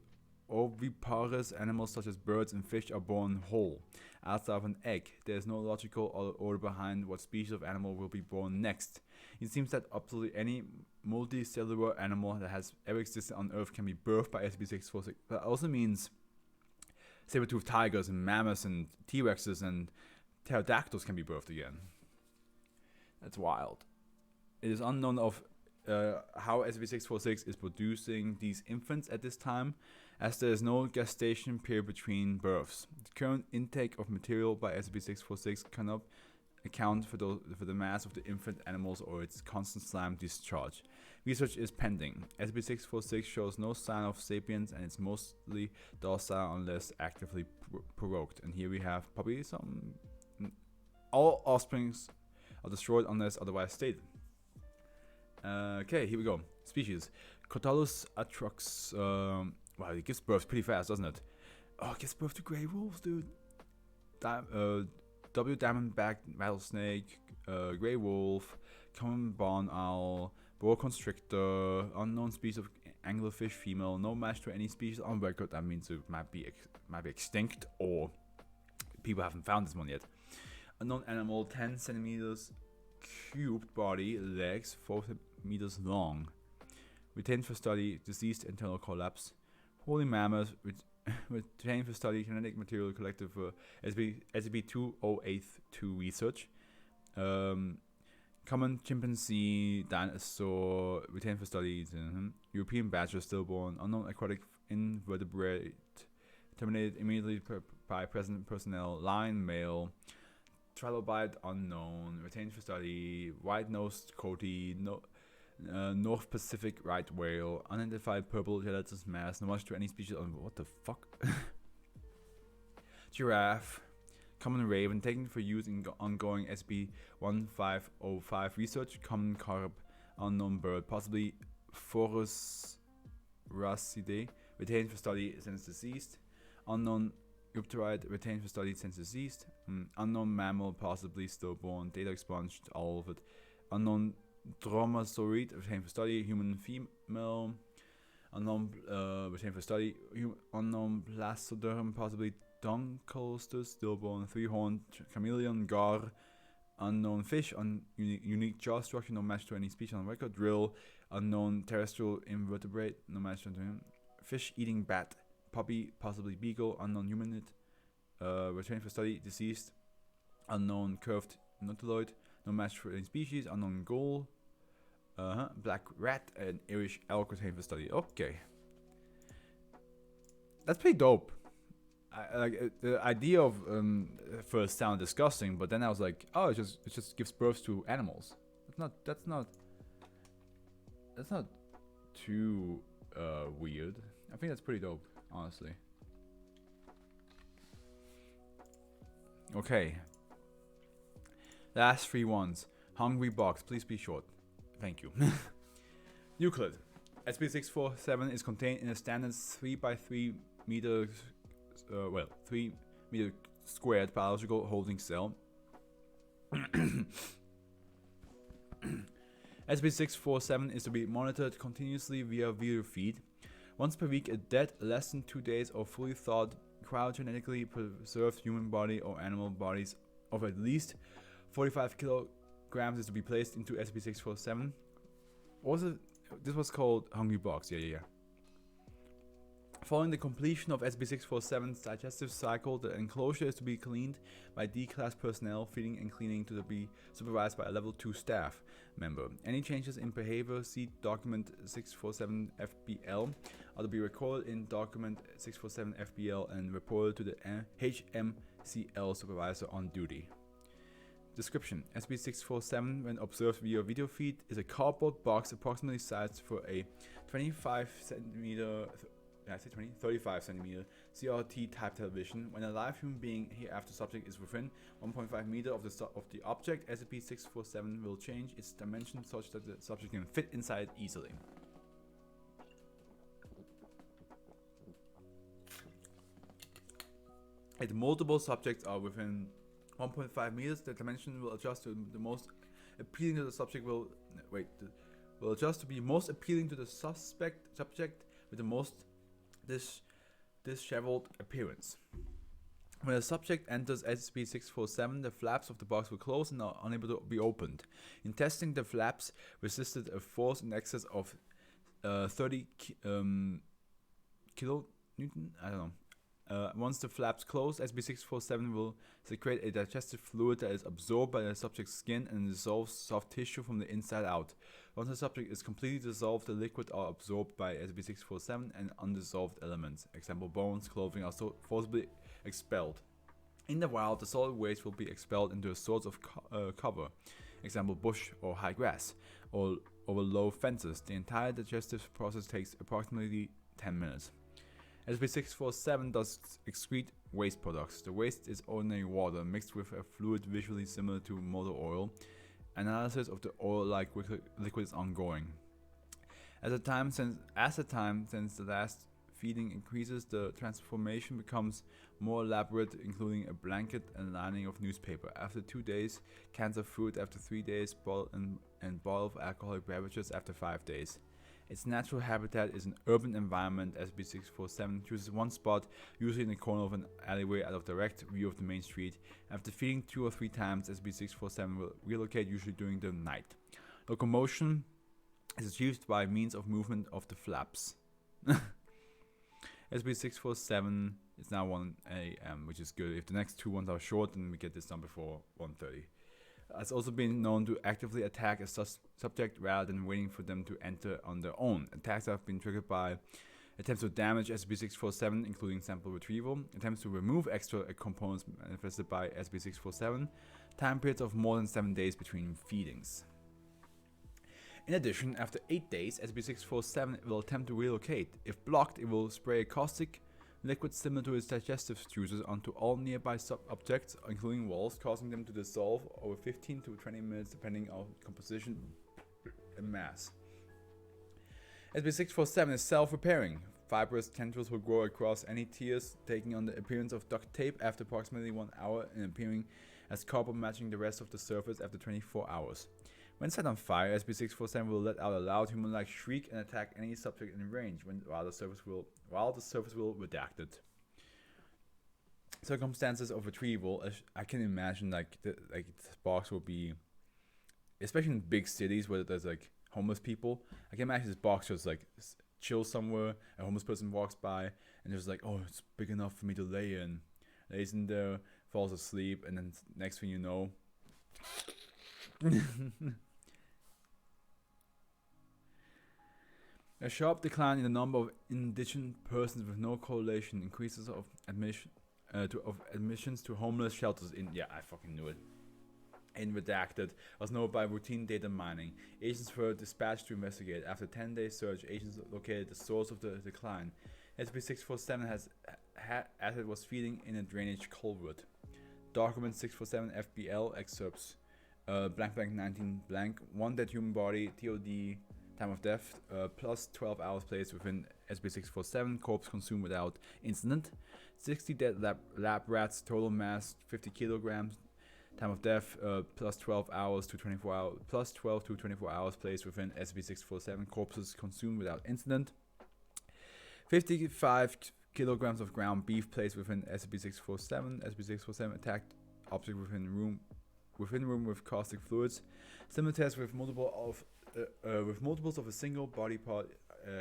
oviparous animals such as birds and fish are born whole, outside of an egg. There is no logical order behind what species of animal will be born next. It seems that absolutely any multicellular animal that has ever existed on Earth can be birthed by SCP-646. That also means saber-toothed tigers and mammoths and T-Rexes and pterodactyls can be birthed again. That's wild. It is unknown of how SCP-646 is producing these infants at this time, as there is no gestation period between births. The current intake of material by SCP-646 cannot account for the mass of the infant animals or its constant slime discharge. Research is pending. SCP-646 shows no sign of sapience and it's mostly docile unless actively provoked. And here we have probably some... All offsprings are destroyed unless otherwise stated. Okay, here we go. Species. Crotalus atrox. Wow, it gives birth pretty fast, doesn't it? Oh, it gives birth to grey wolves, dude. W. Diamondback rattlesnake, grey wolf, common barn owl, boa constrictor, unknown species of anglerfish female, no match to any species on record. That means it might be extinct, or people haven't found this one yet. Unknown animal, 10 centimeters cubed body, legs 4 meters long. Retained for study, deceased internal collapse. Holy mammoth, retained for study, genetic material collected for SCP-2082 research. Common chimpanzee, dinosaur, retained for studies. European badger stillborn. Unknown aquatic invertebrate, terminated immediately by present personnel. Lion male. Trilobite unknown, retained for study. White-nosed coati, North Pacific right whale, unidentified purple gelatinous mass, no match to any species on what the fuck? Giraffe, common raven, taken for use in ongoing SCP-1505 research. Common carp, unknown bird, possibly Forus racidae, retained for study since deceased. Unknown Upterite, retained for study since deceased. Unknown mammal, possibly stillborn. Data expunged, all of it. Unknown Dromaeosauride, retained for study. Human female. Unknown retained for study. Unknown Blastoderm, possibly Dunkleosteus, stillborn. 3-horned chameleon, gar. Unknown fish, unique jaw structure, no match to any species on record. Drill, unknown terrestrial invertebrate, no match to him. Fish eating bat. Puppy, possibly beagle, unknown humanid, retained for study, deceased, unknown curved nautiloid, no match for any species, unknown gull, black rat, and Irish elk retained for study. Okay, that's pretty dope. The idea of first sounded disgusting, but then I was like, oh, it just gives birth to animals. That's not too weird. I think that's pretty dope, honestly. Okay. Last 3 ones. Hungry box, please be short. Thank you. Euclid. SB647 is contained in a standard 3x3 meter, 3 meter squared biological holding cell. SB647 is to be monitored continuously via video feed. Once per week, a dead, less than 2 days, or fully thawed, cryogenetically preserved human body or animal bodies of at least 45 kilograms is to be placed into SB647. What was it? This was called Hungry Box. Yeah. Following the completion of SB647's digestive cycle, the enclosure is to be cleaned by D-class personnel. Feeding and cleaning to be supervised by a level 2 staff member. Any changes in behavior, see document 647 FBL, are to be recorded in document 647 FBL and reported to the HMCL supervisor on duty. Description: SB647, when observed via video feed, is a cardboard box approximately sized for a 35 centimeter CRT type television. When a live human being, hereafter subject, is within 1.5 meter of the object, SCP-647 will change its dimensions such that the subject can fit inside easily. If multiple subjects are within 1.5 meters, the dimension will adjust to the most appealing to the subject. Will adjust to be most appealing to the subject with the most disheveled appearance. When a subject enters SCP-647, the flaps of the box will close and are unable to be opened. In testing, the flaps resisted a force in excess of 30 kilonewton. I don't know. Once the flaps close, SB647 will secrete a digestive fluid that is absorbed by the subject's skin and dissolves soft tissue from the inside out. Once the subject is completely dissolved, the liquid are absorbed by SB647 and undissolved elements, example bones, clothing, are so forcibly expelled. In the wild, the solid waste will be expelled into a source of cover, example bush or high grass, or over low fences. The entire digestive process takes approximately 10 minutes. SB647 does excrete waste products. The waste is ordinary water mixed with a fluid visually similar to motor oil. Analysis of the oil-like liquid is ongoing. As the time since the last feeding increases, the transformation becomes more elaborate, including a blanket and lining of newspaper. After 2 days, cans of fruit. After 3 days, bottle of alcoholic beverages. After 5 days. Its natural habitat is an urban environment. SB647 chooses one spot, usually in the corner of an alleyway out of direct view of the main street. After feeding 2 or 3 times, SB647 will relocate, usually during the night. Locomotion is achieved by means of movement of the flaps. SB647 is now 1 a.m., which is good. If the next 2 ones are short, then we get this done before 1:30. Has also been known to actively attack a subject rather than waiting for them to enter on their own. Attacks have been triggered by attempts to damage SB647, including sample retrieval, attempts to remove extra components manifested by SB647, time periods of more than 7 days between feedings. In addition, after 8 days, SB647 will attempt to relocate. If blocked, it will spray a caustic liquid similar to its digestive juices onto all nearby objects, including walls, causing them to dissolve over 15 to 20 minutes depending on composition and mass. SB647 is self-repairing. Fibrous tendrils will grow across any tears, taking on the appearance of duct tape after approximately 1 hour and appearing as cardboard matching the rest of the surface after 24 hours. When set on fire, SB647 will let out a loud human-like shriek and attack any subject in range, while the surface will redacted. Circumstances of retrieval, I can imagine this box will be, especially in big cities where there's like homeless people. I can imagine this box just like chill somewhere, a homeless person walks by and there's like, oh, it's big enough for me to lay in. Lays in there, falls asleep, and then next thing you know. A sharp decline in the number of indigent persons with no correlation increases of admissions to homeless shelters in. Yeah, I fucking knew it. in Redacted was known by routine data mining. Agents were dispatched to investigate. After 10-day search, agents located the source of the decline. SB647 as it was feeding in a drainage culvert. Document 647 FBL excerpts. Blank blank 19 blank. One dead human body. TOD. Time of death. Plus 12 hours placed within SB647. Corpse consumed without incident. 60 dead lab rats. Total mass 50 kilograms. Time of death, plus 12 hours to 24 hours, plus 12 to 24 hours placed within SB647. Corpses consumed without incident. 55 kilograms of ground beef placed within SB647. SB647 attacked object within room with caustic fluids. Similar test with multiples of a single body part.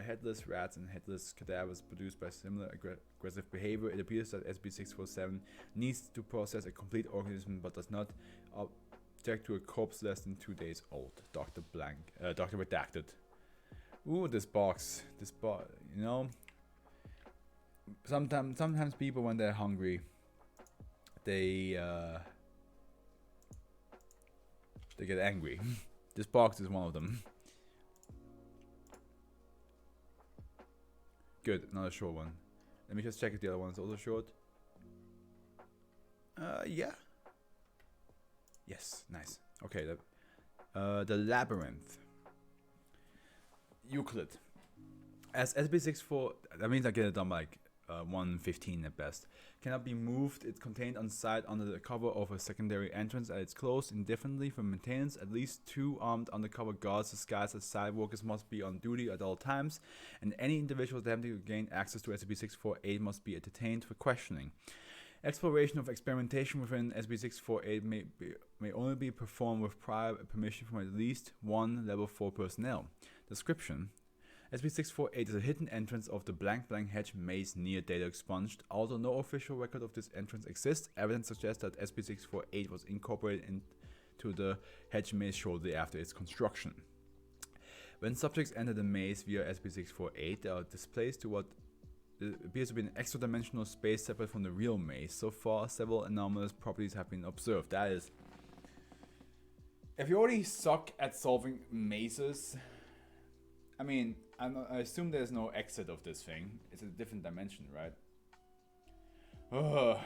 Headless rats and headless cadavers produced by similar aggressive behavior. It appears that SB647 needs to process a complete organism but does not object to a corpse less than 2 days old. Dr. Redacted. Ooh, this box, you know. Sometimes people, when they're hungry, they get angry. This box is one of them. Good, another short one. Let me just check if the other one is also short. Yeah. Yes, nice. Okay, the Labyrinth. Euclid. As SB64, that means I get it done by like 1:15 at best. Cannot be moved. It's contained on site under the cover of a secondary entrance and it's closed indefinitely for maintenance. At least 2 armed undercover guards disguised as side workers must be on duty at all times, and any individual attempting to gain access to SCP-648 must be detained for questioning. Exploration of experimentation within SCP-648 may only be performed with prior permission from at least 1 Level 4 personnel. Description: SCP-648 is a hidden entrance of the blank blank hedge maze near data expunged. Although no official record of this entrance exists, evidence suggests that SCP-648 was incorporated into the hedge maze shortly after its construction. When subjects enter the maze via SCP-648, they are displaced to what appears to be an extra-dimensional space separate from the real maze. So far, several anomalous properties have been observed. That is, if you already suck at solving mazes, I mean, I assume there's no exit of this thing. It's a different dimension, right? Ugh.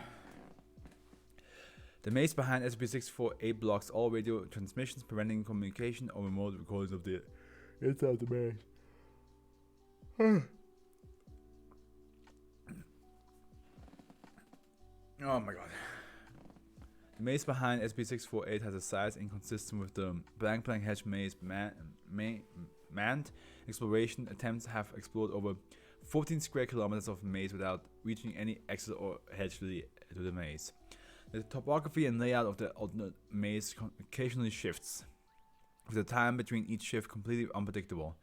The maze behind SCP-648 blocks all radio transmissions, preventing communication or remote recordings of the inside of the maze. Oh my god. The maze behind SCP-648 has a size inconsistent with the blank blank hedge maze. Manned exploration attempts have explored over 14 square kilometers of maze without reaching any exit or hedge to the maze. The topography and layout of the alternate maze occasionally shifts, with the time between each shift completely unpredictable.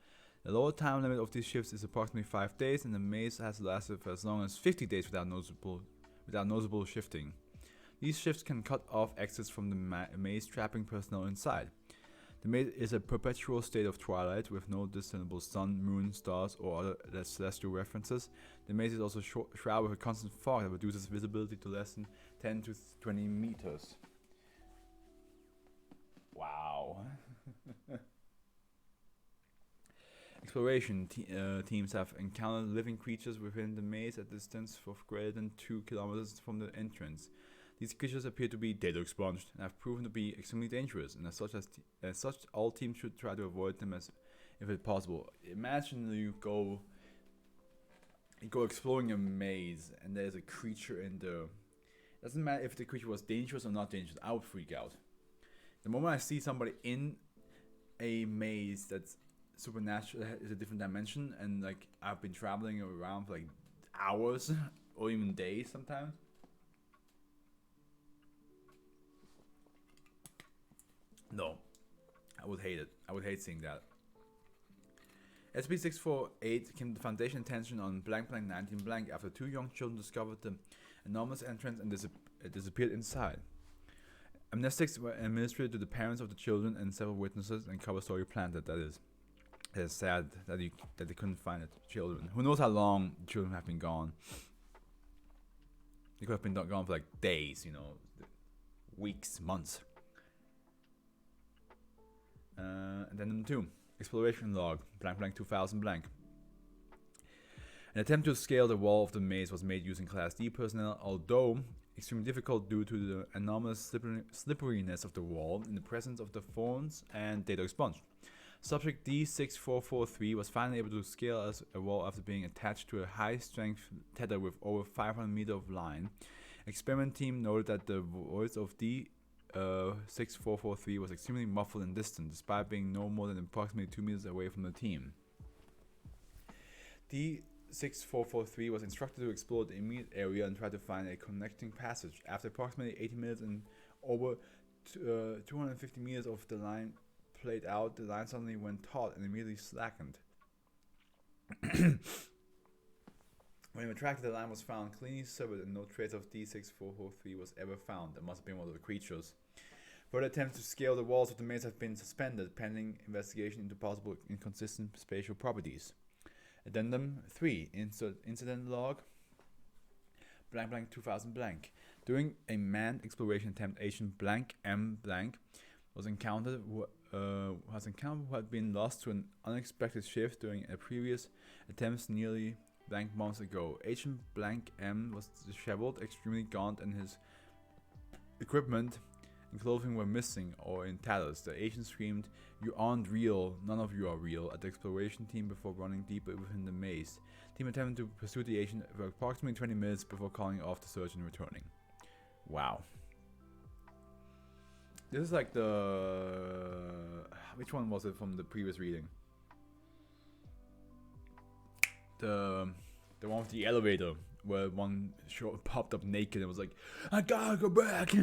The lower time limit of these shifts is approximately 5 days, and the maze has lasted for as long as 50 days without noticeable shifting. These shifts can cut off exits from the maze, trapping personnel inside. The maze is a perpetual state of twilight with no discernible sun, moon, stars, or other celestial references. The maze is also shrouded with a constant fog that reduces visibility to less than 10 to 20 meters. Wow. Exploration teams have encountered living creatures within the maze at a distance of greater than 2 kilometers from the entrance. These creatures appear to be data expunged and have proven to be extremely dangerous, and as such, all teams should try to avoid them as if it's possible. Imagine you go exploring a maze and there's a creature in there. Doesn't matter if the creature was dangerous or not dangerous, I would freak out. The moment I see somebody in a maze that's supernatural, is a different dimension, and like I've been traveling around for like hours or even days sometimes. No, I would hate it. I would hate seeing that. SCP-648 came to foundation attention on blank blank 19 blank after 2 young children discovered the enormous entrance and disappeared inside. Amnestics were administered to the parents of the children and several witnesses, and cover story planted. That is, it's sad that they couldn't find the children. Who knows how long the children have been gone? They could have been gone for like days, weeks, months. Addendum 2. Exploration log. Blank blank 2000 blank. An attempt to scale the wall of the maze was made using Class D personnel, although extremely difficult due to the anomalous slipperiness of the wall in the presence of the thorns and data expunge. Subject D6443 was finally able to scale a wall after being attached to a high-strength tether with over 500 meters of line. Experiment team noted that the voice of D6443 was extremely muffled and distant, despite being no more than approximately 2 meters away from the team. D6443 was instructed to explore the immediate area and try to find a connecting passage. After approximately 80 minutes and over 250 meters of the line played out, the line suddenly went taut and immediately slackened. When retracted, the line was found cleanly severed and no trace of D6443 was ever found. It must have been one of the creatures. Further attempts to scale the walls of the maze have been suspended, pending investigation into possible inconsistent spatial properties. Addendum 3. Incident log. Blank blank 2000 blank. During a manned exploration attempt, Agent blank M blank was encountered who had been lost to an unexpected shift during a previous attempts nearly blank months ago. Agent blank M was disheveled, extremely gaunt, and his equipment and clothing were missing or in tatters. The agent screamed, "You aren't real, none of you are real," at the exploration team before running deeper within the maze. Team attempted to pursue the agent for approximately 20 minutes before calling off the search and returning. Wow. This is like the... Which one was it from the previous reading? The one with the elevator, where one popped up naked and was like, "I gotta go back."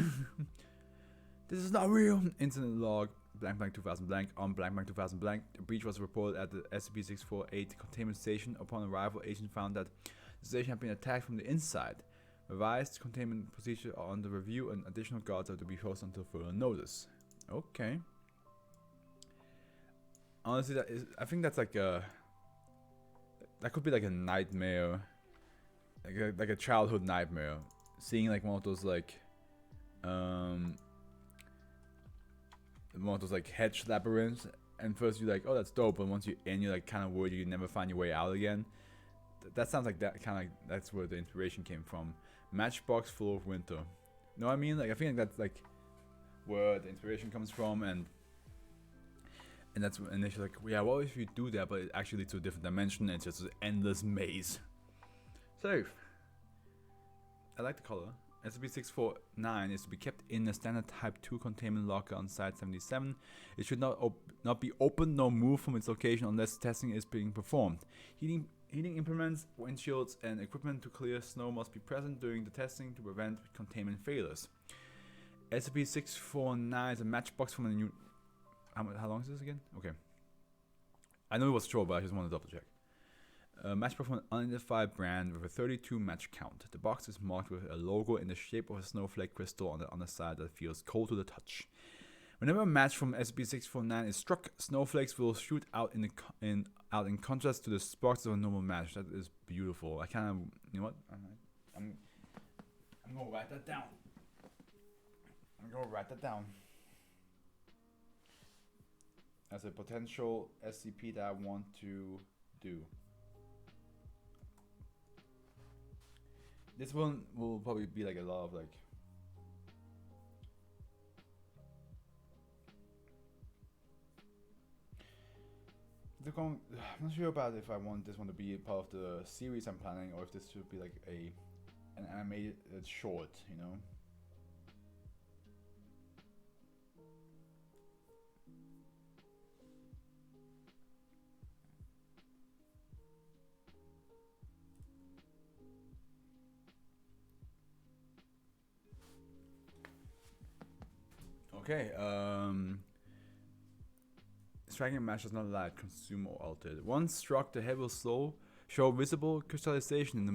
This is not real. Incident log. Blank blank 2000 blank on blank blank 2000 blank. A breach was reported at the SCP-648 containment station. Upon arrival, agent found that the station had been attacked from the inside. Revised containment procedure are under review and additional guards are to be posted until further notice. Okay. Honestly, I think that's like a... That could be like a nightmare. Like a childhood nightmare. Seeing like one of those like... one of those like hedge labyrinths, and first you're like, oh, that's dope, but once you're in, you're like kind of worried you never find your way out again. That sounds like that kind of like that's where the inspiration came from. Matchbox full of winter. You know what I mean? Like I feel like that's like where the inspiration comes from, and that's and they're like, yeah, what if you do that, but it actually leads to a different dimension, and it's just an endless maze. So I like the color. SCP-649 is to be kept in a standard Type 2 containment locker on Site 77. It should not be opened nor moved from its location unless testing is being performed. Heating implements, windshields, and equipment to clear snow must be present during the testing to prevent containment failures. SCP-649 is a matchbox from a new... How long is this again? Okay. I know it was short, but I just want to double check. A matchbox from an unidentified brand with a 32 match count. The box is marked with a logo in the shape of a snowflake crystal on the underside that feels cold to the touch. Whenever a match from SCP-649 is struck, snowflakes will shoot out in contrast to the sparks of a normal match. That is beautiful. I kind of, you know what? I'm gonna write that down. As a potential SCP that I want to do. This one will probably be like a lot of like... I'm not sure about if I want this one to be a part of the series I'm planning, or if this should be like an animated short, you know? Okay, striking a match does not allow it to consume or alter it. Once struck, the head will show visible crystallization in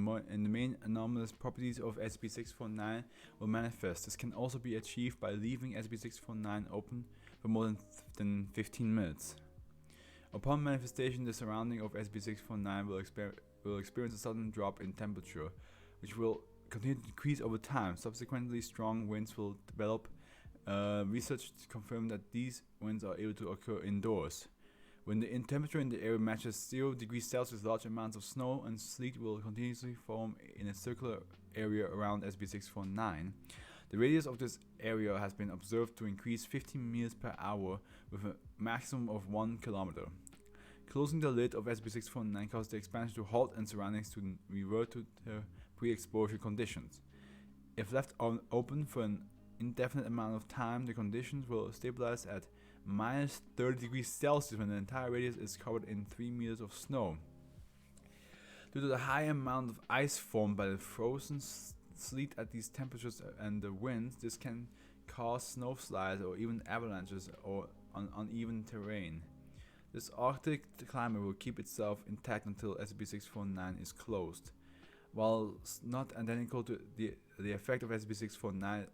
the main anomalous properties of SCP-649 will manifest. This can also be achieved by leaving SCP-649 open for more than 15 minutes. Upon manifestation, the surrounding of SCP-649 will experience a sudden drop in temperature, which will continue to decrease over time. Subsequently, strong winds will develop Research confirmed that these winds are able to occur indoors. When the temperature in the area matches 0 degrees Celsius, large amounts of snow and sleet will continuously form in a circular area around SB649. The radius of this area has been observed to increase 15 miles per hour with a maximum of 1 kilometer. Closing the lid of SB649 caused the expansion to halt and surroundings to revert to their pre-exposure conditions. If left open for an indefinite amount of time, the conditions will stabilize at minus 30 degrees Celsius when the entire radius is covered in 3 meters of snow. Due to the high amount of ice formed by the frozen sleet at these temperatures and the winds, this can cause snowslides or even avalanches or on uneven terrain. This Arctic climate will keep itself intact until SB649 is closed. While not identical to the effect of SB649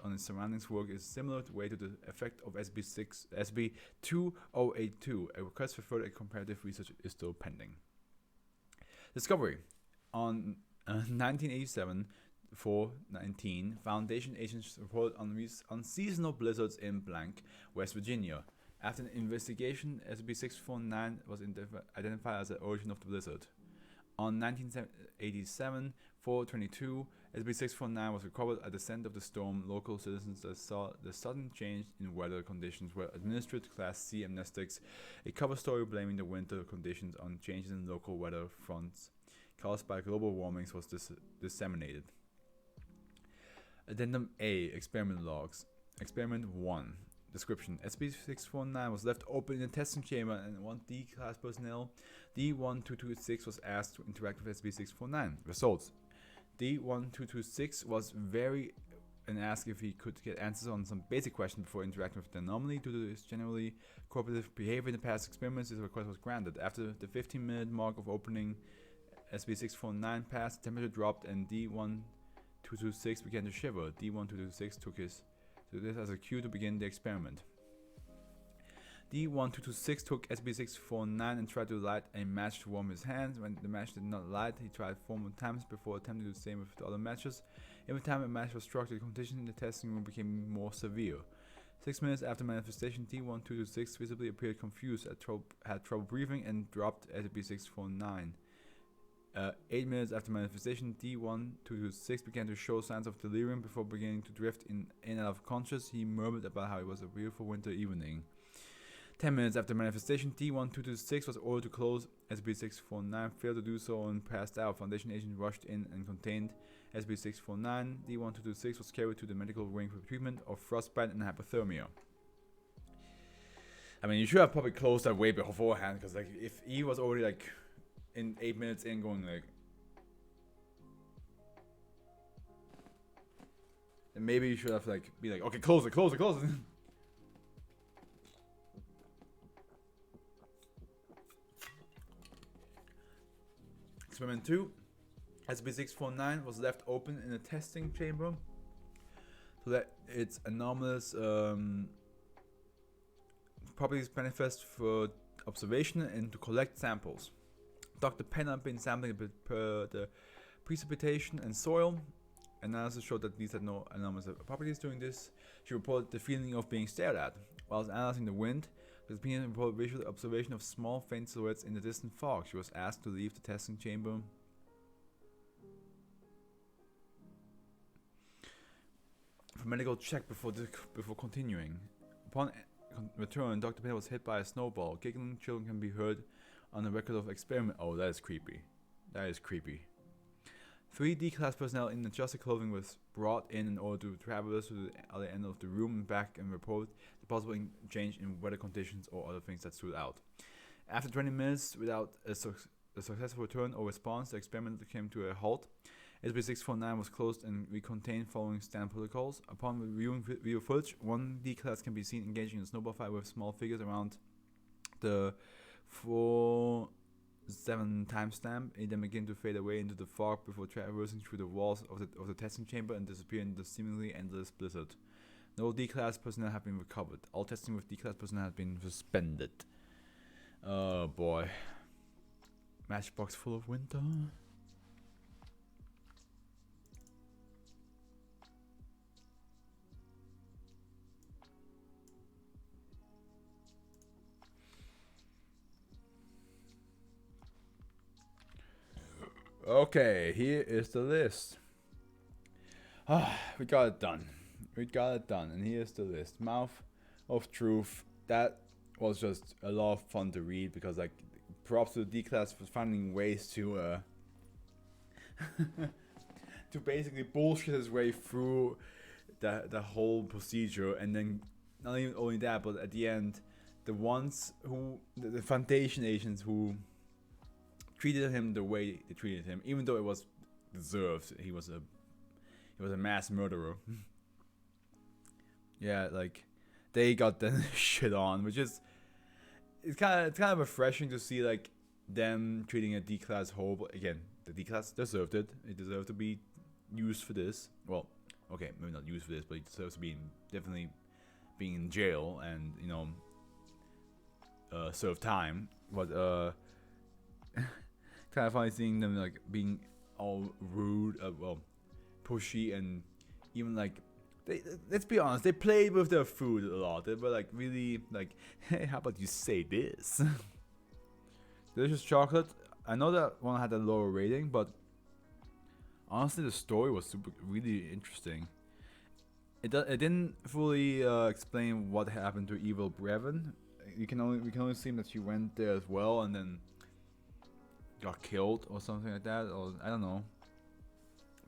on its surroundings work is similar to the effect of SB2082. A request for further comparative research is still pending. Discovery. On 1987 419, Foundation agents reported on seasonal blizzards in blank, West Virginia. After an investigation, SB649 was identified as the origin of the blizzard. On 1987 422, SB649 was recovered at the center of the storm. Local citizens that saw the sudden change in weather conditions were administered Class C amnestics. A cover story blaming the winter conditions on changes in local weather fronts caused by global warming was disseminated. Addendum A. Experiment logs. Experiment 1. Description. SB649 was left open in a testing chamber and one D-class personnel, D1226, was asked to interact with SB649. Results. D1226 was very and asked if he could get answers on some basic questions before interacting with the anomaly. Due to his generally cooperative behavior in the past experiments, his request was granted. After the 15-minute mark of opening, SB649 passed, temperature dropped, and D1226 began to shiver. D1226 took this as a cue to begin the experiment. D1226 took SB649 and tried to light a match to warm his hands. When the match did not light, he tried 4 more times before attempting to do the same with the other matches. Every time a match was struck, the conditions in the testing room became more severe. 6 minutes after manifestation, D1226 visibly appeared confused, had trouble breathing, and dropped SB649. 8 minutes after manifestation, D1226 began to show signs of delirium before beginning to drift in and out of conscious. He murmured about how it was a beautiful winter evening. 10 minutes after manifestation, D1226 was ordered to close. SB649 failed to do so and passed out. Foundation agents rushed in and contained SB649. D1226 was carried to the medical wing for treatment of frostbite and hypothermia. I mean, you should have probably closed that way beforehand, because like if he was already like in 8 minutes in going like, then maybe you should have like be like, okay, close it. Experiment 2. SB649 was left open in a testing chamber so that its anomalous properties manifest for observation and to collect samples. Dr. Penn had been sampling the precipitation and soil. Analysis showed that these had no anomalous properties. During this, she reported the feeling of being stared at. While analyzing the wind, the opinion reported visual observation of small faint silhouettes in the distant fog. She was asked to leave the testing chamber. For medical check before continuing. Upon return, Dr. Penn was hit by a snowball. Giggling children can be heard on the record of experiment. Oh, that is creepy. 3 D-class personnel in adjusted clothing was brought in order to travel to the other end of the room and back and report the possible change in weather conditions or other things that stood out. After 20 minutes without a successful return or response, the experiment came to a halt. SB649 was closed and recontained following standard protocols. Upon reviewing video footage, 1 D-class can be seen engaging in a snowball fight with small figures around the 4-7 timestamp. It then began to fade away into the fog before traversing through the walls of the testing chamber and disappear in the seemingly endless blizzard. No D-class personnel have been recovered. All testing with D-class personnel has been suspended. Oh boy. Matchbox full of winter. Okay, here is the list. We got it done. We got it done, and here's the list. Mouth of Truth. That was just a lot of fun to read because, like, props to the D class for finding ways to to basically bullshit his way through the whole procedure, and then not even only that, but at the end, the ones who the Foundation agents who treated him the way they treated him, even though it was deserved. He was a mass murderer. Yeah, like they got the shit on, which is it's kind of refreshing to see, like, them treating a D class whole. But again, the D class deserved it. It deserved to be used for this. Well, okay, maybe not used for this, but it deserves to be definitely being in jail and, you know, serve time. But kind of funny seeing them, like, being all rude, well, pushy, and even, like, let's be honest, they played with their food a lot. They were like really like, hey, how about you say this? Delicious chocolate. I know that one had a lower rating, but honestly, the story was really interesting. It didn't fully explain what happened to Evil Brevin. We can only see that she went there as well and then got killed or something like that, or I don't know.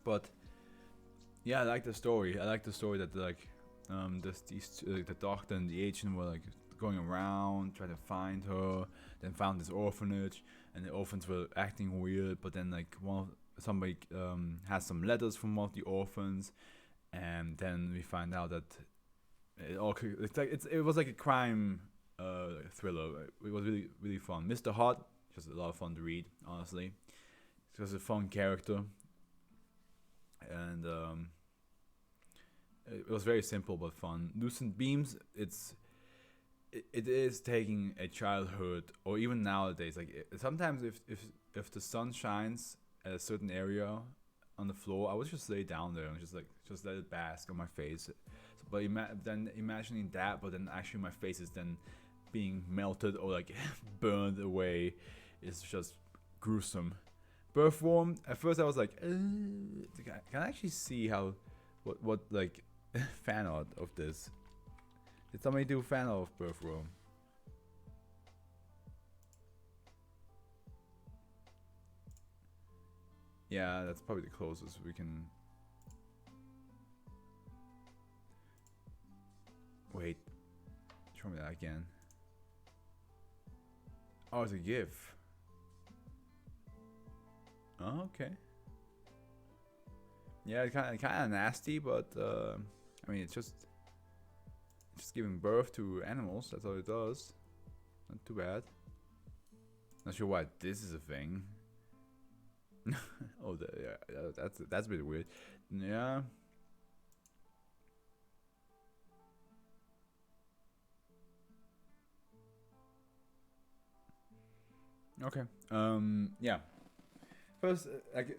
But yeah, I like the story. I like the story that, like, the doctor and the agent were, like, going around trying to find her, then found this orphanage, and the orphans were acting weird. But then, like, somebody has some letters from one of the orphans, and then we find out that it was like a crime thriller. It was really fun. Mr. Hot, just a lot of fun to read. Honestly, it's just a fun character. And it was very simple but fun. Lucent Beams, it is taking a childhood, or even nowadays, like, sometimes if the sun shines at a certain area on the floor, I would just lay down there and just let it bask on my face. But then imagining that, but then actually my face is then being melted or, like, burned away, is just gruesome. Birthworm, at first I was like, can I actually see how, what like, fan art of this? Did somebody do fan art of Birthworm? Yeah, that's probably the closest we can. Wait, show me that again. Oh, it's a GIF. Oh, okay. Yeah, kind of nasty, but I mean, it's just giving birth to animals. That's all it does. Not too bad. Not sure why this is a thing. Oh, yeah, that's a bit weird. Yeah. Okay. Yeah. First, like,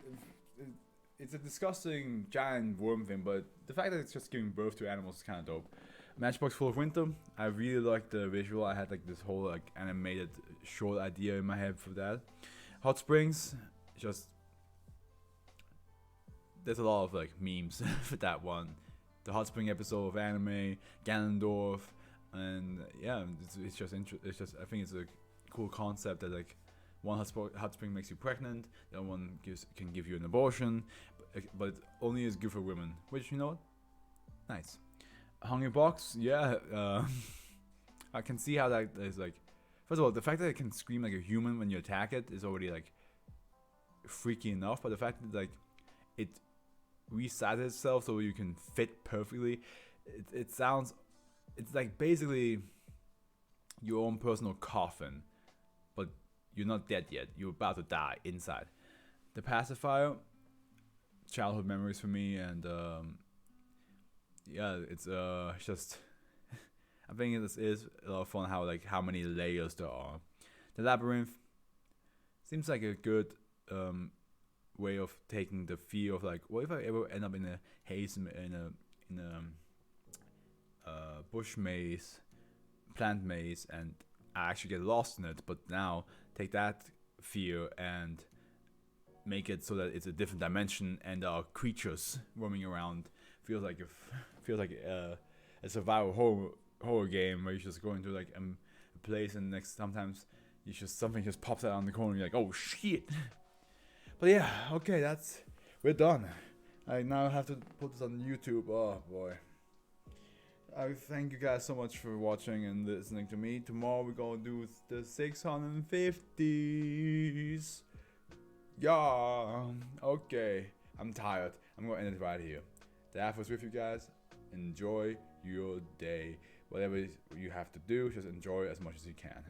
it's a disgusting giant worm thing, but the fact that it's just giving birth to animals is kind of dope. Matchbox Full of Winter, I really liked the visual. I had, like, this whole, like, animated short idea in my head for that. Hot Springs, just there's a lot of, like, memes for that one. The Hot Spring episode of anime, Ganondorf, and yeah, it's just I think it's a cool concept that, like, one hot spring makes you pregnant, the other one can give you an abortion, but it only is good for women. Which, you know what? Nice. Hungry Box, yeah. I can see how that is, like. First of all, the fact that it can scream like a human when you attack it is already, like, freaky enough. But the fact that, like, it resizes itself so you can fit perfectly, it sounds. It's like basically your own personal coffin. You're not dead yet. You're about to die inside. The Pacifier, childhood memories for me, and yeah, it's just. I think this is a lot of fun. How many layers there are. The Labyrinth seems like a good way of taking the fear of, like, what if I ever end up in a haze in a bush maze, plant maze, and I actually get lost in it, but now take that fear and make it so that it's a different dimension and there are creatures roaming around. Feels like a survival horror game where you just go into like a place and next sometimes something just pops out on the corner and you're like, oh shit. But yeah, okay, we're done. I now have to put this on YouTube. Oh boy. I thank you guys so much for watching and listening to me. Tomorrow we're gonna do the 650s. Yeah. Okay. I'm tired. I'm gonna end it right here. The Afro's with you guys. Enjoy your day. Whatever you have to do, just enjoy as much as you can.